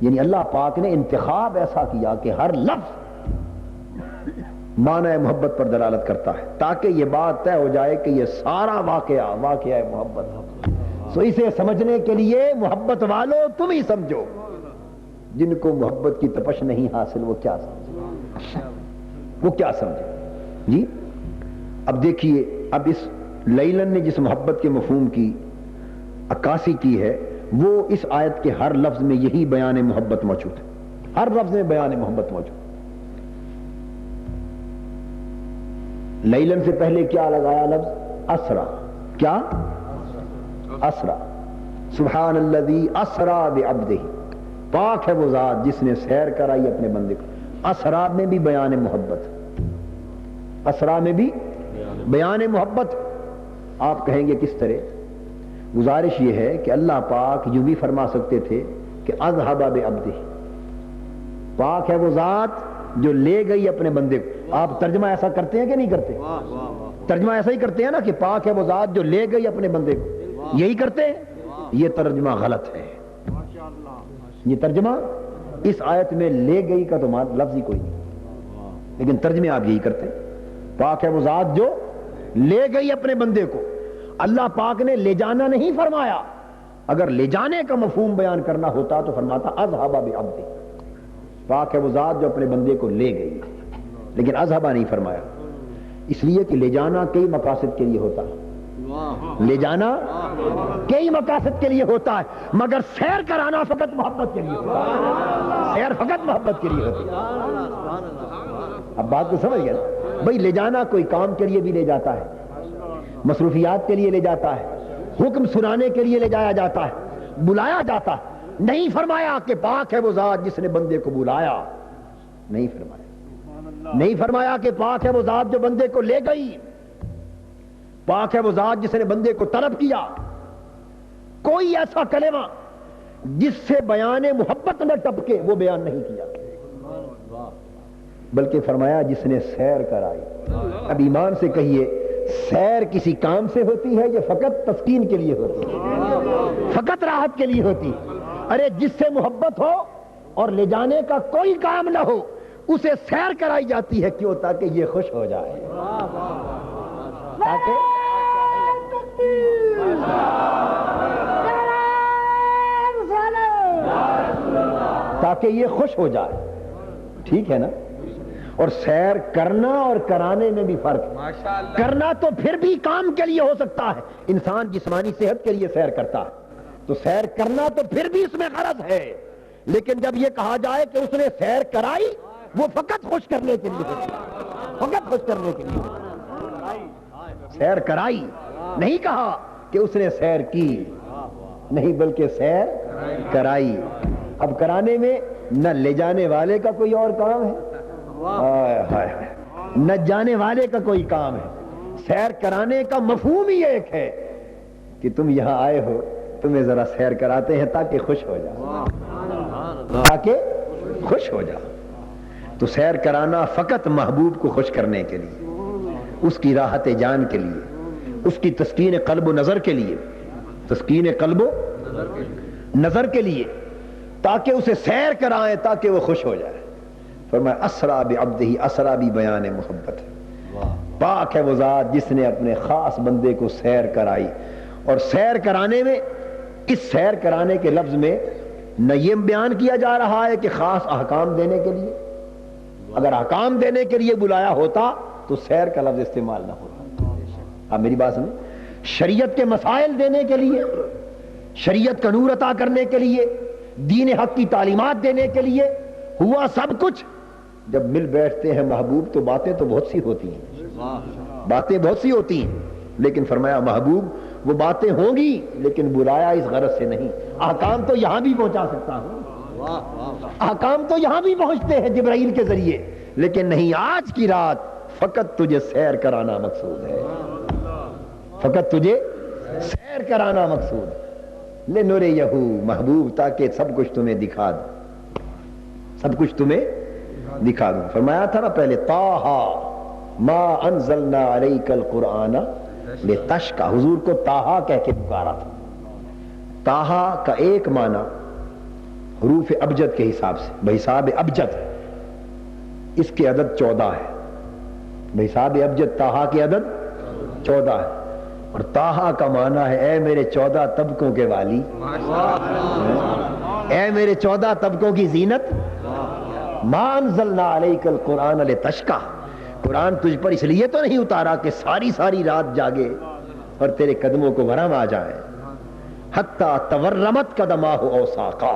یعنی اللہ پاک نے انتخاب ایسا کیا کہ ہر لفظ معنی محبت پر دلالت کرتا ہے، تاکہ یہ بات طے ہو جائے کہ یہ سارا واقعہ محبت ہے. سو اسے سمجھنے کے لیے محبت والوں تم ہی سمجھو، جن کو محبت کی تپش نہیں حاصل وہ کیا سمجھے، وہ کیا سمجھے. جی اب دیکھیے، اب اس لیلن نے جس محبت کے مفہوم کی عکاسی کی ہے وہ اس آیت کے ہر لفظ میں یہی بیان محبت موجود ہے، ہر لفظ میں بیان محبت موجود. لیلن سے پہلے کیا لگایا لفظ؟ اسرا. کیا؟ اسرا. سبحان الذی اسرا بعبدہ، پاک ہے وہ ذات جس نے سیر کرائی اپنے بندے کو. اسرا میں بھی بیان محبت، اسرا میں بھی بیان محبت. آپ کہیں گے کس طرح؟ گزارش یہ ہے کہ اللہ پاک یوں بھی فرما سکتے تھے کہ اذهب بعبدہ، پاک ہے وہ ذات جو لے گئی اپنے بندے کو. آپ ترجمہ ایسا کرتے ہیں کہ نہیں کرتے؟ ترجمہ ایسا ہی کرتے ہیں نا کہ پاک ہے وہ ذات جو لے گئی اپنے بندے کو، یہی کرتے ہیں. یہ ترجمہ غلط ہے. یہ ترجمہ اس آیت میں لے گئی کا تو لفظ ہی کوئی نہیں، لیکن ترجمے آپ یہی کرتے ہیں. پاک ہے وہ ذات جو لے گئی اپنے بندے کو. اللہ پاک نے لے جانا نہیں فرمایا. اگر لے جانے کا مفہوم بیان کرنا ہوتا تو فرماتا اذهب بعبدہ. پاک ہے وہ ذات جو اپنے بندے کو لے گئی، لیکن اذہبا نہیں فرمایا، اس لیے کہ لے جانا کئی مقاصد کے لیے ہوتا ہے، لے جانا کئی مقاصد کے لیے ہوتا ہے، مگر سیر کرانا فقط محبت کے لیے ہوتا ہے، سیر فقط محبت کے لیے ہوتی ہے۔ اب بات کو سمجھ گئے نا بھائی، لے جانا کوئی کام کے لیے بھی لے جاتا ہے، مصروفیات کے لیے لے جاتا ہے، حکم سنانے کے لیے لے جایا جاتا ہے، بلایا جاتا ہے۔ نہیں فرمایا کہ پاک ہے وہ ذات جس نے بندے کو بلایا، نہیں فرمایا، نہیں فرمایا کہ پاک ہے وہ ذات جو بندے کو لے گئی، پاک ہے وہ ذات جس نے بندے کو طلب کیا۔ کوئی ایسا کلمہ جس سے بیان محبت نہ ٹپکے وہ بیان نہیں کیا، بلکہ فرمایا جس نے سیر کرائی۔ اب ایمان سے کہیے، سیر کسی کام سے ہوتی ہے یا فقط تسکین کے لیے ہوتی ہے؟ فقط راحت کے لیے ہوتی ہے۔ ارے جس سے محبت ہو اور لے جانے کا کوئی کام نہ ہو، اسے سیر کرائی جاتی ہے، کیوں؟ تاکہ یہ خوش ہو جائے، تاکہ یہ خوش ہو جائے، ٹھیک ہے نا؟ اور سیر کرنا اور کرانے میں بھی فرق ہے۔ کرنا تو پھر بھی کام کے لیے ہو سکتا ہے، انسان جسمانی صحت کے لیے سیر کرتا ہے، تو سیر کرنا تو پھر بھی اس میں غرض ہے، لیکن جب یہ کہا جائے کہ اس نے سیر کرائی، وہ فقط خوش کرنے کے لیے ہوتی ہے، فقط خوش کرنے کے لیے ہوتی ہے۔ سیر کرائی نہیں کہا کہ اس نے سیر کی، نہیں بلکہ سیر کرائی۔ اب کرانے میں نہ لے جانے والے کا کوئی اور کام ہے، نہ جانے والے کا کوئی کام ہے۔ سیر کرانے کا مفہوم ہی ایک ہے کہ تم یہاں آئے ہو، تمہیں ذرا سیر کراتے ہیں تاکہ خوش ہو جاؤ، تاکہ خوش ہو جاؤ۔ تو سیر کرانا فقط محبوب کو خوش کرنے کے لیے، اس کی راحت جان کے لیے، اس کی تسکین قلب و نظر کے لیے، تسکین قلب و نظر کے لیے، تاکہ اسے سیر کرائیں تاکہ وہ خوش ہو جائے۔ فرمایا اسرا بعبدہ، اسرا بھی بیان محبت ہے۔ پاک ہے وہ ذات جس نے اپنے خاص بندے کو سیر کرائی، اور سیر کرانے میں، اس سیر کرانے کے لفظ میں نہ یہ بیان کیا جا رہا ہے کہ خاص احکام دینے کے لیے، اگر احکام دینے کے لیے بلایا ہوتا تو سیر کا لفظ استعمال نہ ہوتا۔ آپ میری بات سنیں، شریعت کے مسائل دینے کے لیے، شریعت کا نور عطا کرنے کے لیے، دین حق کی تعلیمات دینے کے لیے ہوا سب کچھ۔ جب مل بیٹھتے ہیں محبوب تو باتیں تو بہت سی ہوتی ہیں، باتیں بہت سی ہوتی ہیں، لیکن فرمایا محبوب وہ باتیں ہوں گی لیکن بلایا اس غرض سے نہیں۔ احکام تو یہاں بھی پہنچا سکتا ہوں، احکام تو یہاں بھی پہنچتے ہیں جبرائیل کے ذریعے، لیکن نہیں، آج کی رات فقط تجھے سیر کرانا مقصود ہے، فقط تجھے سیر کرانا مقصود ہے۔ لنُرِيَهُ محبوب، تاکہ سب کچھ تمہیں دکھا دوں، سب کچھ تمہیں دکھا دوں۔ فرمایا تھا نا پہلے، طٰہٰ ما انزلنا علیک القرآن لتشقیٰ، حضور کو طٰہٰ کہہ کے پکارا تھا۔ طٰہٰ کا ایک معنی حروف ابجد کے حساب سے، بحساب ابجد اس کے عدد 14 ہے، بحساب ابجد طٰہٰ کے عدد 14 ہے، اور طٰہٰ کا معنی ہے اے میرے 14 طبقوں کے والی، اے میرے 14 طبقوں کی زینت۔ ما انزلنا علیک القرآن لتشقیٰ، قرآن تجھ پر اس لیے تو نہیں اتارا کہ ساری ساری رات جاگے اور تیرے قدموں کو ورم آ جائیں، حتیٰ تورمت قدماہ اوساقا،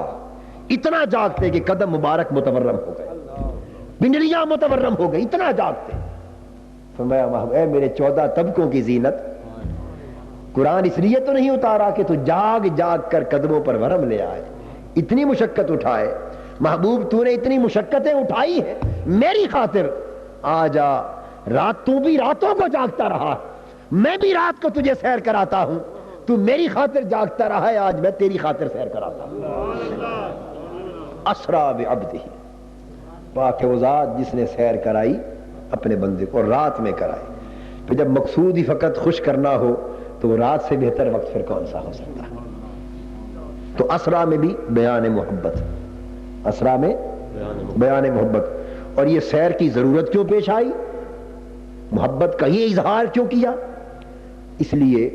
اتنا جاگتے کہ قدم مبارک متورم ہو گئے، پنڈلیاں متورم ہو گئی، اتنا جاگتے۔ فرمایا اے میرے 14 طبقوں کی زینت، قرآن اس لیے تو نہیں اتارا کہ تو جاگ جاگ کر قدموں پر ورم لے آئے، اتنی مشقت اٹھائے۔ محبوب تو نے اتنی مشقتیں اٹھائی ہیں میری خاطر، آ جا رات، تو بھی راتوں کو جاگتا رہا، میں بھی رات کو تجھے سیر کراتا ہوں، تو میری خاطر جاگتا رہا ہے، آج میں تیری خاطر سیر کراتا ہوں۔ اسرا بعبدہ، پاک ہے وہ ذات جس نے سیر کرائی اپنے بندے کو، اور رات میں کرائی۔ پھر جب مقصود ہی فقط خوش کرنا ہو تو رات سے بہتر وقت پھر کون سا ہو سکتا ہے؟ تو اسرا میں بھی بیان محبت، اسرا میں بیان محبت۔ اور یہ سیر کی ضرورت کیوں پیش آئی؟ محبت کا یہ اظہار کیوں کیا؟ اس لیے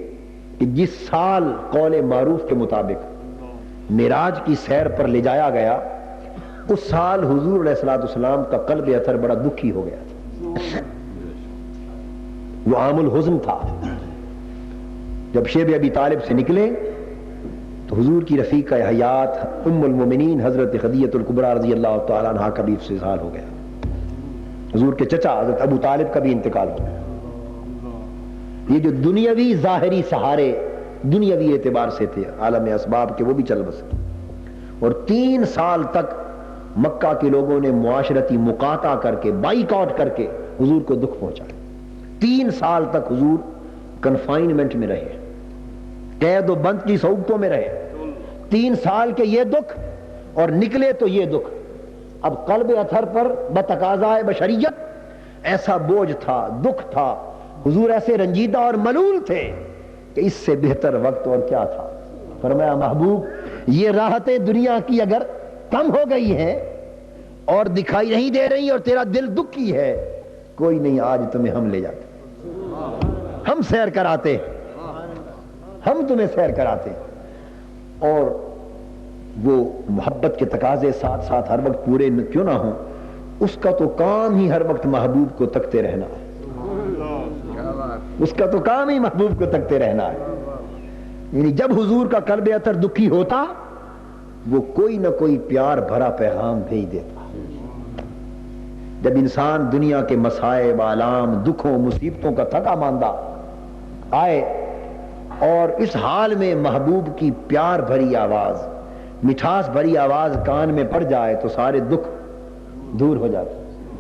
کہ جس سال قول معروف کے مطابق معراج کی سیر پر لے جایا گیا، اس سال حضور علیہ الصلوۃ والسلام کا قلب اطہر بڑا دکھی ہو گیا تھا. وہ عام الحزن تھا. جب شیب ابی طالب سے نکلے تو حضور کی رفیقہ حیات ام المومنین حضرت خدیجہ الکبریٰ رضی اللہ تعالیٰ عنہا کا بھی استحصال ہو گیا. حضور کے چچا حضرت ابو طالب کا بھی انتقال ہو گیا. یہ جو دنیاوی ظاہری سہارے دنیاوی اعتبار سے تھے عالم اسباب کے، وہ بھی چل بسے. اور 3 سال تک مکہ کے لوگوں نے معاشرتی مقاطع کر کے، بائیکاٹ کر کے حضور کو دکھ پہنچایا. 3 سال تک حضور کنفائنمنٹ میں رہے، قید و بند کی صحبتوں میں رہے. 3 سال کے یہ دکھ اور نکلے تو یہ دکھ. اب قلب اطہر پر بتقاضائے بشریت ایسا بوجھ تھا، دکھ تھا، حضور ایسے رنجیدہ اور ملول تھے کہ اس سے بہتر وقت اور کیا تھا. فرمایا محبوب یہ راحتیں دنیا کی اگر کم ہو گئی ہیں اور دکھائی نہیں دے رہی اور تیرا دل دکھی ہے، کوئی نہیں، آج تمہیں ہم لے جاتے، ہم سیر کراتے، ہم تمہیں سیر کراتے. اور وہ محبت کے تقاضے ساتھ ساتھ ہر وقت پورے کیوں نہ ہوں، اس کا تو کام ہی ہر وقت محبوب کو تکتے رہنا ہے. اس کا تو کام ہی محبوب کو تکتے رہنا ہے. یعنی جب حضور کا قلب اطہر دکھی ہوتا وہ کوئی نہ کوئی پیار بھرا پیغام بھیج دیتا. جب انسان دنیا کے مصائب، آلام، دکھوں، مصیبتوں کا تھکا ماندہ آئے اور اس حال میں محبوب کی پیار بھری آواز، مٹھاس بھری آواز کان میں پڑ جائے تو سارے دکھ دور ہو جاتے،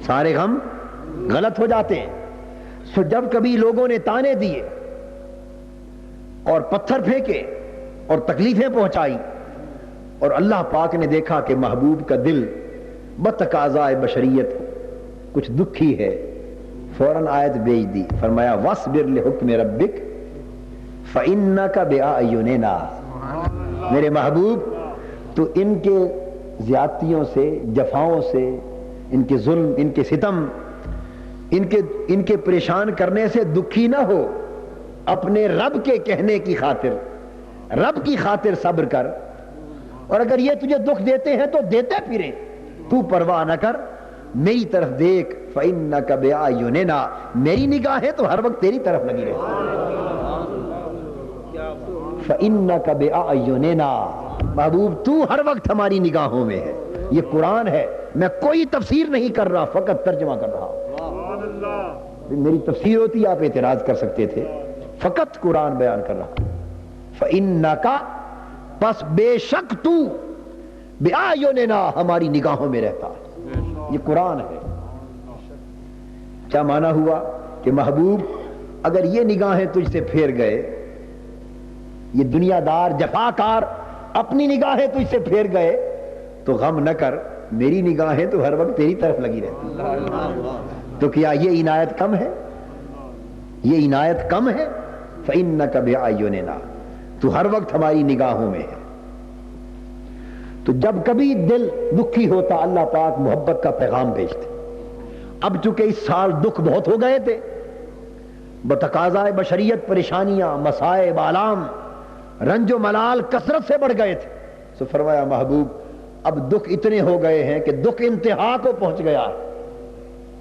سارے غم غلط ہو جاتے ہیں. سو جب کبھی لوگوں نے تانے دیے اور پتھر پھینکے اور تکلیفیں پہنچائی اور اللہ پاک نے دیکھا کہ محبوب کا دل بتقاضائے بشریت کچھ دکھی ہے، فوراً آیت بھیج دی. فرمایا وَاصْبِرْ لِحُکْمِ رَبِّكَ فَإِنَّكَ بِأَعْيُنِنَا. میرے محبوب تو ان کے زیادتیوں سے، جفاؤں سے، ان کے ظلم، ان کے ستم، ان کے پریشان کرنے سے دکھی نہ ہو. اپنے رب کے کہنے کی خاطر، رب کی خاطر صبر کر. اور اگر یہ تجھے دکھ دیتے ہیں تو دیتے پھریں، تو پرواہ نہ کر، میری طرف دیکھ. فَإِنَّكَ بِأَعْيُنِنَا. میری نگاہیں تو ہر وقت تیری طرف لگی رہتی. فَإِنَّكَ بِأَعْيُنِنَا. محبوب تو ہر وقت ہماری نگاہوں میں ہے. یہ قرآن ہے، میں کوئی تفسیر نہیں کر رہا، فقط ترجمہ کر رہا ہوں. میری تفسیر ہوتی آپ اعتراض کر سکتے تھے، فقط قرآن بیان کر رہا. فَإِنَّكَ پس بے شک تو بِأَعْيُنِنَا ہماری نگاہوں میں رہتا ہے. یہ قرآن ہے. کیا معنی ہوا کہ محبوب اگر یہ نگاہیں تجھ سے پھیر گئے، یہ دنیا دار جفاکار اپنی نگاہیں تجھ سے پھیر گئے تو غم نہ کر، میری نگاہیں تو ہر وقت تیری طرف لگی رہتی. تو کیا یہ عنایت کم ہے؟ یہ عنایت کم ہے؟ فَإِنَّكَ بِأَعْيُنِنَا. تو ہر وقت ہماری نگاہوں میں ہے. تو جب کبھی دل دکھی ہوتا اللہ پاک محبت کا پیغام بھیجتے. اب چونکہ اس سال دکھ بہت ہو گئے تھے، بتقاضائے بشریت پریشانیاں، مصائب، آلام، رنج و ملال کثرت سے بڑھ گئے تھے. سو فرمایا محبوب اب دکھ اتنے ہو گئے ہیں کہ دکھ انتہا کو پہنچ گیا،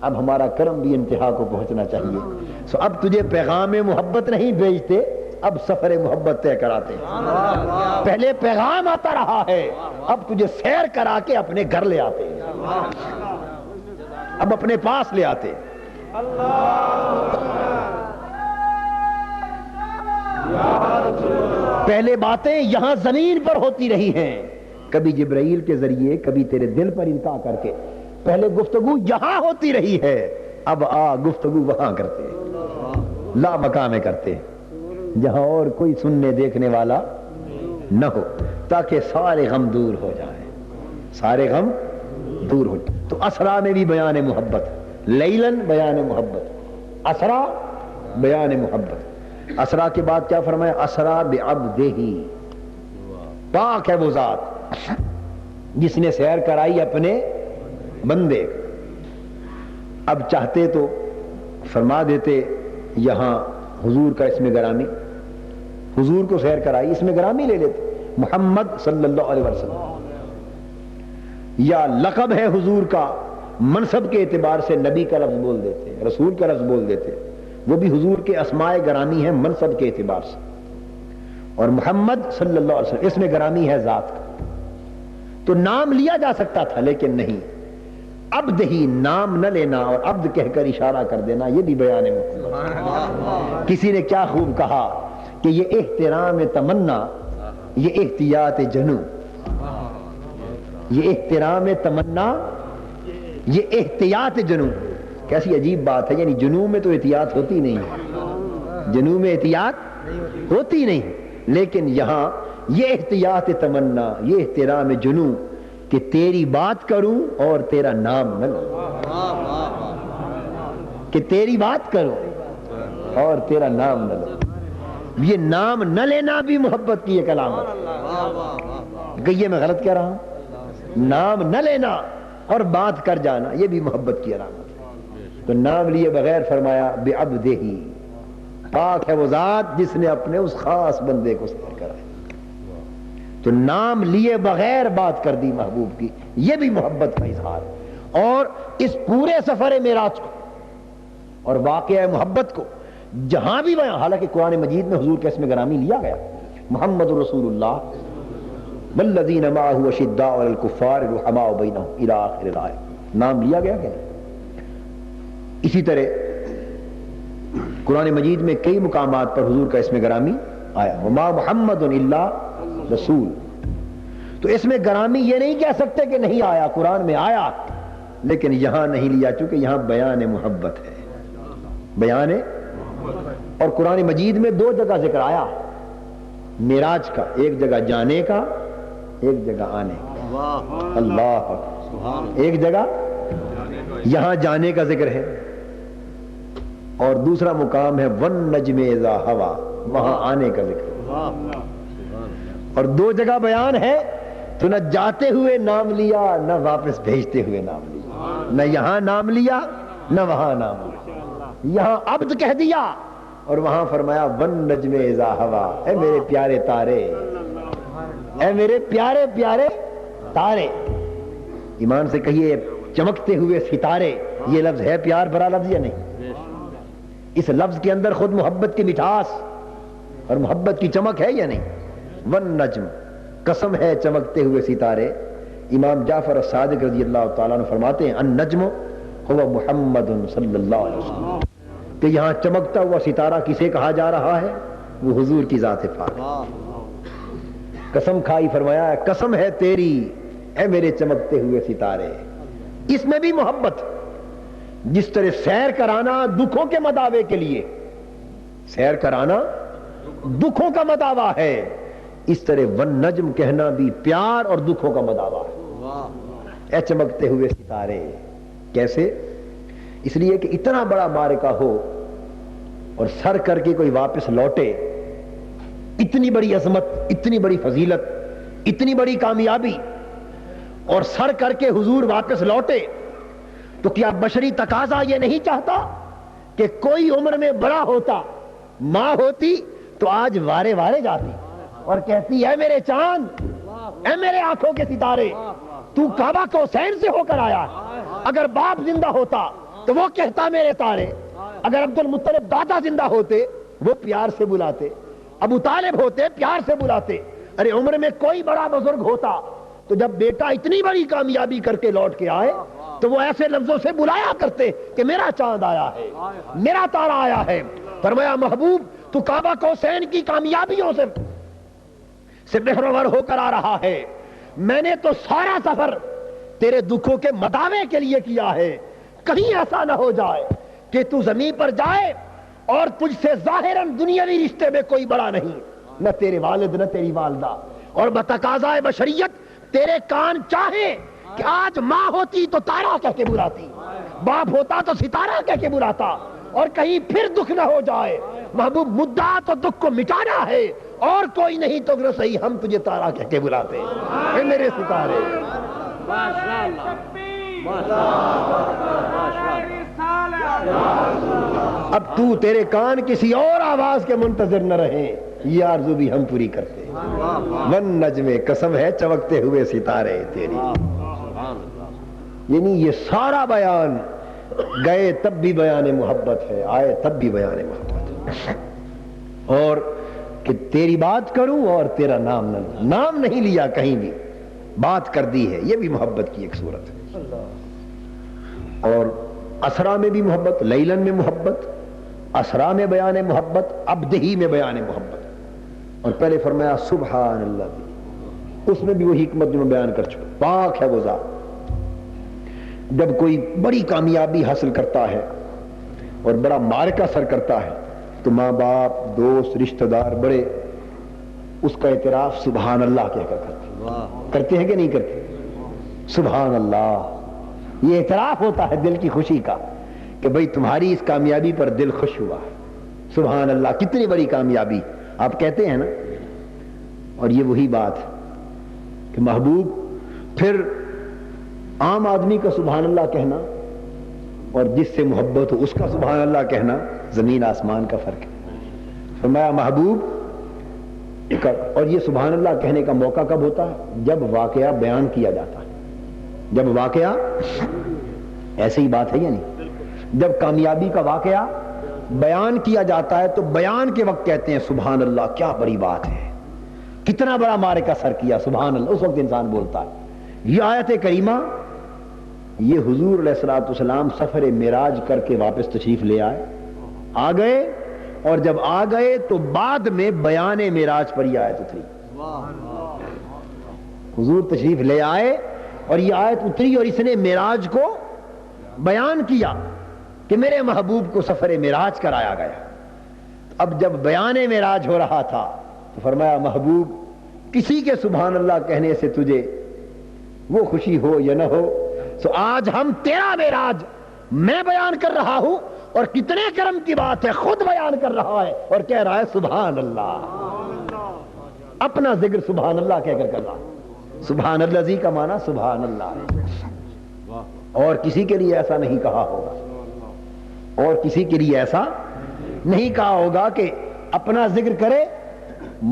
اب ہمارا کرم بھی انتہا کو پہنچنا چاہیے. سو اب تجھے پیغام محبت نہیں بھیجتے، اب سفر محبت طے کراتے. پہلے پیغام آتا رہا ہے، اب تجھے سیر کرا کے اپنے گھر لے آتے، اب اپنے پاس لے آتے. پہلے باتیں یہاں زمین پر ہوتی رہی ہیں، کبھی جبرائیل کے ذریعے، کبھی تیرے دل پر القاء کر کے. پہلے گفتگو یہاں ہوتی رہی ہے، اب گفتگو وہاں کرتے، لا مقامے کرتے، جہاں اور کوئی سننے دیکھنے والا نہ ہو، تاکہ سارے غم دور ہو جائیں، سارے غم دور ہو جائیں. تو اسرا میں بھی بیان محبت، لیلن بیان محبت، اسرا بیان محبت. اسرا کے بعد کیا فرمایا؟ اسرا بعبدہ. پاک ہے وہ ذات جس نے سیر کرائی اپنے بندے. اب چاہتے تو فرما دیتے یہاں حضور کا اسم گرامی، حضور کو سیر کرائی، اسم گرامی لے لیتے محمد صلی اللہ علیہ وسلم. یا لقب ہے حضور کا، منصب کے اعتبار سے نبی کا لفظ بول دیتے، رسول کا لفظ بول دیتے، وہ بھی حضور کے اسماء گرامی ہیں منصب کے اعتبار سے. اور محمد صلی اللہ علیہ وسلم اس میں گرامی ہے ذات کا. تو نام لیا جا سکتا تھا لیکن نہیں، عبد ہی نام نہ لینا اور عبد کہہ کر اشارہ کر دینا، یہ بھی بیان محمد. کسی نے کیا خوب کہا کہ یہ احترام تمنا، یہ احتیاط جنو. یہ احترام تمنا، یہ احتیاط جنو. کیسی عجیب بات ہے، یعنی جنو میں تو احتیاط ہوتی نہیں، جنو میں احتیاط ہوتی نہیں، لیکن یہاں یہ احتیاط تمنا، یہ احترام جنو کہ تیری بات کروں اور تیرا نام نہ لوں، کہ تیری بات کروں اور تیرا نام نہ لوں. یہ نام نہ لینا بھی محبت کی ایک علامت ہے. کہ یہ میں غلط کہہ رہا ہوں؟ نام نہ لینا اور بات کر جانا یہ بھی محبت کی علامت ہے. تو نام لیے بغیر فرمایا بعبدہ، پاک ہے وہ ذات جس نے اپنے اس خاص بندے کو سر کرا. تو نام لیے بغیر بات کر دی محبوب کی، یہ بھی محبت کا اظہار ہے. اور اس پورے سفر معراج کو اور واقعہ محبت کو جہاں بھی بیان، حالانکہ قرآن مجید میں حضور کے اسم گرامی لیا گیا، محمد رسول اللہ والذین معہ اشداء علی الکفار رحماء بینہم الی آخر الآیہ، نام لیا گیا کہ نہیں؟ اسی طرح قرآن مجید میں کئی مقامات پر حضور کا اسم گرامی آیا، وما محمد الا رسول. تو اس میں گرامی یہ نہیں کہہ سکتے کہ نہیں آیا، قرآن میں آیا لیکن یہاں نہیں لیا، چونکہ یہاں بیان محبت ہے، بیان. اور قرآن مجید میں دو جگہ ذکر آیا معراج کا، ایک جگہ جانے کا، ایک جگہ آنے کا. اللہ، ایک جگہ یہاں جانے کا ذکر ہے اور دوسرا مقام ہے والنجم اذا ہوا، وہاں آنے کا ذکر ہے. اور دو جگہ بیان ہے تو نہ جاتے ہوئے نام لیا نہ واپس بھیجتے ہوئے نام لیا، نہ یہاں نام لیا نہ وہاں نام لیا. یہاں عبد کہہ دیا اور وہاں فرمایا والنجم اذا ہوا، اے میرے پیارے تارے، اے میرے پیارے پیارے تارے. ایمان سے کہیے چمکتے ہوئے ستارے، یہ لفظ ہے پیار بھرا لفظ یا نہیں؟ اس لفظ کے اندر خود محبت کی مٹھاس اور محبت کی چمک ہے یا نہیں؟ والنجم، قسم ہے چمکتے ہوئے ستارے. امام جعفر الصادق رضی اللہ تعالیٰ عنہ فرماتے ہیں النجم هو محمد صلی اللہ علیہ وسلم، کہ یہاں چمکتا ہوا ستارہ کسے کہا جا رہا ہے؟ وہ حضور کی ذات پاک. قسم کھائی، فرمایا قسم ہے تیری اے میرے چمکتے ہوئے ستارے. اس میں بھی محبت، جس طرح سیر کرانا دکھوں کے مداوے کے لیے، سیر کرانا دکھوں کا مداوع ہے، اس طرح والنجم کہنا بھی پیار اور دکھوں کا مداوع ہے. اے چمکتے ہوئے ستارے. کیسے؟ اس لیے کہ اتنا بڑا معرکہ ہو اور سر کر کے کوئی واپس لوٹے، اتنی بڑی عظمت، اتنی بڑی فضیلت، اتنی بڑی کامیابی، اور سر کر کے حضور واپس لوٹے، تو کیا بشری تقاضا یہ نہیں چاہتا کہ کوئی عمر میں بڑا ہوتا، ماں ہوتی تو آج وارے وارے جاتی اور کہتی اے میرے چاند، اے میرے آنکھوں کے ستارے، تو کعبہ کو حسین سے ہو کر آیا. اگر باپ زندہ ہوتا تو وہ کہتا میرے تارے. اگر عبد المطلب دادا زندہ ہوتے وہ پیار سے بلاتے، ابو طالب ہوتے پیار سے بلاتے. ارے عمر میں کوئی بڑا بزرگ ہوتا تو جب بیٹا اتنی بڑی کامیابی کر کے لوٹ کے آئے تو وہ ایسے لفظوں سے بلایا کرتے کہ میرا چاند آیا ہے، میرا تارا آیا ہے. فرمایا محبوب تو کعبہ کو حسین کی کامیابیوں سے بہرور ہو کر آ رہا ہے، میں نے تو سارا سفر تیرے دکھوں کے مداوے کے لیے کیا ہے. کہیں ایسا نہ ہو جائے کہ تو زمین پر جائے اور تجھ سے ظاہراً دنیاوی رشتے میں کوئی بڑا نہیں، نہ تیرے والد نہ تیری والدہ، اور بتقاضائے بشریت تیرے کان چاہے کہ آج ماں ہوتی تو تارا کہہ کے بلاتی، باپ ہوتا تو ستارہ کہہ کے بلاتا، اور کہیں پھر دکھ نہ ہو جائے. محبوب مدعا تو دکھ کو مٹانا ہے، اور کوئی نہیں تو اگر صحیح ہم تجھے تارا کہہ کے بلاتے اے میرے ستارے. اب تو تیرے کان کسی اور آواز کے منتظر نہ رہے، یہ آرزو بھی ہم پوری کرتے. والنجم، قسم ہے چمکتے ہوئے ستارے تیری. یعنی یہ سارا بیان گئے تب بھی بیان محبت ہے، آئے تب بھی بیان محبت ہے، اور کہ تیری بات کروں اور تیرا نام نہ لوں، نام نہیں لیا کہیں بھی، بات کر دی ہے، یہ بھی محبت کی ایک صورت ہے۔ اور اسرا میں بھی محبت، لیلن میں محبت، اسرا میں بیان محبت، ابدہی میں بیان محبت، اور پہلے فرمایا سبحان اللہ، اس میں بھی وہی حکمت جو میں بیان کر چکا، پاک ہے وہ ذات۔ جب کوئی بڑی کامیابی حاصل کرتا ہے اور بڑا معرکہ سر کرتا ہے تو ماں باپ، دوست، رشتہ دار بڑے اس کا اعتراف سبحان اللہ کہہ کر کرتے ہیں کہ نہیں کرتے؟ سبحان اللہ، یہ اعتراف ہوتا ہے دل کی خوشی کا کہ بھئی تمہاری اس کامیابی پر دل خوش ہوا ہے، سبحان اللہ، کتنی بڑی کامیابی آپ کہتے ہیں نا۔ اور یہ وہی بات ہے کہ محبوب، پھر عام آدمی کا سبحان اللہ کہنا اور جس سے محبت ہو اس کا سبحان اللہ کہنا زمین آسمان کا فرق ہے۔ فرمایا محبوب، اور یہ سبحان اللہ کہنے کا موقع کب ہوتا ہے؟ جب واقعہ بیان کیا جاتا ہے، جب واقعہ، ایسے ہی بات ہے یا نہیں؟ جب کامیابی کا واقعہ بیان کیا جاتا ہے تو بیان کے وقت کہتے ہیں سبحان اللہ، کیا بڑی بات ہے، کتنا بڑا معرکہ سر کیا، سبحان اللہ، اس وقت انسان بولتا ہے۔ یہ آیت کریمہ، یہ حضور علیہ الصلوۃ والسلام سفر معراج کر کے واپس تشریف لے آئے، آ گئے، اور جب آ گئے تو بعد میں بیان معراج پر یہ آیت اتری۔ حضور تشریف لے آئے اور یہ آیت اتری اور اس نے معراج کو بیان کیا کہ میرے محبوب کو سفر معراج کرایا گیا۔ اب جب بیان معراج ہو رہا تھا تو فرمایا محبوب، کسی کے سبحان اللہ کہنے سے تجھے وہ خوشی ہو یا نہ ہو، تو آج ہم تیرا معراج میں بیان کر رہا ہوں، اور کتنے کرم کی بات ہے، خود بیان کر رہا ہے اور کہہ رہا ہے سبحان اللہ، اپنا ذکر سبحان اللہ کہہ کر رہا ہے۔ سبحان اللہ کا معنی سبحان اللہ، اور کسی کے لیے ایسا نہیں کہا ہوگا، اور کسی کے لیے ایسا نہیں کہا ہوگا کہ اپنا ذکر کرے،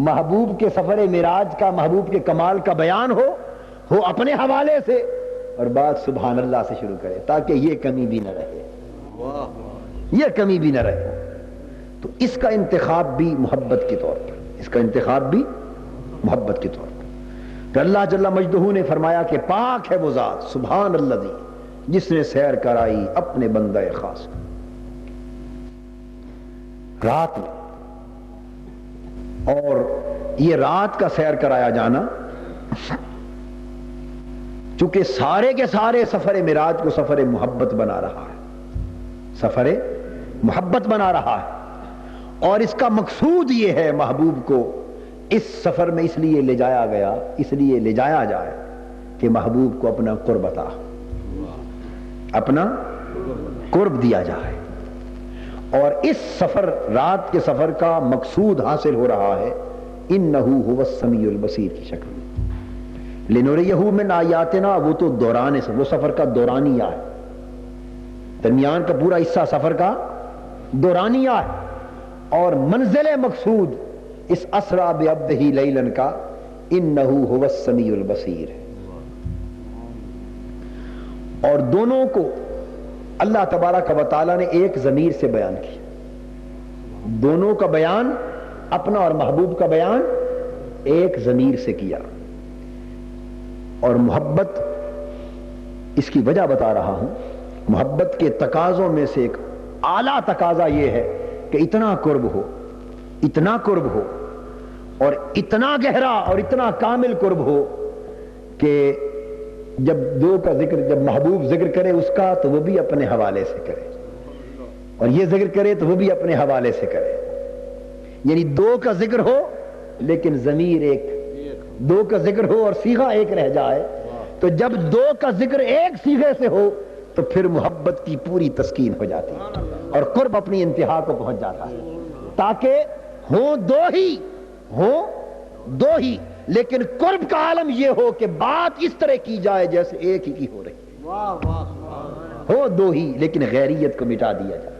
محبوب کے سفر معراج کا، محبوب کے کمال کا بیان ہو اپنے حوالے سے، اور بات سبحان اللہ سے شروع کرے، تاکہ یہ کمی بھی نہ رہے، یہ کمی بھی نہ رہے۔ تو اس کا انتخاب بھی محبت کے طور پر، اس کا انتخاب بھی محبت کے طور پر، کہ اللہ جل مجدہ نے فرمایا کہ پاک ہے وہ ذات، سبحان اللہ، جس نے سیر کرائی اپنے بندہ خاص کو رات میں۔ اور یہ رات کا سیر کرایا جانا، چونکہ سارے کے سارے سفر معراج کو سفر محبت بنا رہا ہے، سفر محبت بنا رہا ہے، اور اس کا مقصود یہ ہے محبوب کو اس سفر میں اس لیے لے جایا گیا، اس لیے لے جایا جائے کہ محبوب کو اپنا قرب عطا، اپنا قرب دیا جائے۔ اور اس سفر، رات کے سفر کا مقصود حاصل ہو رہا ہے انہ هو السمیع البصیر کی شکل میں، لنریہ من آیاتنا، وہ تو دوران، وہ سفر کا دورانیہ ہے، درمیان کا پورا حصہ سفر کا دورانیہ ہے، اور منزل مقصود اس اسرا بعبدہ لیلا کا انہ هو السمیع البصیر ہے۔ اور دونوں کو اللہ تبارک و تعالی نے ایک ضمیر سے بیان کیا، دونوں کا بیان، اپنا اور محبوب کا بیان ایک ضمیر سے کیا۔ اور محبت، اس کی وجہ بتا رہا ہوں، محبت کے تقاضوں میں سے ایک اعلیٰ تقاضا یہ ہے کہ اتنا قرب ہو، اتنا قرب ہو، اور اتنا گہرا اور اتنا کامل قرب ہو کہ جب دو کا ذکر، جب محبوب ذکر کرے اس کا تو وہ بھی اپنے حوالے سے کرے، اور یہ ذکر کرے تو وہ بھی اپنے حوالے سے کرے، یعنی دو کا ذکر ہو لیکن ضمیر ایک، دو کا ذکر ہو اور صیغہ ایک رہ جائے، تو جب دو کا ذکر ایک صیغے سے ہو تو پھر محبت کی پوری تسکین ہو جاتی ہے اور قرب اپنی انتہا کو پہنچ جاتا ہے۔ تاکہ ہوں دو ہی لیکن قرب کا عالم یہ ہو کہ بات اس طرح کی جائے جیسے ایک ہی کی ہو رہی، ہو دو ہی لیکن غیریت کو مٹا دیا جائے۔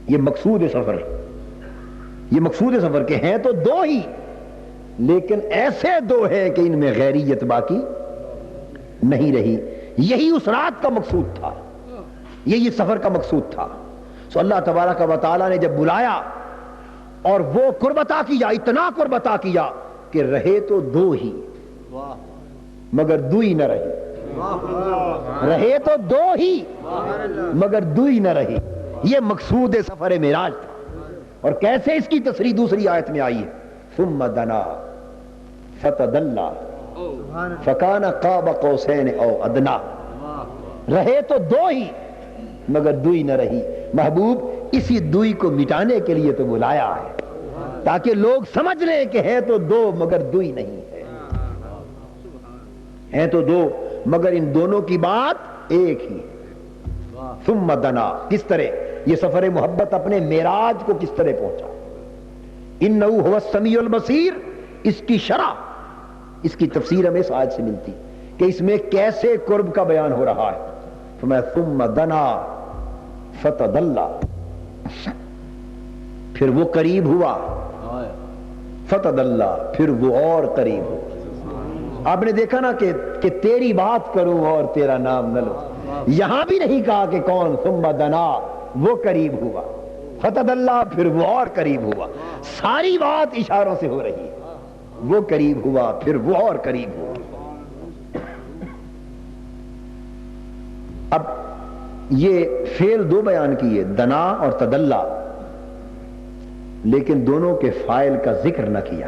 یہ مقصود سفر، یہ مقصود سفر کے ہیں تو دو ہی، لیکن ایسے دو ہیں کہ ان میں غیریت باقی نہیں رہی. یہی اس رات کا مقصود تھا, یہی سفر کا مقصود تھا. سو اللہ تبارک و تعالیٰ نے جب بلایا اور وہ قرب عطا کیا, اتنا قرب عطا کیا کہ رہے تو دو ہی مگر دوئی نہ رہی. رہے تو دو ہی مگر دوئی نہ رہی. یہ مقصود سفر معراج تھا. اور کیسے اس کی تصریح دوسری آیت میں آئی ہے, ثم دنا فتدلی فکان قاب قوسین او ادنا. رہے تو دو ہی مگر دوئی نہ رہی. محبوب اسی دوئی کو مٹانے کے لیے تو بلایا ہے تاکہ لوگ سمجھ لیں کہ ہے تو دو مگر دوئی نہیں ہے, ہے تو دو مگر ان دونوں کی بات ایک ہی ہے. ثم دنا, کس طرح یہ سفر محبت اپنے معراج کو کس طرح پہنچا. انہ هو السمیع البصیر, اس کی شرح, اس کی تفسیر ہمیں اس آیت سے ملتی کہ اس میں کیسے قرب کا بیان ہو رہا ہے. فرمایا ثم دنا فتدلی, پھر وہ قریب ہوا, فتدلی, پھر وہ اور قریب ہوا. آپ نے دیکھا نا کہ تیری بات کروں اور تیرا نام نہ لوں. یہاں بھی نہیں کہا کہ کون, ثم دنا, وہ قریب ہوا, فتدلی, پھر وہ اور قریب ہوا. ساری بات اشاروں سے ہو رہی ہے. وہ قریب ہوا, پھر وہ اور قریب ہوا. اب یہ فعل دو بیان کیے, دنا اور تدلی, لیکن دونوں کے فاعل کا ذکر نہ کیا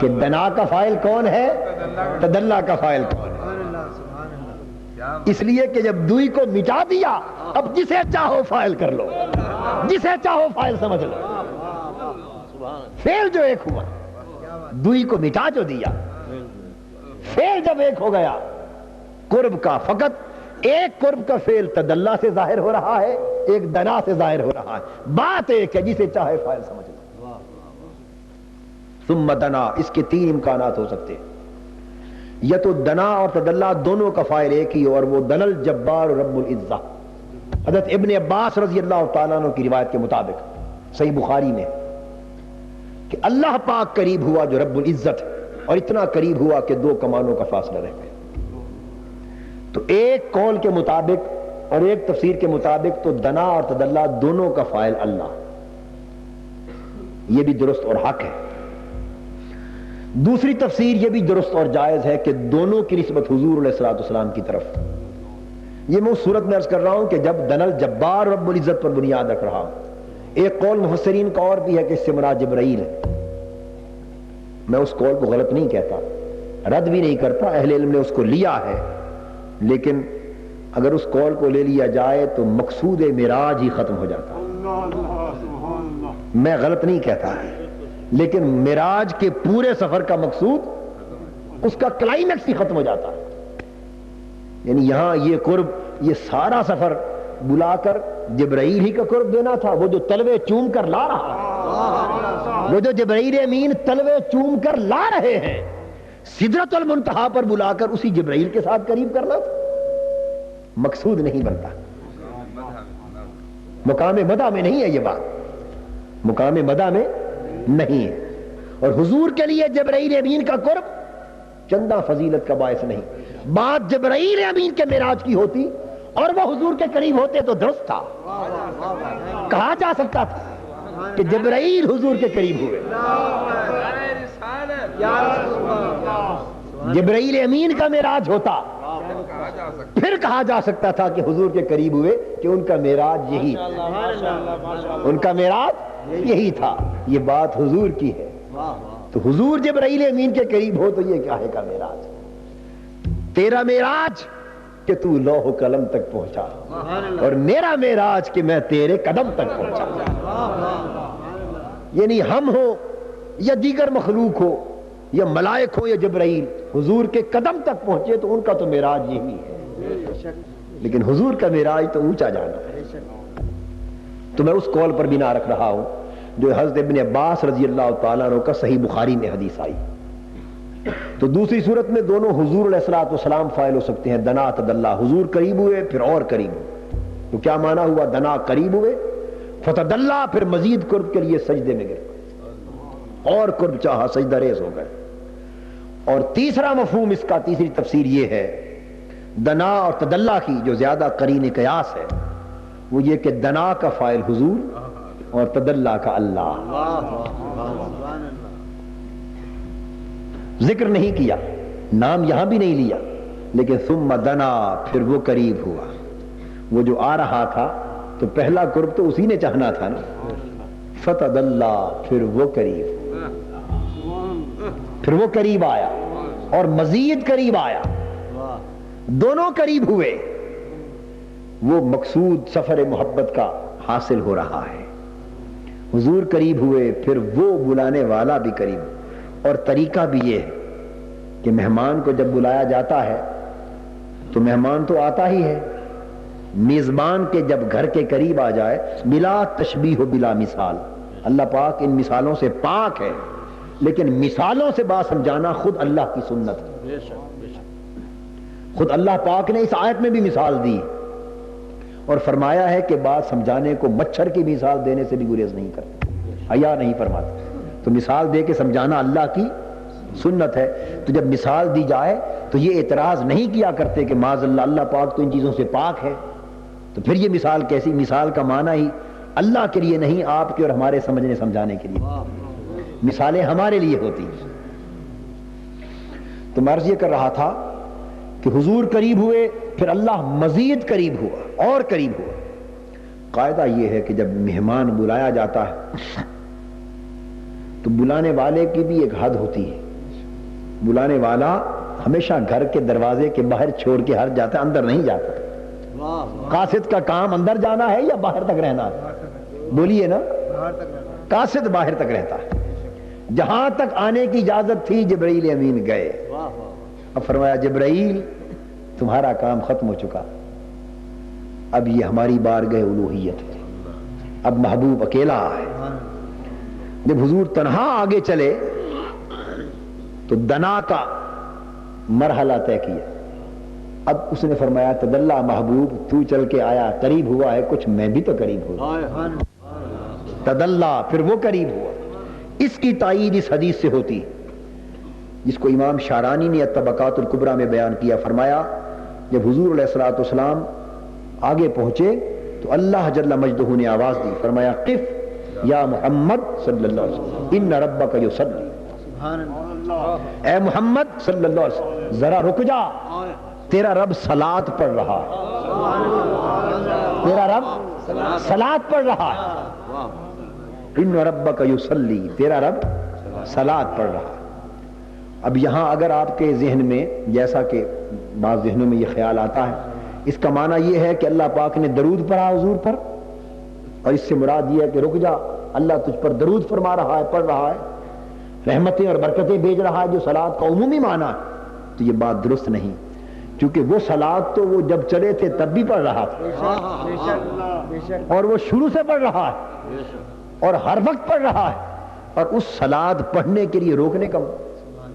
کہ دنا کا فاعل کون ہے, تدلی کا فاعل کون ہے. اس لیے کہ جب دوئی کو مٹا دیا, اب جسے چاہو فاعل کر لو, جسے چاہو فاعل سمجھ لو. فعل جو ایک ہوا, دوئی کو مٹا جو دیا, فعل جب ایک ہو گیا, قرب کا فقط ایک قرب کا فعل تدلی سے ظاہر ہو رہا ہے, ایک دنا سے ظاہر ہو رہا ہے. بات ایک ہے, جسے چاہے فاعل سمجھ لو. ثم دنا, اس کے تین امکانات ہو سکتے ہیں. یا تو دنا اور تدلی دونوں کا فاعل ایک ہی ہو, اور وہ دنل جبار رب العزہ. حضرت ابن عباس رضی اللہ تعالیٰ عنہ کی روایت کے مطابق صحیح بخاری میں کہ اللہ پاک قریب ہوا جو رب العزت, اور اتنا قریب ہوا کہ دو کمانوں کا فاصلہ رہ گیا. تو ایک قول کے مطابق اور ایک تفسیر کے مطابق تو دنا اور تدلی دونوں کا فاعل اللہ, یہ بھی درست اور حق ہے. دوسری تفسیر یہ بھی درست اور جائز ہے کہ دونوں کی نسبت حضور علیہ الصلوۃ والسلام کی طرف. یہ میں اس صورت میں عرض کر رہا ہوں کہ جب دنل جبار رب العزت پر بنیاد رکھ رہا ہوں. ایک قول مفسرین کا اور بھی ہے کہ اس سے مراد جبرائیل ہے. میں اس قول کو غلط نہیں کہتا, رد بھی نہیں کرتا, اہل علم نے اس کو لیا ہے, لیکن اگر اس قول کو لے لیا جائے تو مقصود معراج ہی ختم ہو جاتا. میں غلط نہیں کہتا, لیکن معراج کے پورے سفر کا مقصود, اس کا کلائمیکس ہی ختم ہو جاتا ہے. یعنی یہاں یہ قرب, یہ سارا سفر بلا کر جبرائیل ہی کا قرب دینا تھا. وہ جو تلوے چوم کر لا رہا, وہ جو جبرائیل امین تلوے چوم کر لا رہے ہیں, سدرۃ المنتہا پر بلا کر اسی جبرائیل کے ساتھ قریب کرنا تھا. مقصود نہیں بنتا. مقام مدح میں نہیں ہے یہ بات, مقام مدح میں نہیں ہے. اور حضور کے لیے جبرائیل امین کا قرب چندہ فضیلت کا باعث نہیں. بات جبرائیل امین کے معراج کی ہوتی اور وہ حضور کے قریب ہوتے تو درست تھا. کہا جا سکتا تھا کہ جبرائیل حضور کے قریب ہوئے. جبرائیل امین کا معراج ہوتا, پھر کہا جا سکتا تھا کہ حضور کے قریب ہوئے, کہ ان کا معراج یہی, ان کا معراج یہی تھا. یہ بات حضور کی ہے. تو حضور جبرائیل امین کے قریب ہو تو یہ کیا ہے کا معراج. تیرا معراج کہ تو لوح قلم تک پہنچا, اور میرا معراج کہ میں تیرے قدم تک پہنچا. یعنی ہم ہو یا دیگر مخلوق ہو یا ملائک ہو یا جبرائیل, حضور کے قدم تک پہنچے تو ان کا تو معراج یہی ہے. لیکن حضور کا معراج تو اونچا جانا ہے. تو میں اس قول پر بنا رکھ رہا ہوں جو حضرت ابن عباس رضی اللہ تعالیٰ عنہ کا صحیح بخاری میں حدیث آئی. تو دوسری صورت میں دونوں حضور علیہ الصلوۃ والسلام فاعل ہو سکتے ہیں, دنا تدلی. حضور قریب ہوئے پھر اور قریب ہوئے. تو کیا معنی ہوا, دنا قریب ہوئے, فتدلی پھر مزید قرب کے لیے سجدے میں گئے, اور قرب چاہا سجدہ ریز ہو گئے. اور تیسرا مفہوم اس کا, تیسری تفسیر یہ ہے دنا اور تدلہ کی جو زیادہ قرین قیاس ہے وہ یہ کہ دنا کا فاعل حضور اور تدلہ کا اللہ. ذکر نہیں کیا، نام یہاں بھی نہیں لیا، لیکن ثم دنا، پھر وہ قریب ہوا. وہ جو آ رہا تھا تو پہلا قرب تو اسی نے چاہنا تھا نا. فتدلہ، پھر وہ قریب، پھر وہ قریب آیا اور مزید قریب آیا. دونوں قریب ہوئے. وہ مقصود سفر محبت کا حاصل ہو رہا ہے. حضور قریب ہوئے، پھر وہ بلانے والا بھی قریب. اور طریقہ بھی یہ ہے کہ مہمان کو جب بلایا جاتا ہے تو مہمان تو آتا ہی ہے، میزبان کے جب گھر کے قریب آ جائے، بلا تشبیہ و بلا مثال. اللہ پاک ان مثالوں سے پاک ہے، لیکن مثالوں سے بات سمجھانا خود اللہ کی سنت ہے. خود اللہ پاک نے اس آیت میں بھی مثال دی اور فرمایا ہے کہ بات سمجھانے کو مچھر کی مثال دینے سے بھی گریز نہیں کرتے، حیا نہیں فرماتے. تو مثال دے کے سمجھانا اللہ کی سنت ہے. تو جب مثال دی جائے تو یہ اعتراض نہیں کیا کرتے کہ معاذ اللہ، اللہ پاک تو ان چیزوں سے پاک ہے، تو پھر یہ مثال کیسی؟ مثال کا معنی ہی اللہ کے لیے نہیں، آپ کے اور ہمارے سمجھنے سمجھانے کے لیے. مثالیں ہمارے لیے ہوتی ہیں. تو میں عرض یہ کر رہا تھا کہ حضور قریب ہوئے، پھر اللہ مزید قریب ہوا اور قریب ہوا. قاعدہ یہ ہے کہ جب مہمان بلایا جاتا ہے تو بلانے والے کی بھی ایک حد ہوتی ہے. بلانے والا ہمیشہ گھر کے دروازے کے باہر چھوڑ کے ہر جاتا ہے، اندر نہیں جاتا. قاصد کا کام اندر جانا ہے یا باہر تک رہنا ہے؟ بولیے نا. قاصد باہر تک رہتا ہے. جہاں تک آنے کی اجازت تھی جبرائیل امین گئے. اب فرمایا جبرائیل تمہارا کام ختم ہو چکا، اب یہ ہماری بارگاہ الوہیت ہے، اب محبوب اکیلا ہے. جب حضور تنہا آگے چلے تو دنا کا مرحلہ طے کیا. اب اس نے فرمایا تدلہ محبوب، تو چل کے آیا، قریب ہوا ہے کچھ، میں بھی تو قریب ہوا. تدلہ، پھر وہ قریب ہوا. اس کی تائید اس حدیث سے ہوتی جس کو امام شارانی نے الطبقات الکبریٰ میں بیان کیا. فرمایا جب حضور علیہ الصلوۃ والسلام آگے پہنچے تو اللہ جل مجدہ نے آواز دی، فرمایا قف یا محمد صلی اللہ علیہ وسلم ان ربک یصلی. اے محمد صلی اللہ علیہ وسلم ذرا رک جا، تیرا رب صلاۃ پڑھ رہا ہے، تیرا رب صلاۃ پڑھ رہا ہے. ان ربک یصلی، تیرا رب صلاۃ پڑھ رہا ہے. اب یہاں اگر آپ کے ذہن میں، جیسا کہ بعض ذہنوں میں یہ خیال آتا ہے، اس کا معنی یہ ہے کہ اللہ پاک نے درود پڑھا حضور پر، اور اس سے مراد یہ ہے کہ رک جا، اللہ تجھ پر درود فرما رہا ہے، پڑھ رہا ہے، رحمتیں اور برکتیں بھیج رہا ہے، جو صلاۃ کا عمومی معنی ہے. تو یہ بات درست نہیں، کیونکہ وہ صلاۃ تو وہ جب چلے تھے تب بھی پڑھ رہا تھا، اور وہ شروع سے پڑھ رہا ہے اور ہر وقت پڑھ رہا ہے. اور اس صلاۃ پڑھنے کے لیے روکنے کا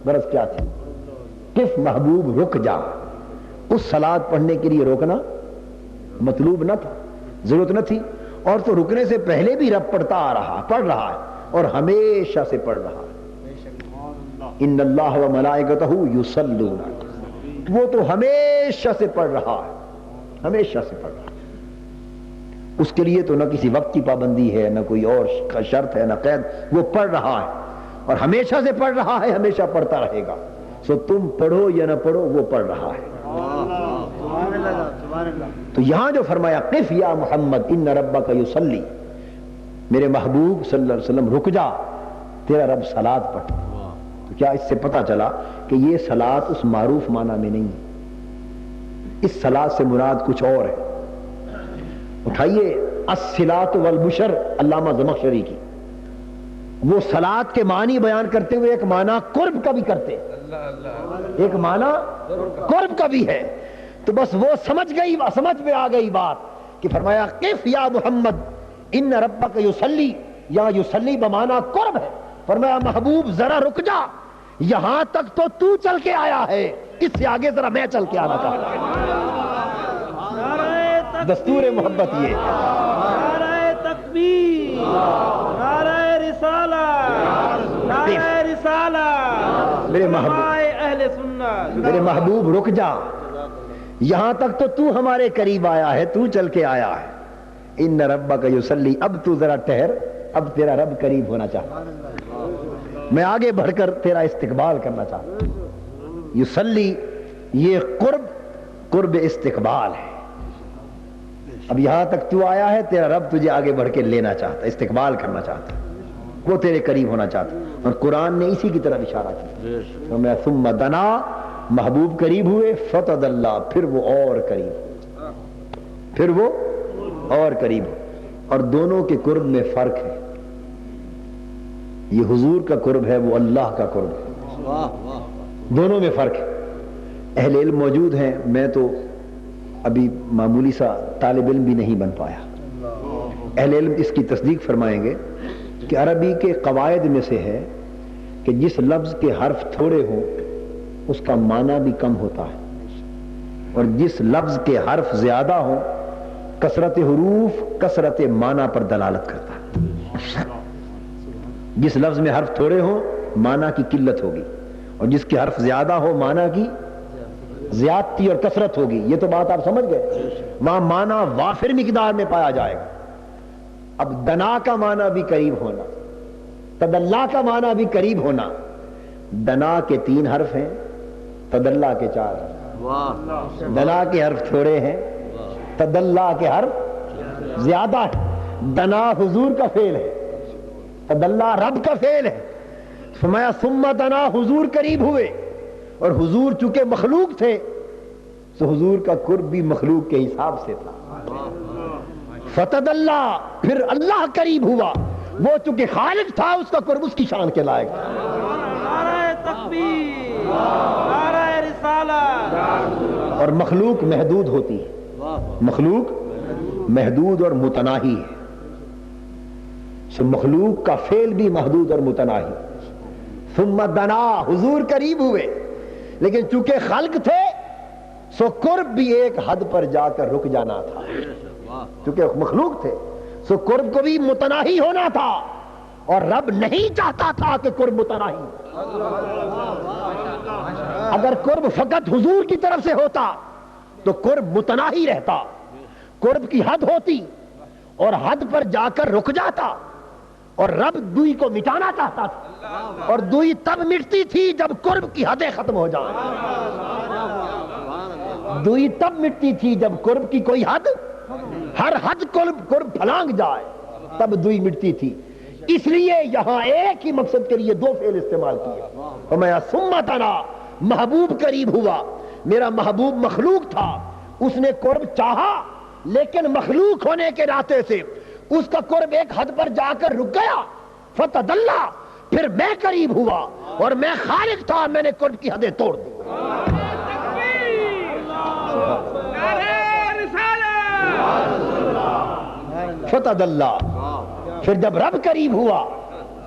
غرض کیا تھی؟ کس محبوب رک جا. اس صلاۃ پڑھنے کے لیے روکنا مطلوب نہ تھا، ضرورت نہ تھی. اور تو رکنے سے پہلے بھی رب پڑھتا آ رہا، پڑھ رہا ہے اور ہمیشہ سے پڑھ رہا ہے. ان اللہ و ملائکتہ یصلون، وہ تو ہمیشہ سے پڑھ رہا ہے، ہمیشہ سے پڑھ رہا ہے. اس کے لیے تو نہ کسی وقت کی پابندی ہے، نہ کوئی اور شرط ہے، نہ قید. وہ پڑھ رہا ہے اور ہمیشہ سے پڑھ رہا ہے، ہمیشہ پڑھتا رہے گا. سو تم پڑھو یا نہ پڑھو وہ پڑھ رہا ہے. تو یہاں جو فرمایا قف یا محمد ان ربک یصلی، میرے محبوب صلی اللہ علیہ وسلم رک جا، تیرا رب صلاۃ پڑھ. تو کیا اس سے پتہ چلا کہ یہ صلاۃ اس معروف معنی میں نہیں ہے، اس صلاۃ سے مراد کچھ اور ہے. اٹھائیے الصلاۃ والبشر علامہ زمخشری کی، وہ صلاۃ کے معنی بیان کرتے ہوئے ایک معنی قرب کا بھی کرتے، ایک معنی قرب کا بھی ہے. تو بس وہ سمجھ میں آ گئی بات کہ فرمایا قف یا محمد ان ربک یصلی، یا یصلی بمعنی قرب ہے. فرمایا محبوب ذرا رک جا، یہاں تک تو چل کے آیا ہے، اس سے آگے ذرا میں چل کے آنا چاہتا ہوں. دستور محبت یہ نعرہ تکبیر، نعرہ رسالہ، نعرہ رسالہ. میرے محبوب، اہل سنت، میرے محبوب رک جا، یہاں تک تو تو ہمارے قریب آیا ہے، تو چل کے آیا ہے. ان ربک یصلی، اب تو ذرا ٹھہر، اب تیرا رب قریب ہونا چاہتا ہے، میں آگے بڑھ کر تیرا استقبال کرنا چاہتا ہوں. یصلی یہ قرب استقبال ہے. اب یہاں تک تو آیا ہے، تیرا رب تجھے آگے بڑھ کے لینا چاہتا ہے، استقبال کرنا چاہتا ہے، وہ تیرے قریب ہونا چاہتا ہے. اور قرآن نے اسی کی طرف اشارہ کیا. ثم دنا، محبوب قریب ہوئے، فتدلی، پھر وہ اور قریب، پھر وہ اور قریب. اور دونوں کے قرب میں فرق ہے. یہ حضور کا قرب ہے، وہ اللہ کا قرب ہے. دونوں میں فرق ہے. اہل علم موجود ہیں، میں تو ابھی معمولی سا طالب علم بھی نہیں بن پایا. اہل علم اس کی تصدیق فرمائیں گے کہ عربی کے قواعد میں سے ہے کہ جس لفظ کے حرف تھوڑے ہوں اس کا معنی بھی کم ہوتا ہے، اور جس لفظ کے حرف زیادہ ہوں کثرت حروف کثرت معنی پر دلالت کرتا ہے. جس لفظ میں حرف تھوڑے ہوں معنی کی قلت ہوگی، اور جس کے حرف زیادہ ہو معنی کی زیادتی اور کثرت ہوگی. یہ تو بات آپ سمجھ گئے. وہاں معنی وافر مقدار میں پایا جائے گا. اب دنا کا معنی بھی قریب ہونا، تدلا کا معنی بھی قریب ہونا. دنا کے 3 حرف ہیں، تدلا کے 4 حرف. دنا کے حرف تھوڑے ہیں، تدلا کے حرف زیادہ ہے. دنا حضور کا فعل ہے، تدلا رب کا فعل ہے. فرمایا ثم دنا، حضور قریب ہوئے، اور حضور چونکہ مخلوق تھے تو حضور کا قرب بھی مخلوق کے حساب سے تھا. فتدلی، پھر اللہ قریب ہوا، وہ چونکہ خالق تھا اس کا قرب اس کی شان کے لائق تھا. نعرہ تکبیر، نعرہ رسالت. اور مخلوق محدود ہوتی ہے، مخلوق محدود اور متناہی ہے. سو مخلوق کا فعل بھی محدود اور متناہی. ثم دنا، حضور قریب ہوئے، لیکن چونکہ خلق تھے سو قرب بھی ایک حد پر جا کر رک جانا تھا. چونکہ مخلوق تھے سو قرب کو بھی متناہی ہونا تھا، اور رب نہیں چاہتا تھا کہ قرب متناہی. اگر قرب فقط حضور کی طرف سے ہوتا تو قرب متناہی رہتا، قرب کی حد ہوتی اور حد پر جا کر رک جاتا، اور رب دوئی کو مٹانا چاہتا تھا، اور دوئی تب مٹتی تھی جب قرب کی حدیں ختم ہو جائیں. دوئی تب مٹتی تھی جب قرب کی کوئی حد، ہر حد قرب پھلانگ جائے تب دوئی مٹتی تھی. اس لیے یہاں ایک ہی مقصد کے لیے 2 فعل استعمال کیے. فرمایا ثم دنا، محبوب قریب ہوا. میرا محبوب مخلوق تھا، اس نے قرب چاہا، لیکن مخلوق ہونے کے ناطے سے اس کا قرب ایک حد پر جا کر رک گیا. فتدلی، پھر میں قریب ہوا، اور میں خالق تھا، میں نے قرب کی حدیں توڑ دی. فتدلی، پھر جب رب قریب ہوا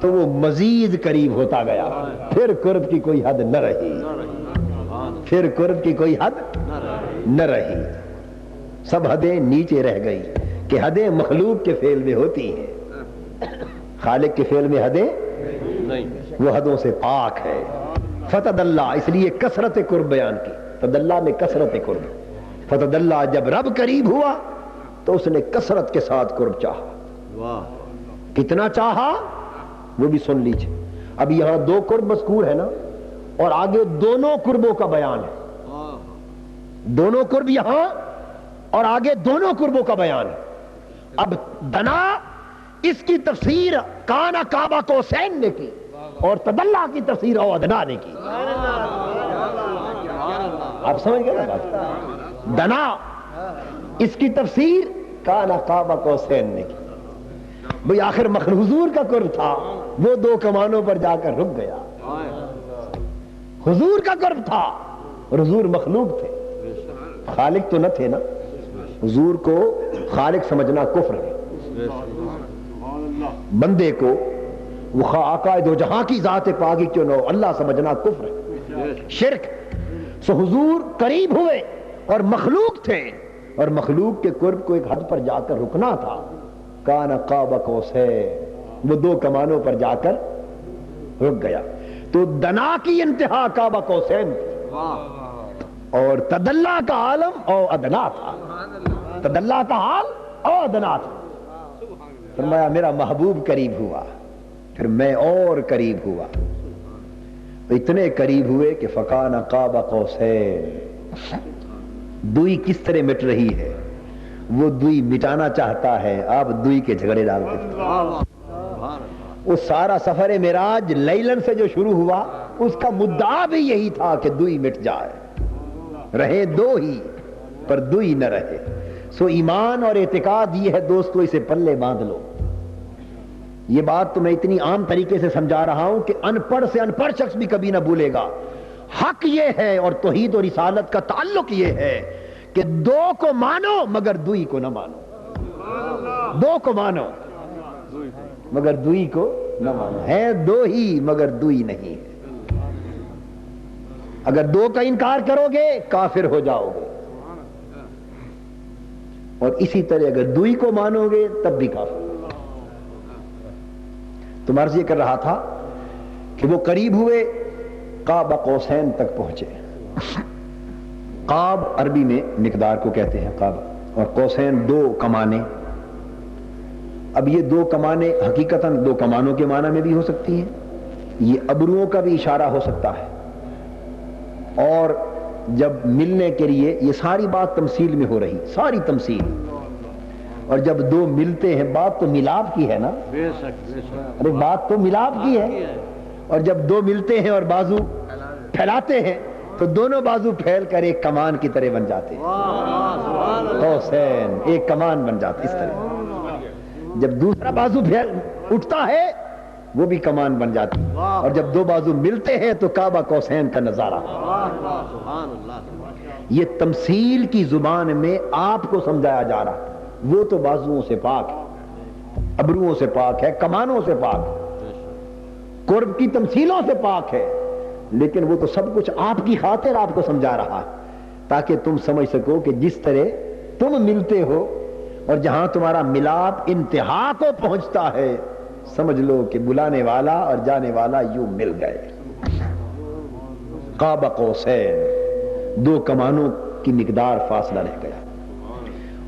تو وہ مزید قریب ہوتا گیا. پھر قرب کی کوئی حد نہ رہی، پھر قرب کی کوئی حد نہ رہی. سب حدیں نیچے رہ گئی کہ حدیں مخلوق کے فعل میں ہوتی ہیں، خالق کے فعل میں حدیں نہیں، وہ حدوں سے پاک ہے. فتدلی، اس لیے کثرت قرب بیان کی. تدلی میں کثرت قرب. فتدلی، جب رب قریب ہوا تو اس نے کثرت کے ساتھ قرب چاہا. کتنا چاہا وہ بھی سن لیجئے. اب یہاں 2 قرب مذکور ہے نا، اور آگے دونوں قربوں کا بیان ہے. دونوں قرب یہاں اور آگے دونوں قربوں کا بیان ہے. اب دنا اس کی تفسیر کان قاب قوسین نے کی، اور تدلی کی تفسیر او ادنا نے کی. آپ سمجھ گئے نا بات؟ دنا اس کی تفسیر کان قاب قوسین نے کی. بھئی آخر حضور کا قرب تھا، وہ 2 کمانوں پر جا کر رک گیا. حضور کا قرب تھا اور حضور مخلوق تھے، خالق تو نہ تھے نا. حضور کو خالق سمجھنا کفر ہے. بندے کو وہ خواہ آقا دو جہاں کی ذات پاکی کیوں نہ ہو، اللہ سمجھنا کفر ہے، شرک. سو حضور قریب ہوئے اور مخلوق تھے، اور مخلوق کے قرب کو ایک حد پر جا کر رکنا تھا. کان قاب قوسین، وہ 2 کمانوں پر جا کر رک گیا. تو دنا کی انتہا قاب قوسین تھی. اور تدلا کا عالم اور ادنا تھا، تدلا کا حال اور ادنا تھا. فرمایا میرا محبوب قریب ہوا، پھر میں اور قریب ہوا، اتنے قریب ہوئے کہ فکان قاب قوسین. دوئی کس طرح مٹ رہی ہے، وہ دوئی مٹانا چاہتا ہے، آپ دوئی کے جھگڑے ڈالتے تھے. وہ سارا سفر معراج لیلن سے جو شروع ہوا اس کا مدعا بھی یہی تھا کہ دوئی مٹ جائے، رہے دو ہی پر دوئی نہ رہے. سو ایمان اور اعتقاد یہ ہے دوستو، اسے پلے باندھ لو. یہ بات تو میں اتنی عام طریقے سے سمجھا رہا ہوں کہ ان پڑھ سے ان پڑھ شخص بھی کبھی نہ بھولے گا. حق یہ ہے اور توحید اور رسالت کا تعلق یہ ہے کہ دو کو مانو مگر دوئی کو نہ مانو. دو کو مانو مگر دوئی کو نہ مانو. ہے دو ہی مگر دوئی نہیں ہے. اگر دو کا انکار کرو گے کافر ہو جاؤ گے، اور اسی طرح اگر دوئی کو مانو گے تب بھی کافر. تو عرض یہ کر رہا تھا کہ وہ قریب ہوئے، قاب قوسین تک پہنچے. قاب عربی میں مقدار کو کہتے ہیں قاب، اور قوسین دو کمانے. اب یہ دو کمانے حقیقتاً دو کمانوں کے معنی میں بھی ہو سکتی ہیں، یہ ابروؤں کا بھی اشارہ ہو سکتا ہے. اور جب ملنے کے لیے یہ ساری بات تمثیل میں ہو رہی، ساری تمثیل. اور جب دو ملتے ہیں بات تو ملاپ کی ہے نا، ارے بات تو ملاپ کی ہے. اور جب دو ملتے ہیں اور بازو پھیلاتے ہیں تو دونوں بازو پھیل کر ایک کمان کی طرح بن جاتے ہیں. قوسین ایک کمان بن جاتی اس طرح. جب دوسرا بازو اٹھتا ہے وہ بھی کمان بن جاتی. اور جب دو بازو ملتے ہیں تو کعبہ قوسین کا نظارہ. یہ تمثیل کی زبان میں آپ کو سمجھایا جا رہا. وہ تو بازوؤں سے پاک ہے، ابروؤں سے پاک ہے، کمانوں سے پاک ہے، قرب کی تمثیلوں سے پاک ہے، لیکن وہ تو سب کچھ آپ کی خاطر آپ کو سمجھا رہا ہے تاکہ تم سمجھ سکو کہ جس طرح تم ملتے ہو اور جہاں تمہارا ملاپ انتہا کو پہنچتا ہے، سمجھ لو کہ بلانے والا اور جانے والا یوں مل گئے. قاب قوسین، دو کمانوں کی مقدار فاصلہ رہ گیا.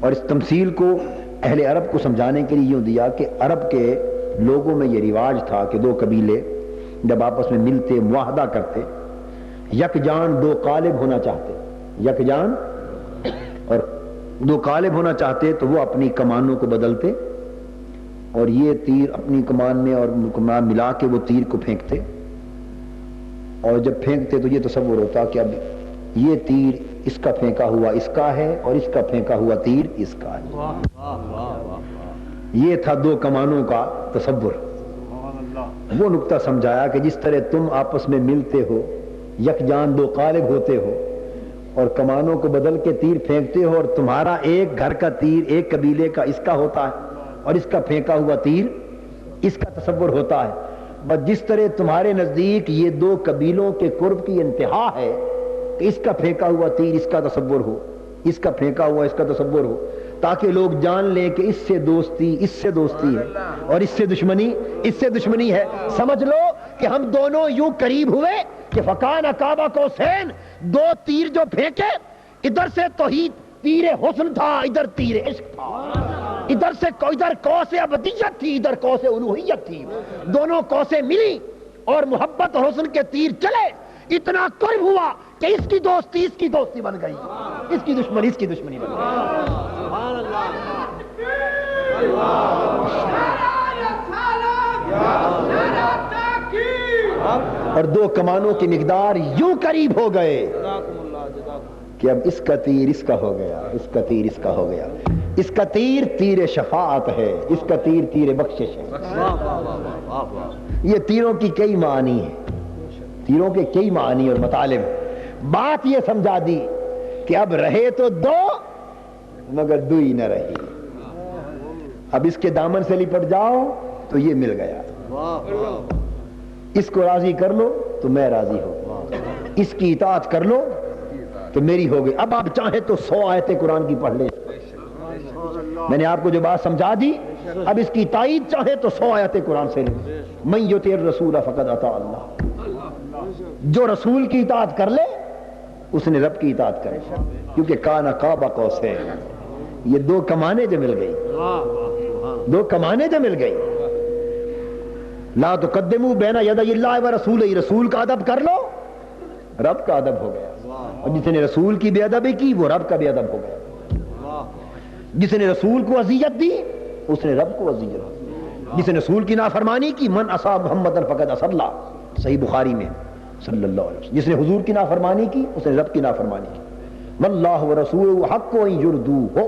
اور اس تمثیل کو اہل عرب کو سمجھانے کے لیے یوں دیا کہ عرب کے لوگوں میں یہ رواج تھا کہ دو قبیلے جب آپس میں ملتے معاہدہ کرتے، یک جان دو قالب ہونا چاہتے، یک جان اور دو قالب ہونا چاہتے تو وہ اپنی کمانوں کو بدلتے اور یہ تیر اپنی کمان میں اور کمان ملا کے وہ تیر کو پھینکتے. اور جب پھینکتے تو یہ تصور ہوتا کہ اب یہ تیر اس کا پھینکا ہوا اس کا ہے اور اس کا پھینکا ہوا تیر اس کا ہے. یہ تھا دو کمانوں کا تصور. وہ نقطہ سمجھایا کہ جس طرح تم آپس میں ملتے ہو، یک جان دو قالب ہوتے ہو اور کمانوں کو بدل کے تیر پھینکتے ہو، اور تمہارا ایک گھر کا تیر ایک قبیلے کا اس کا ہوتا ہے اور اس کا پھینکا ہوا تیر اس کا تصور ہوتا ہے. بس جس طرح تمہارے نزدیک یہ دو قبیلوں کے قرب کی انتہا ہے کہ اس کا پھینکا ہوا تیر اس کا تصور ہو، اس کا پھینکا ہوا اس کا تصور ہو، تاکہ لوگ جان لیں کہ اس سے دوستی ہے اور اس سے دشمنی ہے. سمجھ لو کہ ہم دونوں یوں قریب ہوئے کہ فکان قاب قوسین، دو تیر جو پھینکے، ادھر سے توحید تیر حسن تھا، ادھر تیر عشق تھا، ادھر قوس ابدیت تھی، ادھر قوس الوہیت تھی. دونوں قوسیں ملی اور محبت اور حسن کے تیر چلے. اتنا قرب ہوا کہ اس کی دوستی بن گئی، اس کی دشمنی بن گئی. اور دو کمانوں کی مقدار یوں قریب ہو گئے کہ اب اس کا تیر اس کا ہو گیا، اس کا تیر اس کا ہو گیا. اس کا تیر تیر شفاعت ہے، اس کا تیر تیر بخشش ہے. یہ تیروں کی کئی معنی ہیں، تیروں کے کئی معنی اور مطالب. بات یہ سمجھا دی کہ اب رہے تو دو مگر دوئی نہ رہی. اب اس کے دامن سے لپٹ جاؤ تو یہ مل گیا. اس کو راضی کر لو تو میں راضی ہوں، اس کی اطاعت کر لو تو میری ہو گئی. اب آپ چاہیں تو 100 آیتیں قرآن کی پڑھ لیں. میں نے آپ کو جو بات سمجھا دی، اب اس کی تائید چاہیں تو 100 آیتیں قرآن سے لیں. من یطع الرسول فقد اطاع اللہ. جو رسول کی اطاعت کر لے اس نے رب کی اطاعت کری، کیونکہ کان قاب قوسین، یہ دو کمانیں جو مل گئی، دو کمانیں جو مل گئی. لا تقدموا بین یدی اللہ و رسولہ، رسول کا ادب کر لو، رب کا ادب ہو گیا. اور جس نے رسول کی بے ادبی کی وہ رب کا بے ادب ہو گیا. جس نے رسول کو اذیت دی اس نے رب کو اذیت دی. جس نے رسول کی نافرمانی کی، من عصا محمد فقد عصا اللہ، صحیح بخاری میں صلی اللہ علیہ وسلم. جس نے حضور کی نافرمانی کی اس نے رب کی نافرمانی کی. واللہ ورسولہ حق ان یرضوہ،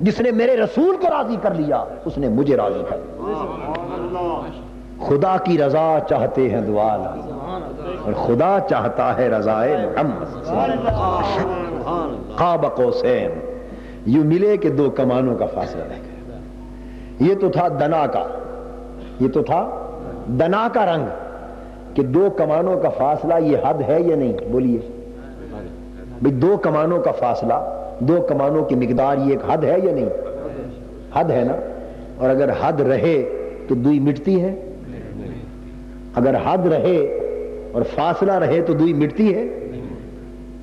جس نے میرے رسول کو راضی کر لیا اس نے مجھے راضی کر لیا. خدا کی رضا چاہتے ہیں دعا اور خدا چاہتا ہے رضائے محمد. قاب قوسین، یوں ملے کہ دو کمانوں کا فاصلہ رہ گیا. یہ تو تھا دنا کا، یہ تو تھا دنا کا رنگ کہ دو کمانوں کا فاصلہ یہ حد ہے یا نہیں؟ بولیے بھئی، دو کمانوں کا فاصلہ، دو کمانوں کی مقدار یہ ایک حد ہے یا نہیں؟ حد ہے نا. اور اگر حد رہے تو دوئی مٹتی ہے، اگر حد رہے اور فاصلہ رہے تو دوئی مٹتی ہے.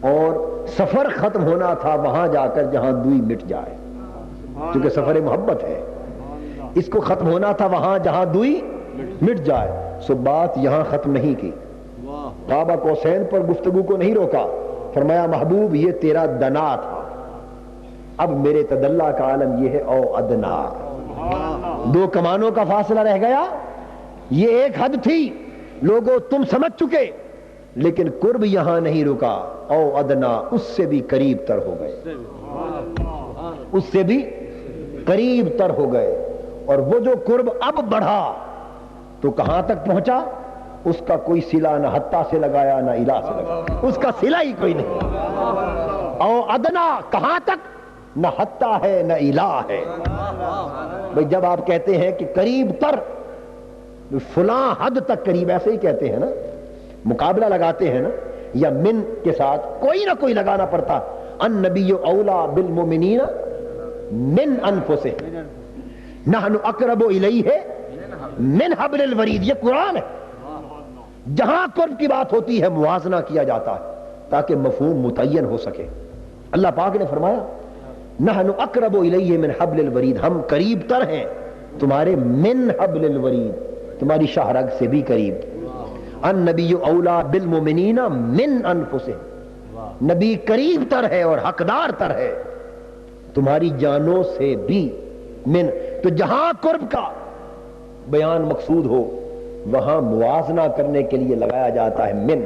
اور سفر ختم ہونا تھا وہاں جا کر جہاں دوئی مٹ جائے، کیونکہ سفر محبت ہے. اس کو ختم ہونا تھا وہاں جہاں دوئی مٹ جائے. سو بات یہاں ختم نہیں کی، قاب قوسین پر گفتگو کو نہیں روکا. فرمایا محبوب یہ تیرا دنا تھا، اب میرے تدلہ کا عالم یہ ہے او ادنا. دو کمانوں کا فاصلہ رہ گیا، یہ ایک حد تھی، لوگوں تم سمجھ چکے، لیکن قرب یہاں نہیں رکا. او ادنا، اس سے بھی قریب تر ہو گئے، اس سے بھی قریب تر ہو گئے. اور وہ جو قرب اب بڑھا تو کہاں تک پہنچا؟ اس کا کوئی صلہ نہ حتیٰ سے لگایا نہ الہ سے لگایا، اس کا صلہ ہی کوئی نہیں. او ادنا کہاں تک؟ نہ حتیٰ ہے نہ الہ ہے. بھئی جب آپ کہتے ہیں کہ قریب تر، فلاں حد تک قریب، ایسے ہی کہتے ہیں نا، مقابلہ لگاتے ہیں نا، یا من کے ساتھ کوئی نہ کوئی لگانا پڑتا. النبی اولا بالمؤمنین من انفسہم نحن اقرب الیہ من حبل الورید. یہ قرآن ہے. جہاں قرب کی بات ہوتی ہے موازنہ کیا جاتا ہے تاکہ مفہوم متعین ہو سکے. اللہ پاک نے فرمایا نحن اقرب الیہ من حبل الورید، ہم قریب تر ہیں تمہارے من حبل الورید، تمہاری شاہ رگ سے بھی قریب. النبی اولا بالمؤمنین من انفسہم، نبی قریب تر ہے اور حقدار تر ہے تمہاری جانوں سے بھی. من، تو جہاں قرب کا بیان مقصود ہو وہاں موازنہ کرنے کے لیے لگایا جاتا ہے من.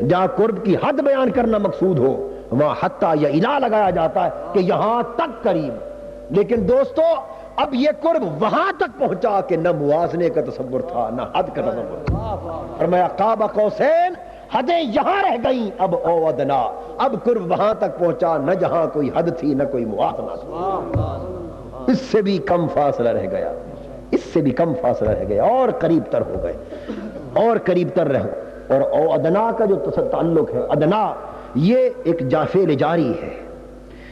جہاں قرب کی حد بیان کرنا مقصود ہو وہاں حتیٰ یا الہ لگایا جاتا ہے کہ یہاں تک قریب. لیکن دوستو اب یہ قرب وہاں تک پہنچا کہ نہ موازنے کا تصور تھا نہ حد کا تصور تھا. فرمایا قاب قوسین، حدیں یہاں رہ گئیں، اب او ادنا، اب قرب وہاں تک پہنچا نہ جہاں کوئی حد تھی نہ کوئی موازنہ تھا. اس سے بھی کم فاصلہ رہ گیا، اس سے بھی کم فاصلہ رہ گیا، اور قریب تر ہو گئے، اور قریب تر رہو. اور او ادنا کا جو تعلق ہے، ادنا یہ ایک فعل جاری ہے،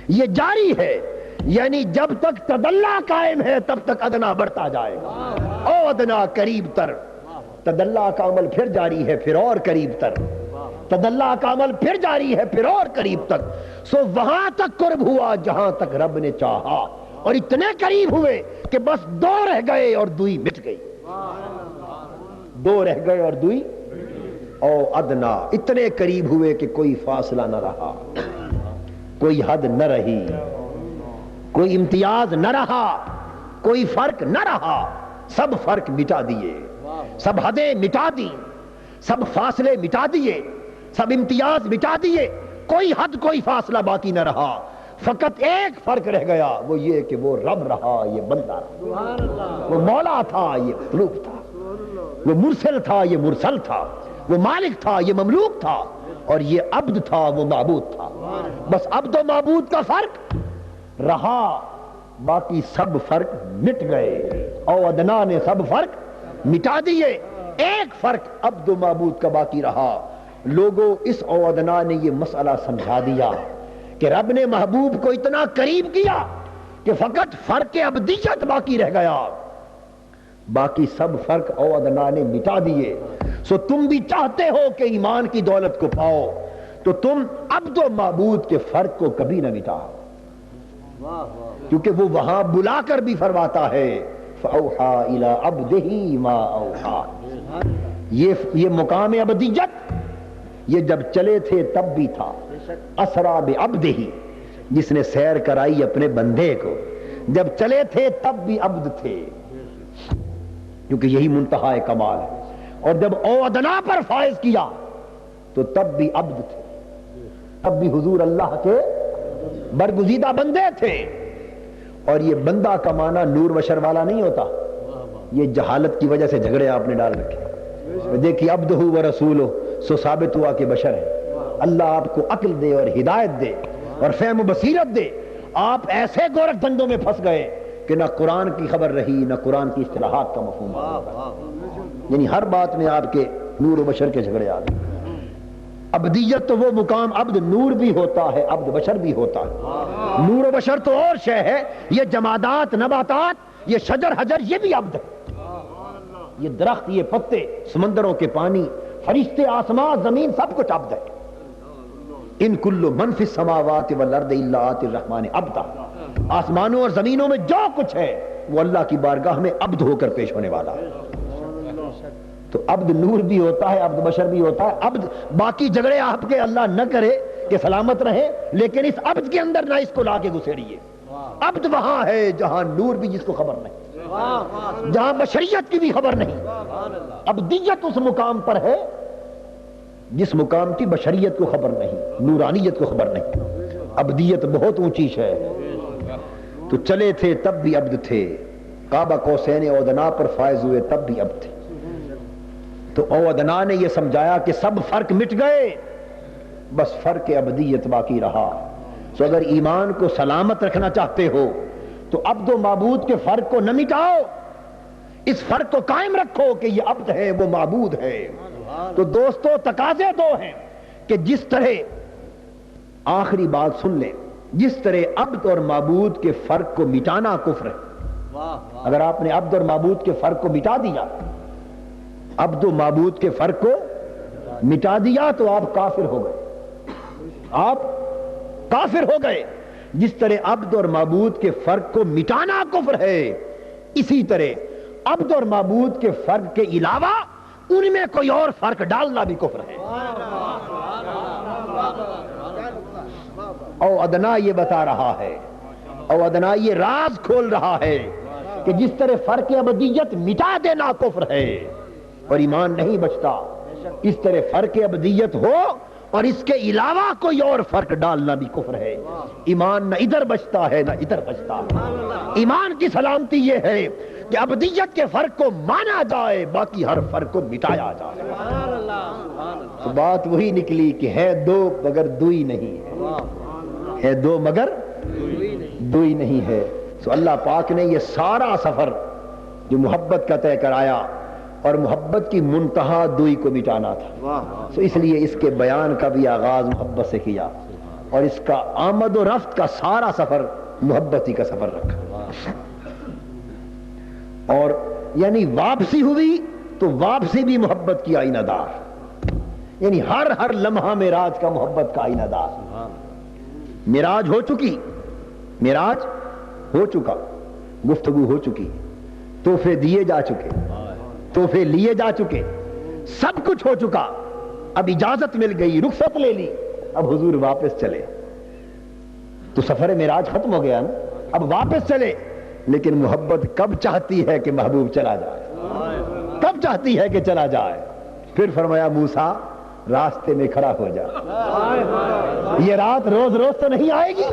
یہ جاری ہے، یعنی جب تک تدلہ قائم ہے تب تک ادنا بڑھتا جائے گا. او ادنا قریب تر، تدلہ کا عمل پھر جاری ہے، پھر اور قریب تر، تدلہ کا عمل پھر جاری ہے، پھر اور قریب تک. سو وہاں تک قرب ہوا جہاں تک رب نے چاہا، اور اتنے قریب ہوئے کہ بس دو رہ گئے اور دوئی مٹ گئی. دو رہ گئے اور دوئی او ادنا، اتنے قریب ہوئے کہ کوئی فاصلہ نہ رہا، کوئی حد نہ رہی، کوئی امتیاز نہ رہا، کوئی فرق نہ رہا. سب فرق مٹا دیے، سب حدیں مٹا دی، سب فاصلے مٹا دیے، سب امتیاز مٹا دیے، کوئی حد کوئی فاصلہ باقی نہ رہا. فقط ایک فرق رہ گیا، وہ یہ کہ وہ رب رہا، یہ بندہ رہا. وہ مولا تھا، یہ مخلوق تھا. وہ مرسل تھا، یہ مرسل تھا. وہ مالک تھا، یہ مملوک تھا. اور یہ عبد تھا، وہ معبود تھا. بس عبد و معبود کا فرق رہا، باقی سب فرق مٹ گئے. او ادنا نے سب فرق مٹا دیے، ایک فرق عبد و معبود کا باقی رہا. لوگوں اس او ادنا نے یہ مسئلہ سمجھا دیا کہ رب نے محبوب کو اتنا قریب کیا کہ فقط فرق عبدیت باقی رہ گیا، باقی سب فرق او ادنا نے مٹا دیے. سو تم بھی چاہتے ہو کہ ایمان کی دولت کو پاؤ، تو تم عبد و معبود کے فرق کو کبھی نہ مٹاؤ، کیونکہ وہ وہاں بلا کر بھی فرماتا ہے فَأَوْحَا إِلَىٰ عَبْدِهِ مَا أَوْحَا۔ یہ مقام ابدیت یہ جب چلے تھے تب بھی تھا، اسرا بعبدہ، جس نے سیر کرائی اپنے بندے کو، جب چلے تھے تب بھی عبد تھے، کیونکہ یہی منتہا کمال ہے، اور جب او ادنا پر فائز کیا تو تب بھی عبد تھے، تب بھی حضور اللہ کے برگزیدہ بندے تھے۔ اور یہ بندہ کا معنی نور بشر والا نہیں ہوتا، یہ جہالت کی وجہ سے جھگڑے آپ نے ڈال رکھے۔ دیکھیے عبدہ و رسولہ، سو ثابت ہوا کہ بشر ہے۔ اللہ آپ کو عقل دے اور ہدایت دے اور فہم و بصیرت دے، آپ ایسے گورکھ دھندوں میں پھنس گئے کہ نہ قرآن کی خبر رہی نہ قرآن کی اصطلاحات کا مفہوم رہا، یعنی ہر بات میں آپ کے نور و بشر کے جھگڑے آ گئے۔ ابدیت تو وہ مقام عبد نور بھی ہوتا ہے، عبد بشر بھی ہوتا ہے۔ نور و بشر تو اور شے ہے، یہ جمادات، نباتات، یہ شجر حجر، یہ بھی عبد ہے، یہ درخت، یہ پتے، سمندروں کے پانی، فرشتے، آسمان، زمین، سب کچھ عبد ہے۔ ان کل من فی السماوات والارض الا آتی الرحمن عبدا، آسمانوں اور زمینوں میں جو کچھ ہے وہ اللہ کی بارگاہ میں عبد ہو کر پیش ہونے والا ہے۔ تو عبد نور بھی ہوتا ہے، عبد بشر بھی ہوتا ہے۔ عبد باقی جھگڑے آپ کے اللہ نہ کرے کہ سلامت رہے، لیکن اس عبد کے اندر نہ اس کو لا کے گھسیڑیے۔ عبد وہاں ہے جہاں نور بھی جس کو خبر نہیں، جہاں بشریت کی بھی خبر نہیں۔ عبدیت اس مقام پر ہے جس مقام کی بشریت کو خبر نہیں، نورانیت کو خبر نہیں۔ عبدیت بہت اونچی ہے۔ تو چلے تھے تب بھی عبد تھے، کعبہ قوسین او ادنا پر فائز ہوئے تب بھی عبد تھے۔ تو او ادنا نے یہ سمجھایا کہ سب فرق مٹ گئے، بس فرق ابدیت باقی رہا۔ تو اگر ایمان کو سلامت رکھنا چاہتے ہو تو عبد و معبود کے فرق کو نہ مٹاؤ، اس فرق کو قائم رکھو کہ یہ عبد ہے وہ معبود ہے۔ تو دوستو تقاضے دو ہیں کہ جس طرح آخری بات سن لیں، جس طرح عبد اور معبود کے فرق کو مٹانا کفر ہے۔ اگر آپ نے عبد اور معبود کے فرق کو مٹا دیا، عبد و معبود کے فرق کو مٹا دیا تو آپ کافر ہو گئے، آپ کافر ہو گئے۔ جس طرح عبد اور معبود کے فرق کو مٹانا کفر ہے، اسی طرح عبد اور معبود کے فرق کے علاوہ ان میں کوئی اور فرق ڈالنا بھی کفر ہے۔ او ادنا یہ بتا رہا ہے، او ادنا یہ راز کھول رہا ہے کہ جس طرح فرق ابدیت مٹا دینا کفر ہے اور ایمان نہیں بچتا، اس طرح فرق ابدیت ہو اور اس کے علاوہ کوئی اور فرق ڈالنا بھی کفر ہے۔ ایمان نہ ادھر بچتا ہے نہ ادھر بچتا ہے۔ ایمان کی سلامتی یہ ہے کہ ابدیت کے فرق کو مانا جائے، باقی ہر فرق کو مٹایا جائے۔ تو بات وہی نکلی کہ ہے دو مگر دوئی نہیں ہے دو مگر دوئی نہیں ہے۔ تو اللہ پاک نے یہ سارا سفر جو محبت کا طے کرایا، اور محبت کی منتہا دوئی کو مٹانا تھا، تو اس لیے اس کے بیان کا بھی آغاز محبت سے کیا، اور اس کا آمد و رفت کا سارا سفر محبتی کا سفر رکھا۔ اور یعنی واپسی ہوئی تو واپسی بھی محبت کی آئینہ دار، یعنی ہر لمحہ معراج کا محبت کا آئینہ دار۔ معراج ہو چکی، معراج ہو چکا، گفتگو ہو چکی، تحفے دیے جا چکے، تحفے لیے جا چکے، سب کچھ ہو چکا، اب اجازت مل گئی، رخصت لے لی، اب حضور واپس چلے۔ تو سفر معراج ختم ہو گیا نا، اب واپس چلے۔ لیکن محبت کب چاہتی ہے کہ محبوب چلا جائے؟ کب چاہتی ہے کہ چلا جائے؟ پھر فرمایا موسیٰ راستے میں کھڑا ہو جا، یہ رات روز روز تو نہیں آئے گی،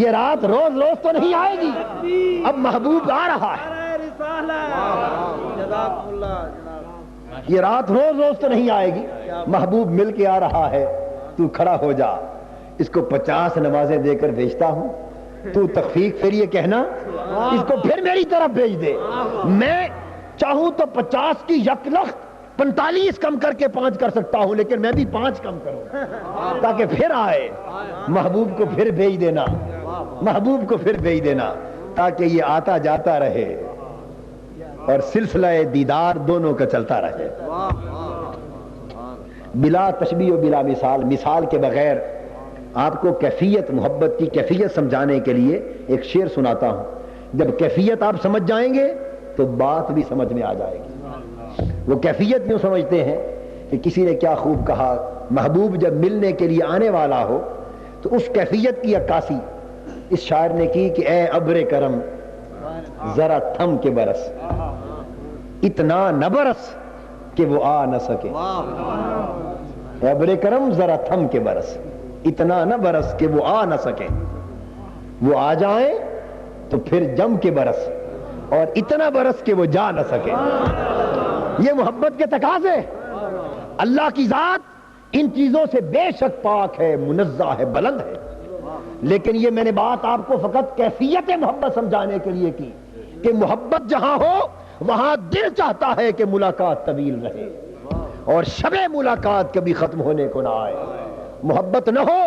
یہ رات روز روز تو نہیں آئے گی، اب محبوب آ رہا ہے، یہ رات روز روز تو نہیں آئے گی، محبوب مل کے آ رہا ہے، تو کھڑا ہو جا۔ اس کو 50 نمازیں دے کر بھیجتا ہوں، تو تخفیق پھر یہ کہنا اس کو پھر میری طرف بھیج دے۔ میں چاہوں تو 50 کی یک لخت 45 کم کر کے 5 کر سکتا ہوں، لیکن میں بھی 5 کم کروں تاکہ پھر آئے۔ محبوب کو پھر بھیج دینا، محبوب کو پھر بھیج دینا، تاکہ یہ آتا جاتا رہے اور سلسلہ دیدار دونوں کا چلتا رہے۔ بلا تشبیہ و بلا مثال، مثال کے بغیر آپ کو کیفیت، محبت کی کیفیت سمجھانے کے لیے ایک شعر سناتا ہوں۔ جب کیفیت آپ سمجھ جائیں گے تو بات بھی سمجھ میں آ جائے گی۔ وہ کیفیت یوں سمجھتے ہیں کہ کسی نے کیا خوب کہا، محبوب جب ملنے کے لیے آنے والا ہو تو اس کیفیت کی عکاسی اس شاعر نے کی کہ اے ابر کرم ذرا تھم کے برس، اتنا نہ برس کہ وہ آ نہ سکے۔ اے ابر کرم ذرا تھم کے برس، اتنا نہ برس کہ وہ آ نہ سکے، وہ آ جائیں تو پھر جم کے برس، اور اتنا برس کہ وہ جا نہ سکے۔ یہ محبت کے تقاضے۔ اللہ کی ذات ان چیزوں سے بے شک پاک ہے، منزہ ہے، بلند ہے، لیکن یہ میں نے بات آپ کو فقط کیفیت محبت سمجھانے کے لیے کی کہ محبت جہاں ہو وہاں دل چاہتا ہے کہ ملاقات طویل رہے اور شب ملاقات کبھی ختم ہونے کو نہ آئے۔ محبت نہ ہو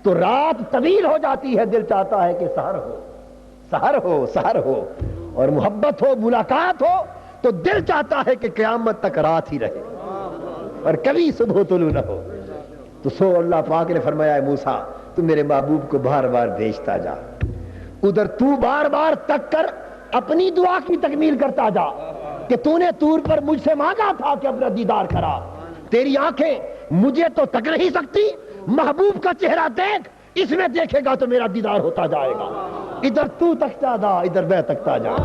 تو رات طویل ہو جاتی ہے، دل چاہتا ہے کہ سحر ہو، سحر ہو، سحر ہو، اور محبت ہو، ملاقات ہو تو دل چاہتا ہے کہ قیامت تک رات ہی رہے اور کبھی صبح طلوع نہ ہو۔ تو سو اللہ پاک نے فرمایا، موسیٰ تو میرے محبوب کو بار بار بھیجتا جا، ادھر تو بار بار تک کر اپنی دعا کی تکمیل کرتا جا کہ تو نے طور پر مجھ سے مانگا تھا کہ اپنا دیدار کرا، تیری آنکھیں مجھے تو تک نہیں سکتی، محبوب کا چہرہ دیکھ، اس میں دیکھے گا تو میرا دیدار ہوتا جائے گا، ادھر تو تکتا جا، ادھر میں تکتا جا۔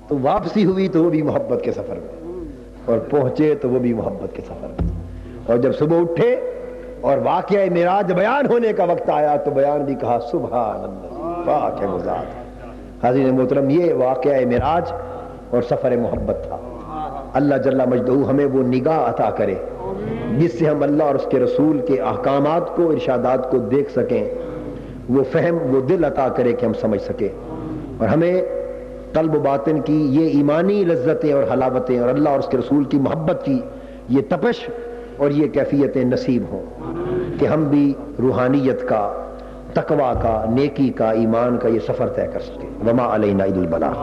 تو واپسی ہوئی تو وہ بھی محبت کے سفر میں، اور پہنچے تو وہ بھی محبت کے سفر میں، اور جب صبح اٹھے اور واقعہ معراج بیان ہونے کا وقت آیا تو بیان بھی کہا سبحان اللہ، پاک ہے وہ ذات۔ حاضرین محترم، یہ واقعہ معراج اور سفر محبت تھا۔ اللہ جل مجدہ ہمیں وہ نگاہ عطا کرے جس سے ہم اللہ اور اس کے رسول کے احکامات کو، ارشادات کو دیکھ سکیں، وہ فہم، وہ دل عطا کرے کہ ہم سمجھ سکیں، اور ہمیں قلب و باطن کی یہ ایمانی لذتیں اور حلاوتیں اور اللہ اور اس کے رسول کی محبت کی یہ تپش اور یہ کیفیتیں نصیب ہوں کہ ہم بھی روحانیت کا، تقوی کا، نیکی کا، ایمان کا یہ سفر طے کر سکیں۔ وما علینا الا البلاغ۔